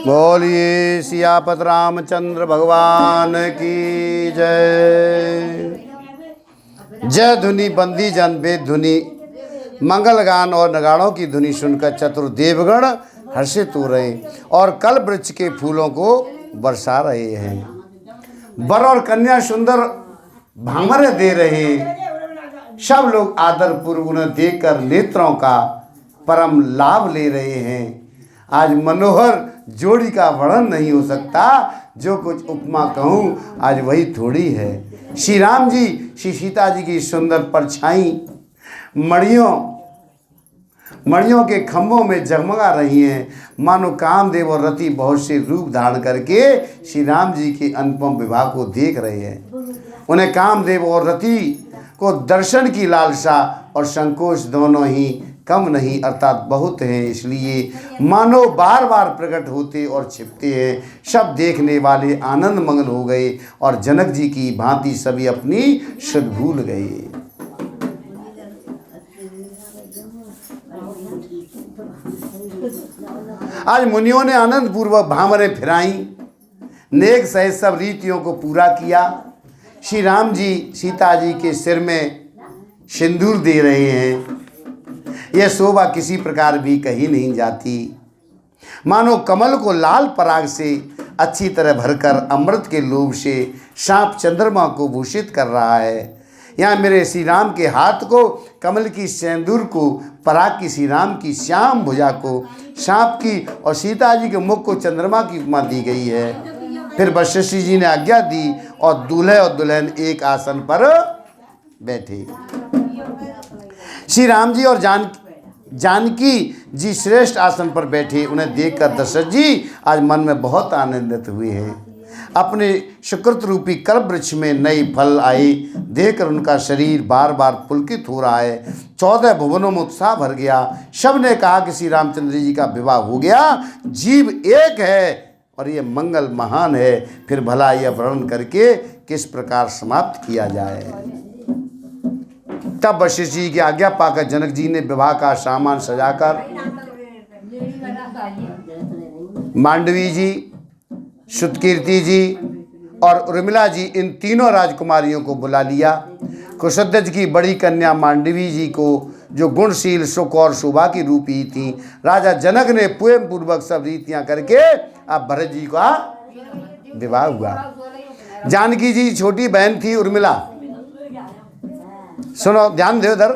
बोलिए सियापत रामचंद्र भगवान की जय। जय धुनि बंदी जन वेद धुनि मंगल गान और नगाड़ों की धुनि सुनकर चतुर देवगण हर्षित हो रहे और कल वृक्ष के फूलों को बरसा रहे हैं। वर और कन्या सुंदर भांगरे दे रहे। सब लोग आदर पूर्व उन्हें देखकर नेत्रों का परम लाभ ले रहे हैं। आज मनोहर जोड़ी का वर्णन नहीं हो सकता। जो कुछ उपमा कहूँ आज वही थोड़ी है। श्री राम जी श्री सीता जी की सुंदर परछाई मणियों के खंभों में जगमगा रही हैं। मानो कामदेव और रति बहुत से रूप धारण करके श्री राम जी के अनुपम विवाह को देख रहे हैं। उन्हें कामदेव और रति को दर्शन की लालसा और संकोच दोनों ही कम नहीं अर्थात बहुत हैं। इसलिए मानो बार बार प्रकट होते और छिपते हैं। सब देखने वाले आनंद मगन हो गए और जनक जी की भांति सभी अपनी सुध भूल गए। आज मुनियों ने आनंद पूर्वक भामरे फिराई, नेक सहित सब रीतियों को पूरा किया। श्री राम जी सीता जी के सिर में सिंदूर दे रहे हैं। यह शोभा किसी प्रकार भी कही नहीं जाती। मानो कमल को लाल पराग से अच्छी तरह भरकर अमृत के लोभ से सांप चंद्रमा को भूषित कर रहा है। यहाँ मेरे श्री राम के हाथ को कमल की सिंदूर को, पराग की श्री राम की श्याम भुजा को सांप की और सीता जी के मुख को चंद्रमा की उपमा दी गई है। फिर वशिष्ठ जी ने आज्ञा दी और दूल्हे और दुल्हन एक आसन पर बैठे। श्री राम जी और जानकी जी श्रेष्ठ आसन पर बैठे। उन्हें देखकर दशरथ जी आज मन में बहुत आनंदित हुए हैं। अपने सुकृत रूपी कल्प वृक्ष में नए फल आए देखकर उनका शरीर बार बार पुलकित हो रहा है। 14 भुवनों में उत्साह भर गया। सब ने कहा कि श्री रामचंद्र जी का विवाह हो गया। जीव एक है और ये मंगल महान है। फिर भला यह वर्णन करके किस प्रकार समाप्त किया जाए। तब वशिष्ठ जी की आज्ञा पाकर जनक जी ने विवाह का सामान सजाकर मांडवी जी, सुतकीर्ति जी और उर्मिला जी इन तीनों राजकुमारियों को बुला लिया। कुशध्वज की बड़ी कन्या मांडवी जी को, जो गुणशील, सुख और शोभा की रूपी थी, राजा जनक ने प्रेम पूर्वक सब रीतियां करके अब भरत जी का विवाह हुआ। जानकी जी छोटी बहन थी उर्मिला। सुनो, ध्यान दो इधर।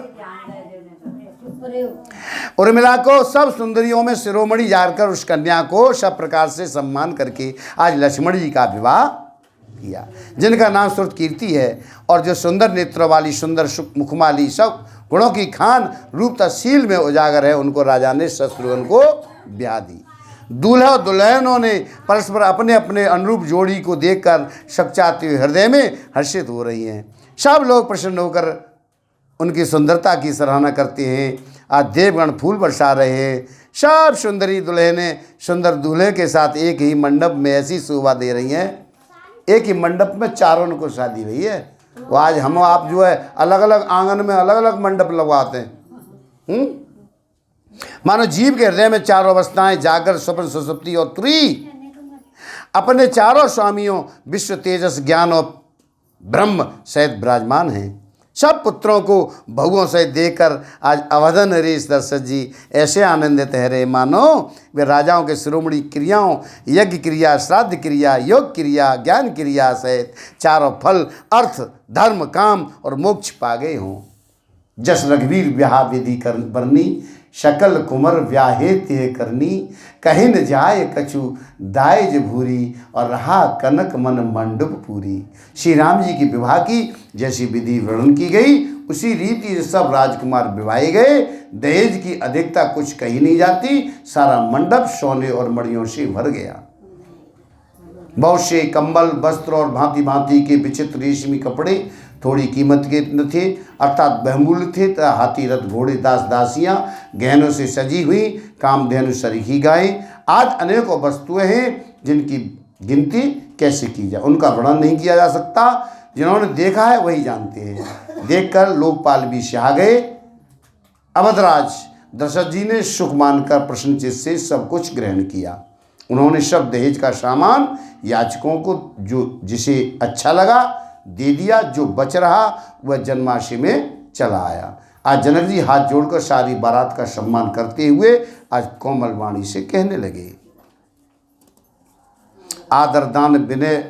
उर्मिला को सब सुंदरियों में शिरोमणि जानकर उस कन्या को सब प्रकार से सम्मान करके आज लक्ष्मण जी का विवाह किया, जिनका नाम सुतकीर्ति है। और जो सुंदर नेत्रों वाली, सुंदर मुखमाली, सब गुणों की खान, रूप तहसील में उजागर है, उनको राजा ने शत्रुघ्न को ब्याह दी। दूल्हा और दुल्हनों ने परस्पर अपने अपने अनुरूप जोड़ी को देखकर सकचाते हुए हृदय में हर्षित हो रही हैं। सब लोग प्रसन्न होकर उनकी सुंदरता की सराहना करते हैं। आज देवगण फूल बरसा रहे हैं। सब सुंदरी दुल्हनें सुंदर दूल्हे के साथ एक ही मंडप में ऐसी शोभा दे रही हैं। एक ही मंडप में चारों को शादी हुई है। वो आज हम आप जो है अलग अलग आंगन में अलग अलग मंडप लगवाते हैं। मानो जीव के हृदय में चारों अवस्थाएं, जागर, स्वप्न, सुषुप्ति और तुरी, अपने चारों स्वामियों विश्व, तेजस, ज्ञान और ब्रह्म सहित विराजमान हैं। सब पुत्रों को बहुओं से देखकर आज अवधन नरेश दशरथ जी ऐसे आनंदित है रहे मानो वे राजाओं के शिरोमणि क्रियाओं, यज्ञ क्रिया, श्राद्ध क्रिया, योग क्रिया, ज्ञान क्रिया सहित चारों फल, अर्थ, धर्म, काम और मोक्ष पा गए हों। जस रघुवीर ब्याह विधि कर बरनी, शकल कुमर व्याहे ते करनी, कहीं न जाए कछु दायज भूरी, और रहा कनक मन मंडप पूरी। श्री राम जी की विवाह की जैसी विधि वर्णन की गई, उसी रीति से सब राजकुमार विवाहे गए। दहेज की अधिकता कुछ कही नहीं जाती। सारा मंडप सोने और मणियों से भर गया। बहुत से कंबल, वस्त्र और भांति भांति के विचित्र रेशमी कपड़े थोड़ी कीमत के न थे, अर्थात बहुमूल्य थे। तथा हाथी, रथ, घोड़े, दास दासियां गहनों से सजी हुई, कामधेनु, सरीखी गायें, आज अनेकों वस्तुएं हैं जिनकी गिनती कैसे की जाए, उनका वर्णन नहीं किया जा सकता। जिन्होंने देखा है वही जानते हैं। देखकर लोकपाल भी सिहा गए। अवधराज दशरथ जी ने सुख मानकर प्रसन्नचित्त से सब कुछ ग्रहण किया। उन्होंने सब दहेज का सामान याचकों को जो जिसे अच्छा लगा दे दिया। जो बच रहा वह जन्माष्टमी में चला आया। आज जनक जी हाथ जोड़कर सारी बारात का सम्मान करते हुए आज कोमल वाणी से कहने लगे। आदर दान विनय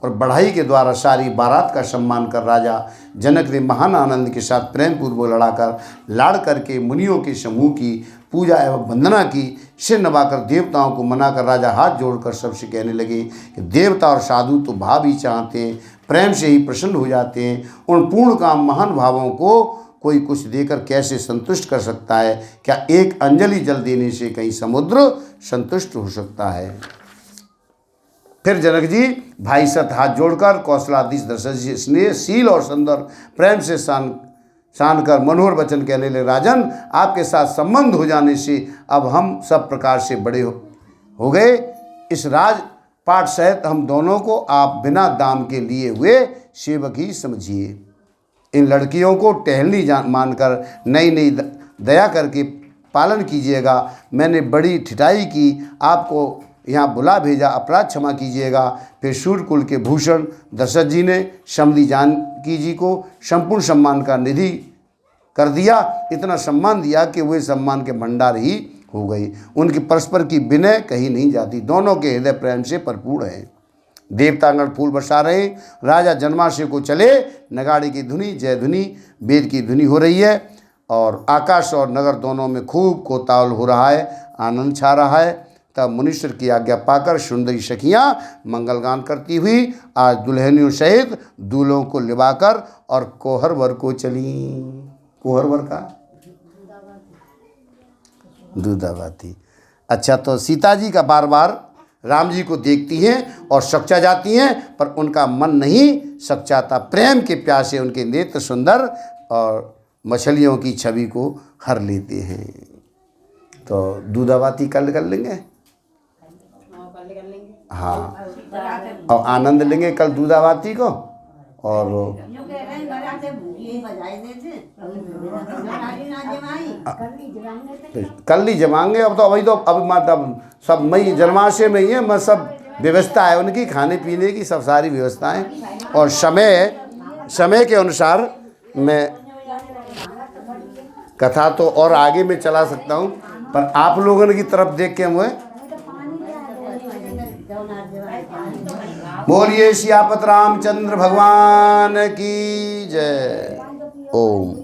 और बढ़ाई के द्वारा सारी बारात का सम्मान कर राजा जनक ने महान आनंद के साथ प्रेम पूर्वक लाड़ करके मुनियों के समूह की पूजा एवं वंदना की। सिर नवाकर देवताओं को मनाकर राजा हाथ जोड़कर सबसे कहने लगे कि देवता और साधु तो भाव ही चाहते हैं, प्रेम से ही प्रसन्न हो जाते हैं। उन पूर्ण काम महान भावों को कोई कुछ देकर कैसे संतुष्ट कर सकता है? क्या एक अंजलि जल देने से कहीं समुद्र संतुष्ट हो सकता है? फिर जनक जी भाई सत हाथ जोड़कर कौशलाधीश दशरथ जी स्नेहशील और सुंदर प्रेम से शान कर मनोहर वचन कहने लगे। राजन, आपके साथ संबंध हो जाने से अब हम सब प्रकार से बड़े हो गए। इस राजपाट सहित हम दोनों को आप बिना दाम के लिए हुए सेवक ही समझिए। इन लड़कियों को टहलनी मानकर नई नई दया करके पालन कीजिएगा। मैंने बड़ी ठिठाई की, आपको यहाँ बुला भेजा, अपराध क्षमा कीजिएगा। फिर सूर्यकुल के भूषण दशरथ जी ने समधी जानकी जी को संपूर्ण सम्मान का निधि कर दिया। इतना सम्मान दिया कि वे सम्मान के भंडार ही हो गई। उनकी परस्पर की विनय कहीं नहीं जाती, दोनों के हृदय प्रेम से भरपूर है। देवतागण फूल बरसा रहे। राजा जन्माष्टमी को चले। नगाड़े की धुनी, जय धुनी, वेद की धुनी हो रही है और आकाश और नगर दोनों में खूब कोताहल हो रहा है, आनंद छा रहा है। तब मुनीश्वर की आज्ञा पाकर सुंदरी सखियाँ मंगलगान करती हुई आज दुल्हनियों सहित दूल्हों को लिवाकर और कोहर वर को चली। कोहर वर का दूधाबाती। अच्छा, तो सीता जी का बार बार राम जी को देखती हैं और सकचा जाती हैं, पर उनका मन नहीं सकचाता। प्रेम के प्यासे उनके नेत्र सुंदर और मछलियों की छवि को हर लेते हैं। तो दूधाबाती कल कर लेंगे, हाँ, और आनंद लेंगे कल दूधाबाती को। और कल ही जमाएंगे। अब तो अभी तो अब मतलब सब मई जन्माष्टमी में ही है, मैं सब व्यवस्था है उनकी, खाने पीने की सब सारी व्यवस्थाएं और समय के अनुसार मैं कथा तो और आगे में चला सकता हूँ, पर आप लोगों की तरफ देख के मुझे बोलिए सियापत रामचंद्र भगवान की जय। ओम।